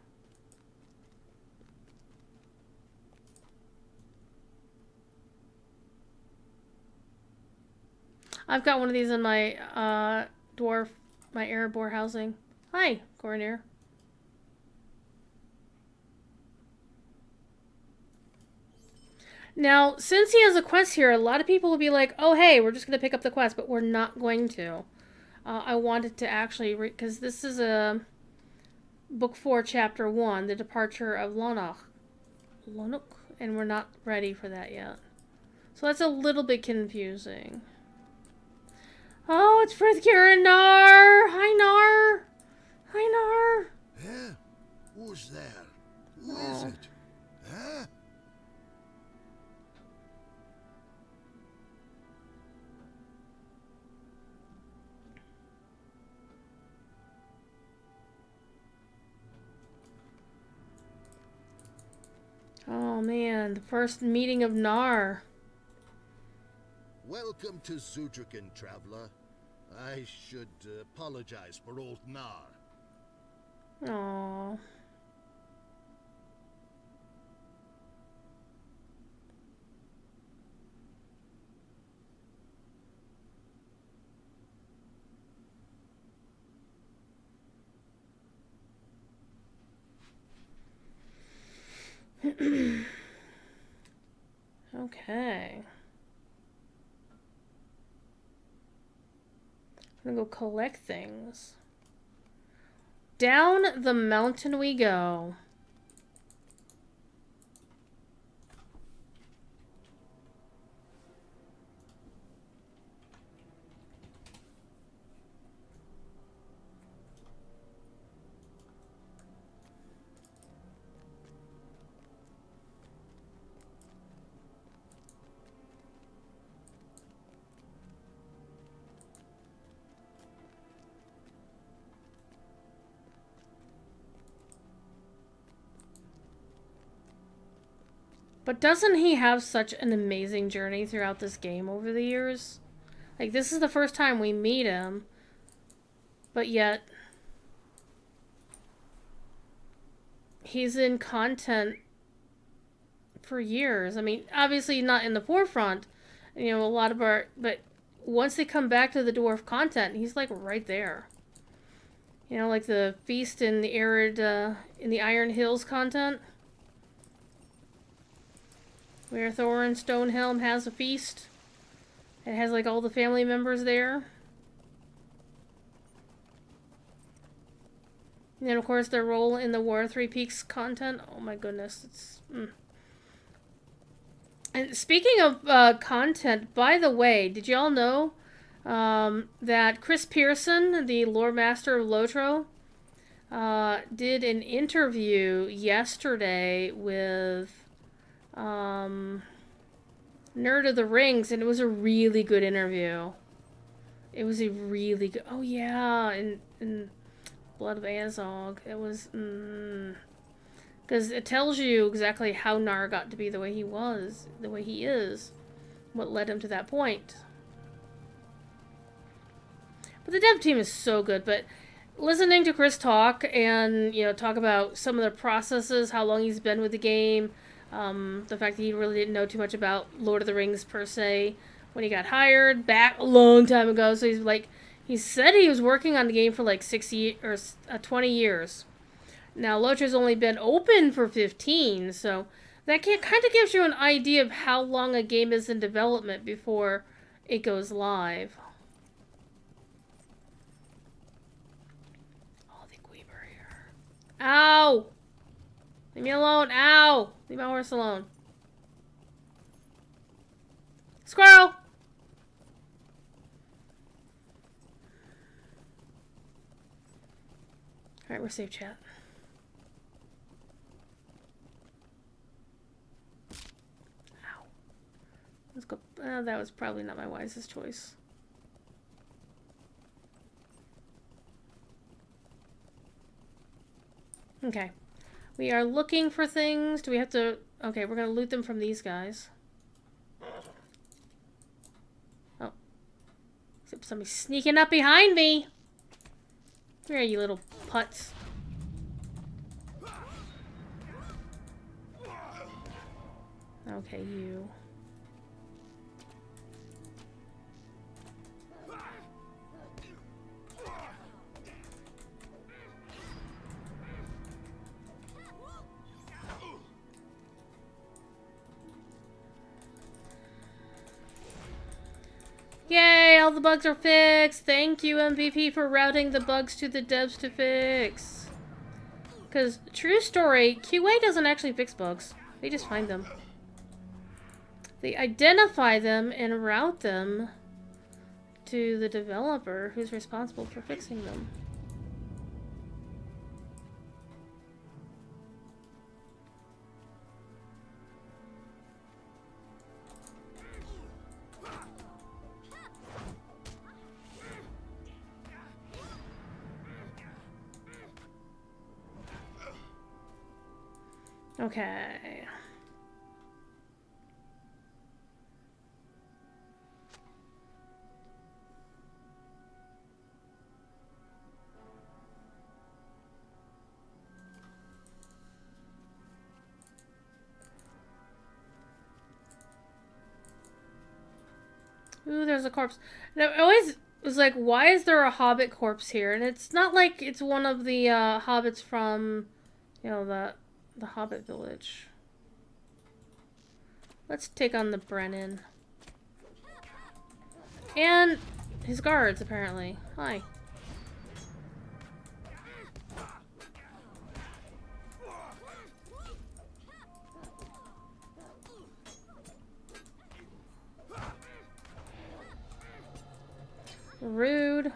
I've got one of these in my my Erebor housing. Hi, Coronir. Now, since he has a quest here, a lot of people will be like, oh, hey, we're just going to pick up the quest, but we're not going to. I wanted to actually read, because this is a Book 4, Chapter 1, The Departure of Lonok, and we're not ready for that yet. So that's a little bit confusing. Oh, it's Frithgear and Nar! Hi, Nar! Hi, Nar! Yeah? Who's there? Who is it? Huh? Oh, man. The first meeting of Nar. Welcome to Zudrikan, traveler. I should apologize for old Nar. Aww. Okay. I'm gonna go collect things. Down the mountain we go. But doesn't he have such an amazing journey throughout this game over the years? Like, this is the first time we meet him, but yet he's in content for years. I mean, obviously not in the forefront, you know, a lot of our, but once they come back to the dwarf content, he's like right there. You know, like the feast in the arid, in the Iron Hills content. Where Thorin Stonehelm has a feast. It has like all the family members there. And then of course their role in the War of Three Peaks content. Oh my goodness, it's... And speaking of content, by the way, did y'all know that Chris Pearson, the Lore Master of Lotro, did an interview yesterday with Nerd of the Rings, and it was a really good interview. It was a really good... Oh, yeah, in Blood of Azog. It was... Because it tells you exactly how Nar got to be the way he was, the way he is, what led him to that point. But the dev team is so good, but listening to Chris talk and, you know, talk about some of the processes, how long he's been with the game, the fact that he really didn't know too much about Lord of the Rings per se when he got hired back a long time ago. So he's like, he said he was working on the game for like 20 years. Now, Lotra's only been open for 15, so that kind of gives you an idea of how long a game is in development before it goes live. Oh, the Queeber here. Ow! Leave me alone. Ow! Leave my horse alone. Squirrel! Alright, we're safe, chat. Let's go. That was probably not my wisest choice. Okay. We are looking for things. Do we have to... Okay, we're going to loot them from these guys. Oh. Except somebody's sneaking up behind me. Where are you, little putts? Okay, you... Yay, all the bugs are fixed. Thank you, MVP, for routing the bugs to the devs to fix. Because, true story, QA doesn't actually fix bugs. They just find them. They identify them and route them to the developer who's responsible for fixing them. Okay. Ooh, there's a corpse. And I always was like, why is there a Hobbit corpse here? And it's not like it's one of the Hobbits from, you know, the Hobbit village. Let's take on the Brennan. And his guards, apparently. Hi. Rude.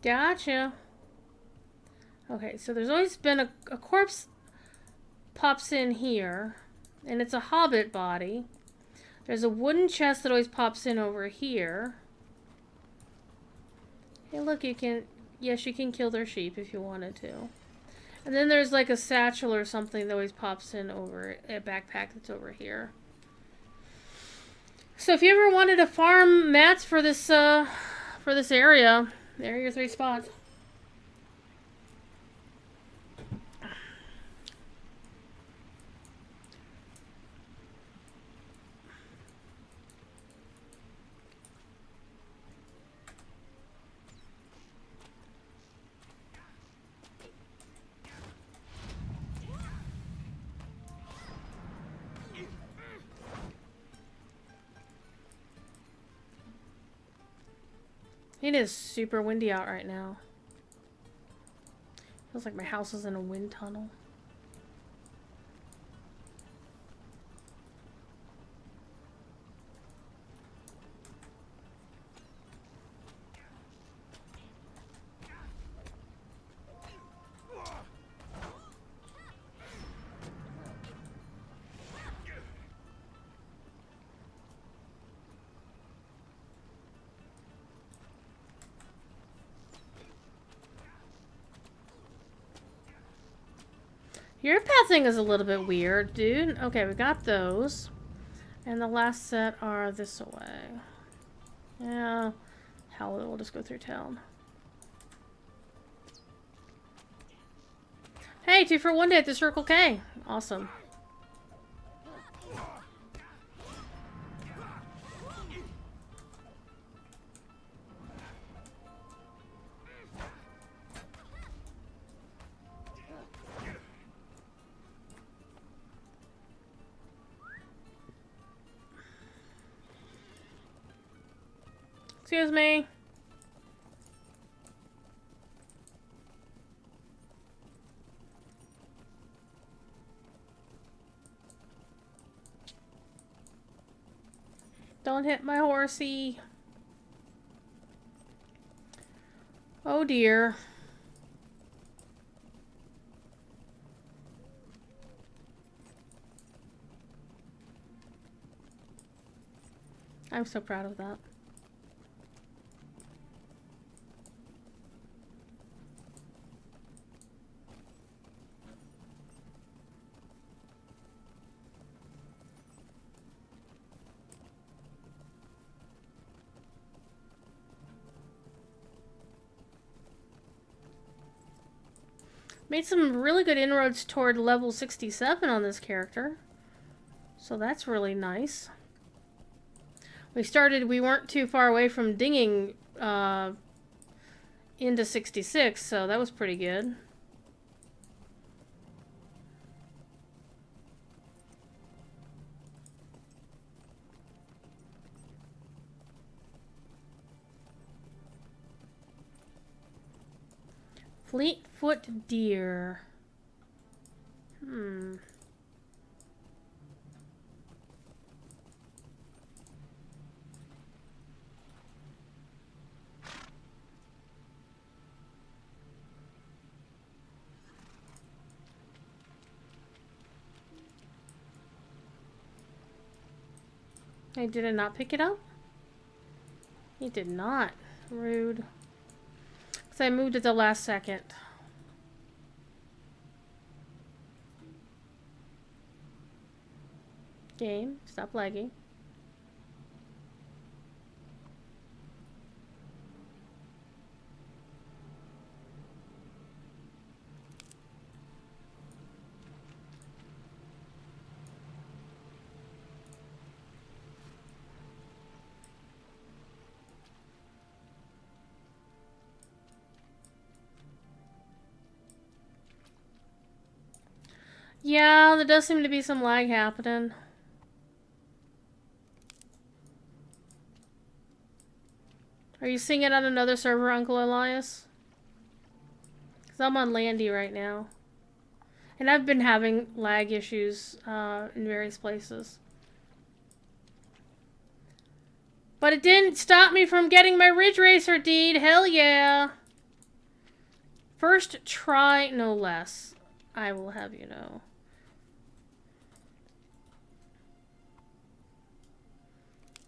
Gotcha. Okay, so there's always been a corpse pops in here, and it's a Hobbit body. There's a wooden chest that always pops in over here. Hey, look, you can... Yes, you can kill their sheep if you wanted to. And then there's like a satchel or something that always pops in over a backpack that's over here. So if you ever wanted to farm mats for this area, there are your 3 spots. It is super windy out right now. Feels like my house is in a wind tunnel. Your pathing is a little bit weird, dude. Okay, we got those. And the last set are this way. Yeah. Hell, we'll just go through town. Hey, 2 for 1 day at the Circle K. Awesome. Excuse me. Don't hit my horsey. Oh dear. I'm so proud of that. Made some really good inroads toward level 67 on this character. So that's really nice. We weren't too far away from dinging into 66, so that was pretty good. Fleetfoot deer. Hey, did I not pick it up? He did not. Rude. Because I moved at the last second. Game, stop lagging. Yeah, there does seem to be some lag happening. Are you seeing it on another server, Uncle Elias? Because I'm on Landy right now. And I've been having lag issues in various places. But it didn't stop me from getting my Ridge Racer deed. Hell yeah. First try, no less. I will have you know.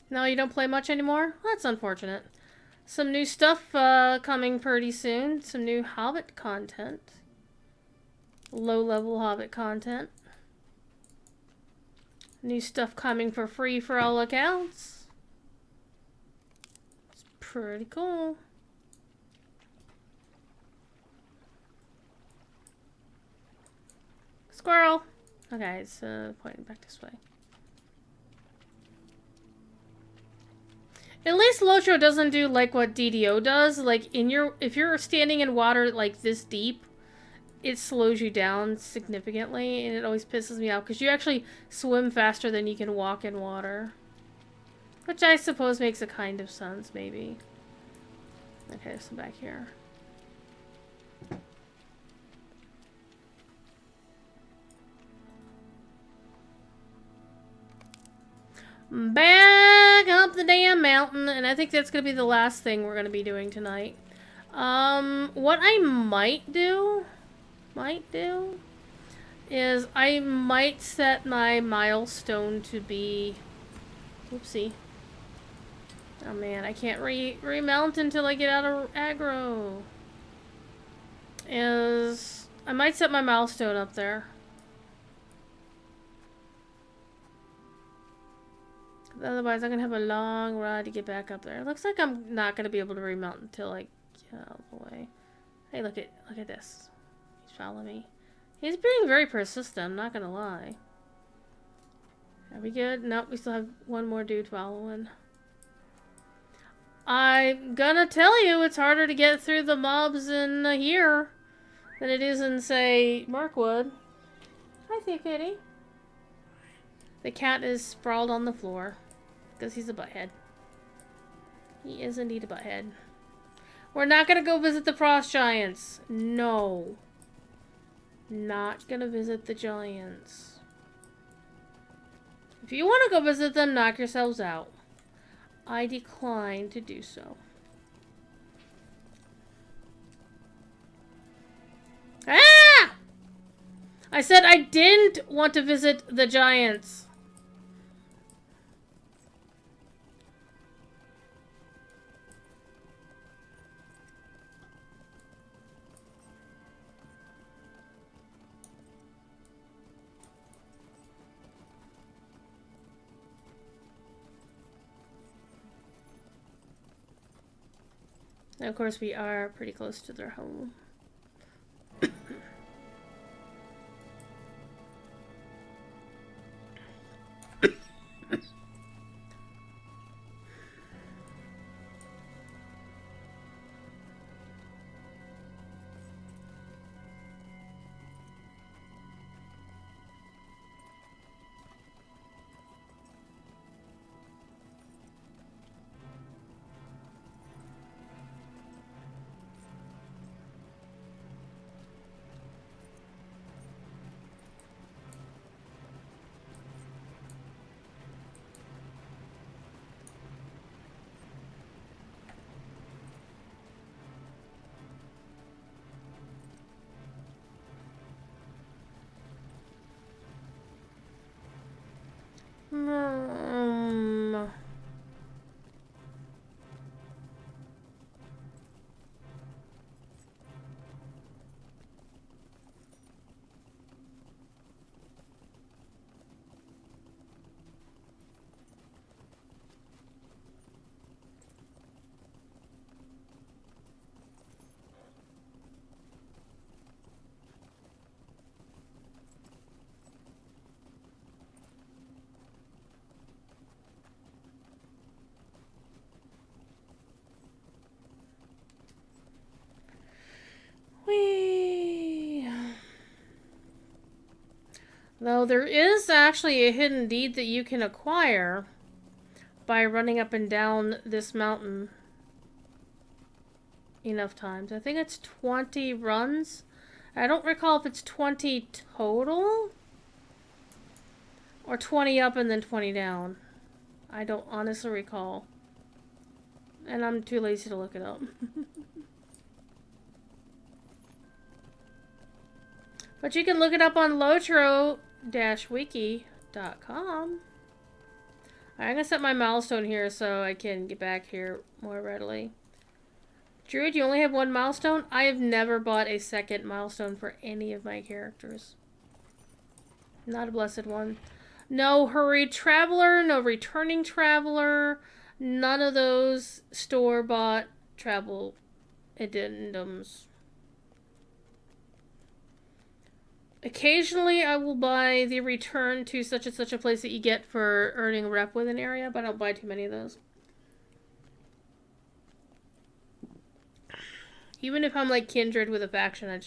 No, you don't play much anymore? Well, that's unfortunate. Some new stuff coming pretty soon. Some new Hobbit content. Low-level Hobbit content. New stuff coming for free for all accounts. It's pretty cool. Squirrel! Okay, it's pointing back this way. At least Locho doesn't do like what DDO does. Like if you're standing in water like this deep, it slows you down significantly, and it always pisses me off because you actually swim faster than you can walk in water. Which I suppose makes a kind of sense, maybe. Okay, so back here. Back up the damn mountain, and I think that's gonna be the last thing we're gonna be doing tonight. What I might do is I might set my milestone to be, whoopsie. Oh man, I can't remount until I get out of aggro. I might set my milestone up there. Otherwise, I'm gonna have a long ride to get back up there. It looks like I'm not gonna be able to remount until I get out of the way. Hey, look at this. He's following me. He's being very persistent. I'm not gonna lie. Are we good? Nope, we still have one more dude following. I'm gonna tell you, it's harder to get through the mobs in here than it is in, say, Mirkwood. Hi, Thea Kitty. The cat is sprawled on the floor. Because he's a butthead. He is indeed a butthead. We're not gonna go visit the frost giants. No. Not gonna visit the giants. If you want to go visit them, knock yourselves out. I decline to do so. Ah! I said I didn't want to visit the giants. And of course, we are pretty close to their home. Though there is actually a hidden deed that you can acquire by running up and down this mountain enough times. I think it's 20 runs. I don't recall if it's 20 total or 20 up and then 20 down. I don't honestly recall. And I'm too lazy to look it up. But you can look it up on lotro-wiki.com. I'm going to set my milestone here so I can get back here more readily. Druid, you only have one milestone? I have never bought a second milestone for any of my characters. Not a blessed one. No hurried traveler, no returning traveler, none of those store-bought travel addendums. Occasionally, I will buy the return to such and such a place that you get for earning rep with an area, but I don't buy too many of those. Even if I'm like kindred with a faction,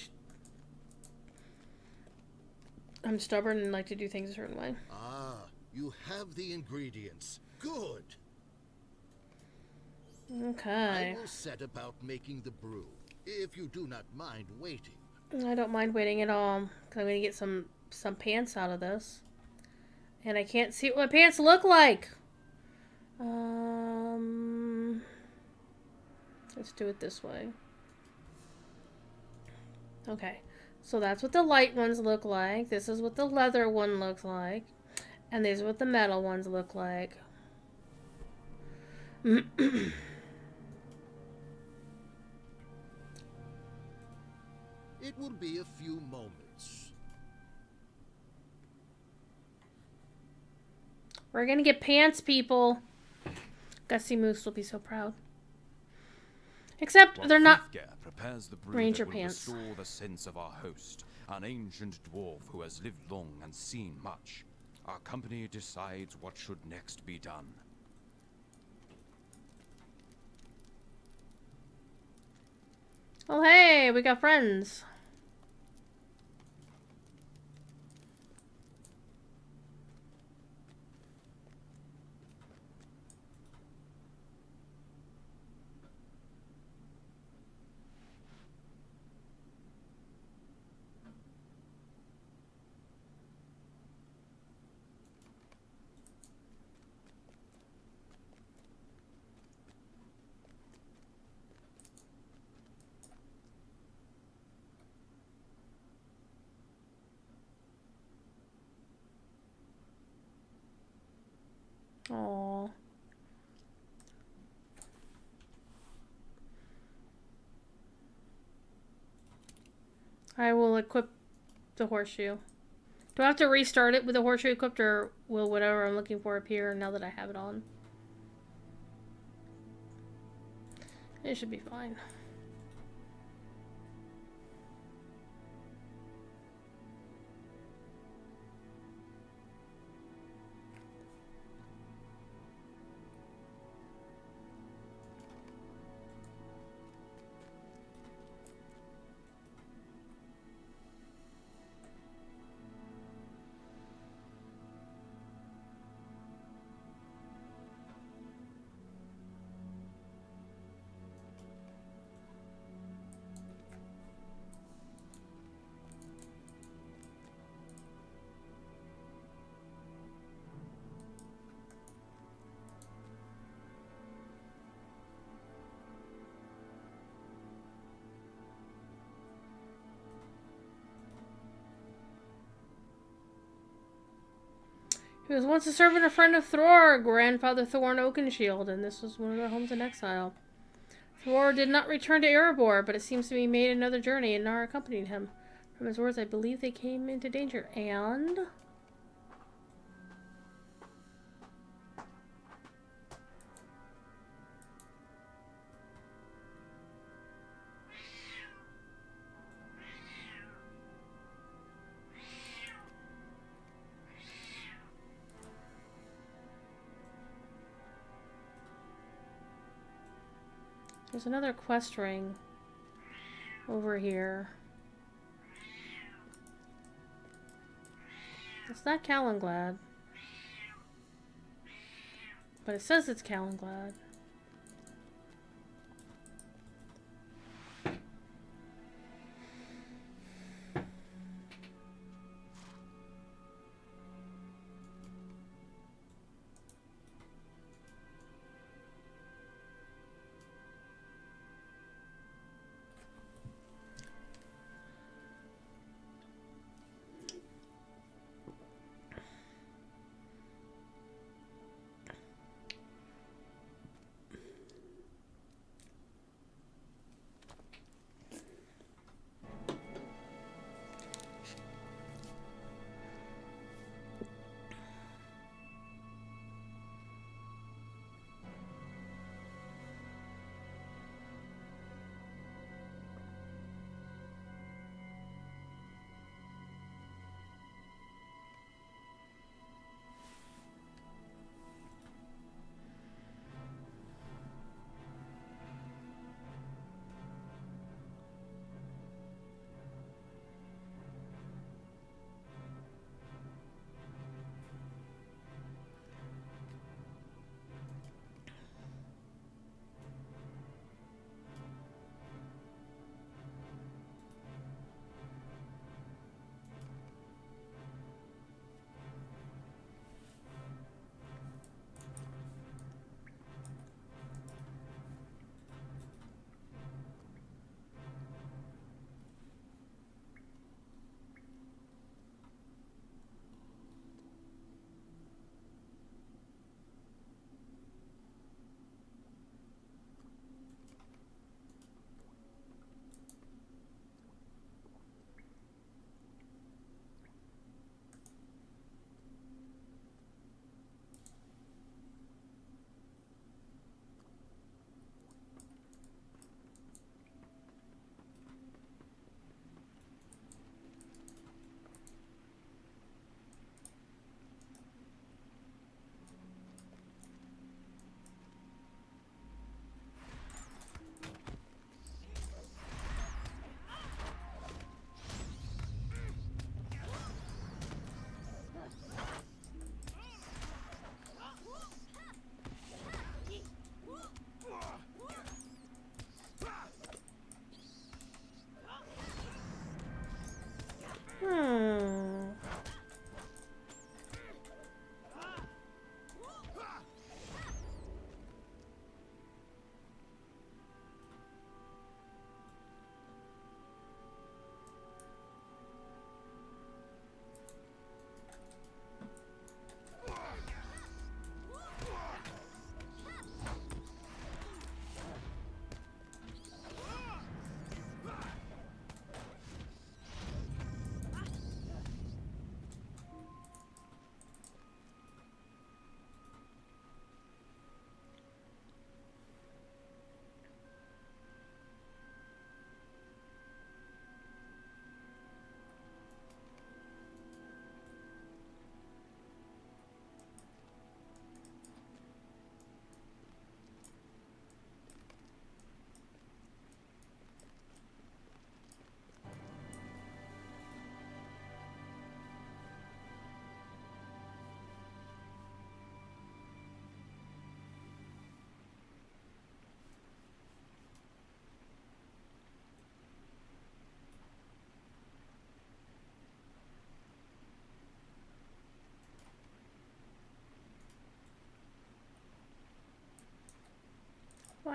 I'm stubborn and like to do things a certain way. Ah, you have the ingredients. Good. Okay. I will set about making the brew, if you do not mind waiting. I don't mind waiting at all, because I'm going to get some pants out of this. And I can't see what my pants look like. Let's do it this way. Okay. So that's what the light ones look like. This is what the leather one looks like. And these are what the metal ones look like. It will be a few moments. We're gonna get pants, people. Gussie Moose will be so proud. Except While they're not Frithger prepares the brew ranger that will pants. restore the sense of our host, an ancient dwarf who has lived long and seen much. Our company decides what should next be done. Oh hey, we got friends. Aww. I will equip the horseshoe. Do I have to restart it with the horseshoe equipped, or will whatever I'm looking for appear now that I have it on? It should be fine. He was once a servant and friend of Thror, grandfather Thorn Oakenshield, and this was one of their homes in exile. Thror did not return to Erebor, but it seems to be made another journey, and Nar accompanied him. From his words, I believe they came into danger, and... There's another quest ring over here. It's not Calenglad. But it says it's Calenglad.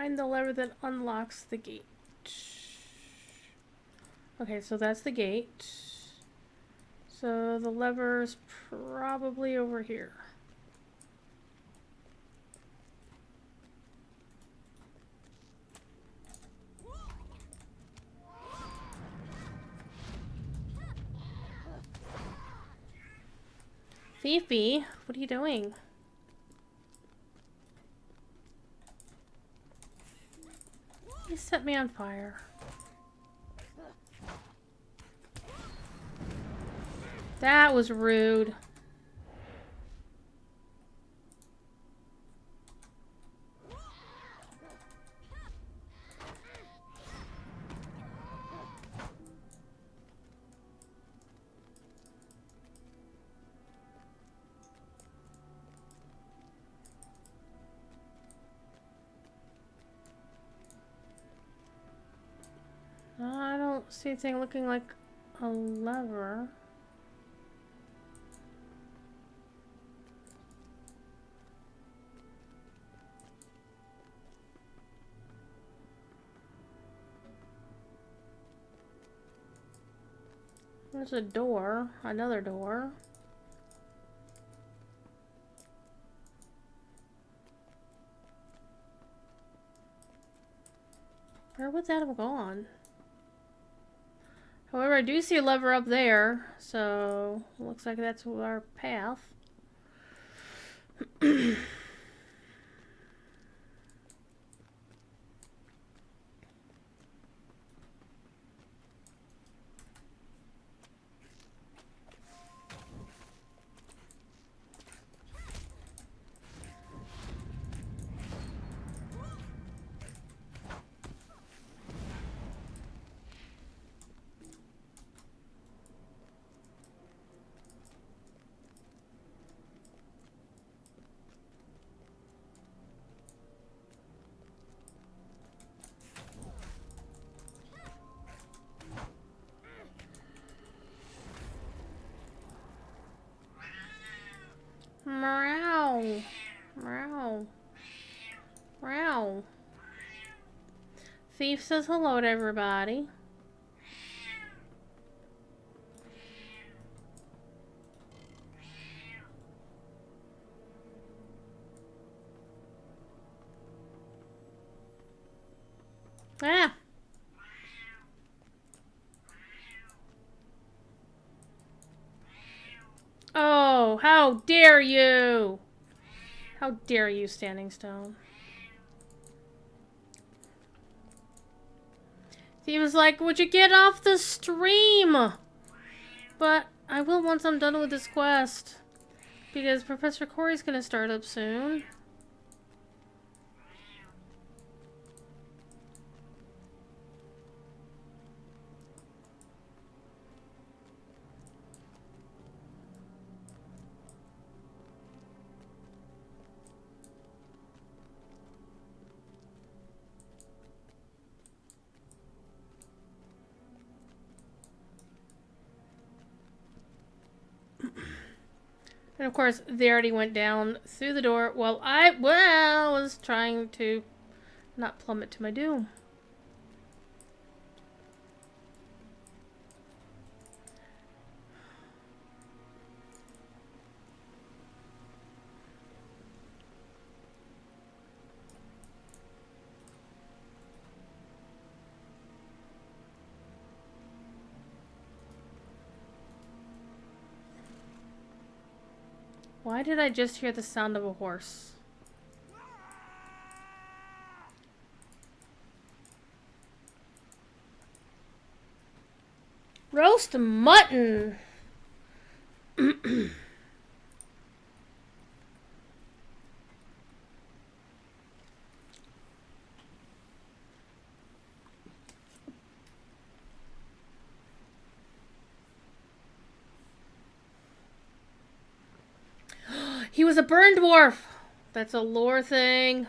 Find the lever that unlocks the gate. Okay, so that's the gate. So the lever's probably over here. Fifi, what are you doing? You set me on fire. That was rude. I don't see anything looking like a lever. There's a door, another door. Where would that have gone? However, I do see a lever up there, so looks like that's our path. Meow. Meow. Meow. Thief says hello to everybody. Ah! Oh, how dare you! How dare you, Standing Stone. He was like, would you get off the stream? But I will once I'm done with this quest. Because Professor Corey's gonna start up soon. And of course, they already went down through the door while I was trying to not plummet to my doom. Why did I just hear the sound of a horse? Roast mutton! He was a burn dwarf! That's a lore thing.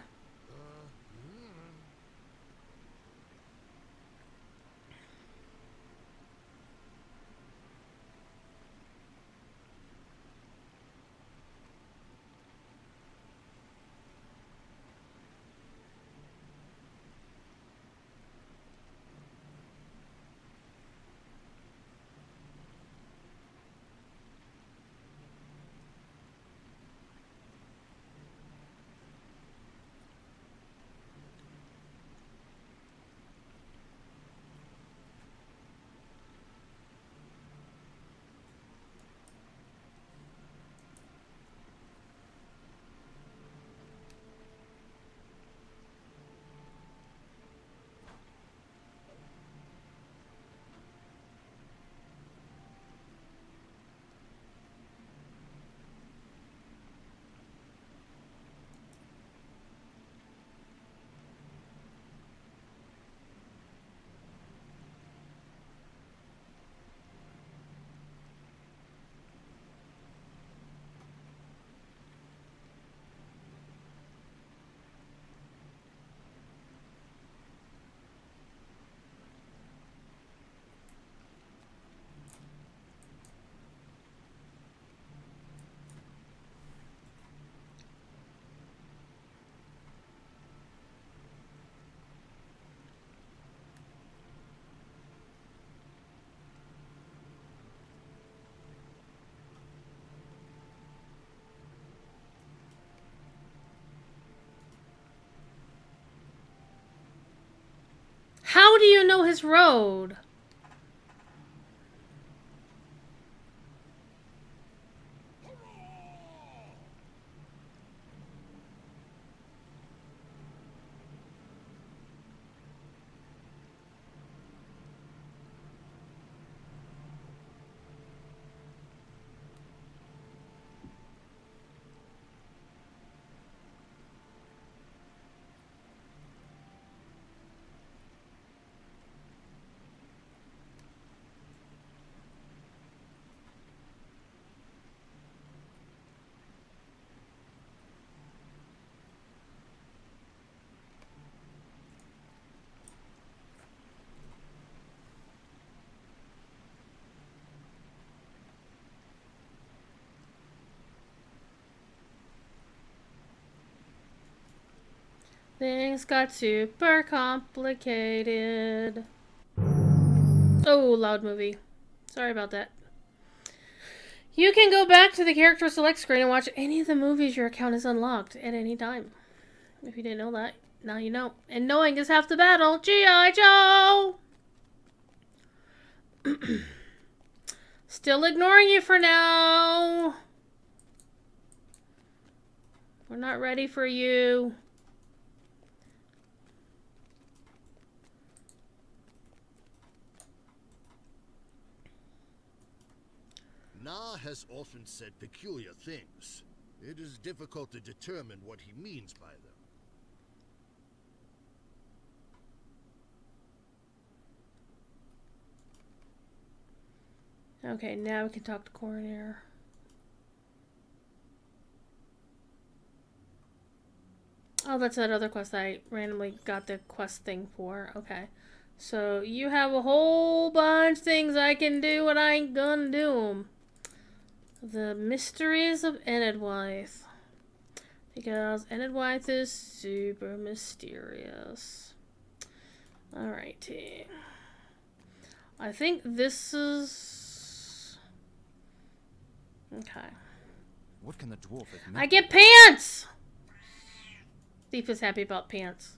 How do you know his road? Things got super complicated. Oh, loud movie. Sorry about that. You can go back to the character select screen and watch any of the movies your account is unlocked at any time. If you didn't know that, now you know. And knowing is half the battle. G.I. Joe! Still ignoring you for now. We're not ready for you. Na has often said peculiar things. It is difficult to determine what he means by them. Okay, now we can talk to Coroner. Oh, that's that other quest I randomly got the quest thing for. Okay. So, you have a whole bunch of things I can do, and I ain't gonna do them. The Mysteries of Enedwythe. Because Enedwythe is super mysterious. Alrighty. I think this is... Okay. What can the dwarf have meant? I get pants! Thief is happy about pants.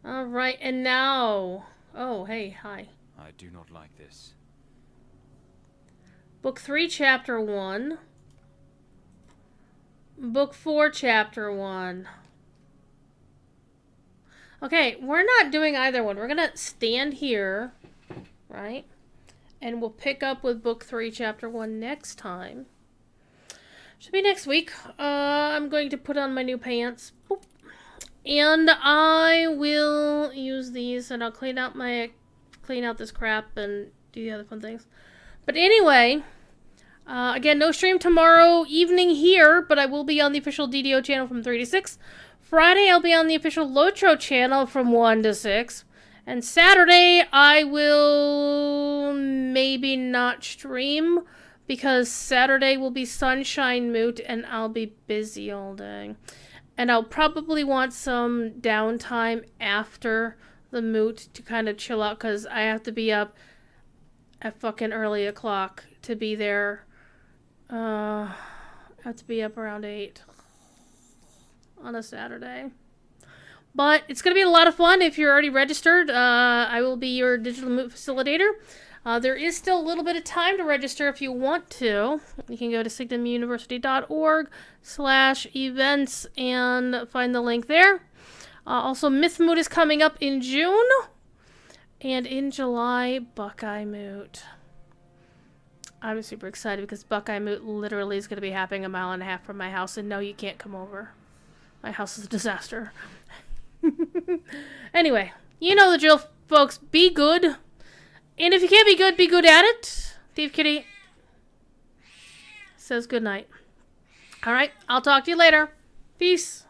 Alright, and now... Oh, hey, hi. I do not like this. Book 3, Chapter 1. Book 4, Chapter 1. Okay, we're not doing either one. We're gonna stand here, right? And we'll pick up with Book 3, Chapter 1 next time. Should be next week. I'm going to put on my new pants. Boop. And I will use these, and I'll clean out this crap and do the other fun things. But anyway, again, no stream tomorrow evening here, but I will be on the official DDO channel from 3 to 6. Friday, I'll be on the official Lotro channel from 1 to 6. And Saturday, I will maybe not stream, because Saturday will be Sunshine Moot, and I'll be busy all day. And I'll probably want some downtime after the moot to kind of chill out, because I have to be up at fucking early o'clock to be there. I have to be up around 8 on a Saturday. But it's going to be a lot of fun if you're already registered. I will be your digital moot facilitator. There is still a little bit of time to register if you want to. You can go to signumuniversity.org/events and find the link there. Also, Myth Moot is coming up in June. And in July, Buckeye Moot. I'm super excited because Buckeye Moot literally is going to be happening 1.5 miles from my house. And no, you can't come over. My house is a disaster. Anyway, you know the drill, folks. Be good. And if you can't be good at it. Thief Kitty says good night. Alright, I'll talk to you later. Peace.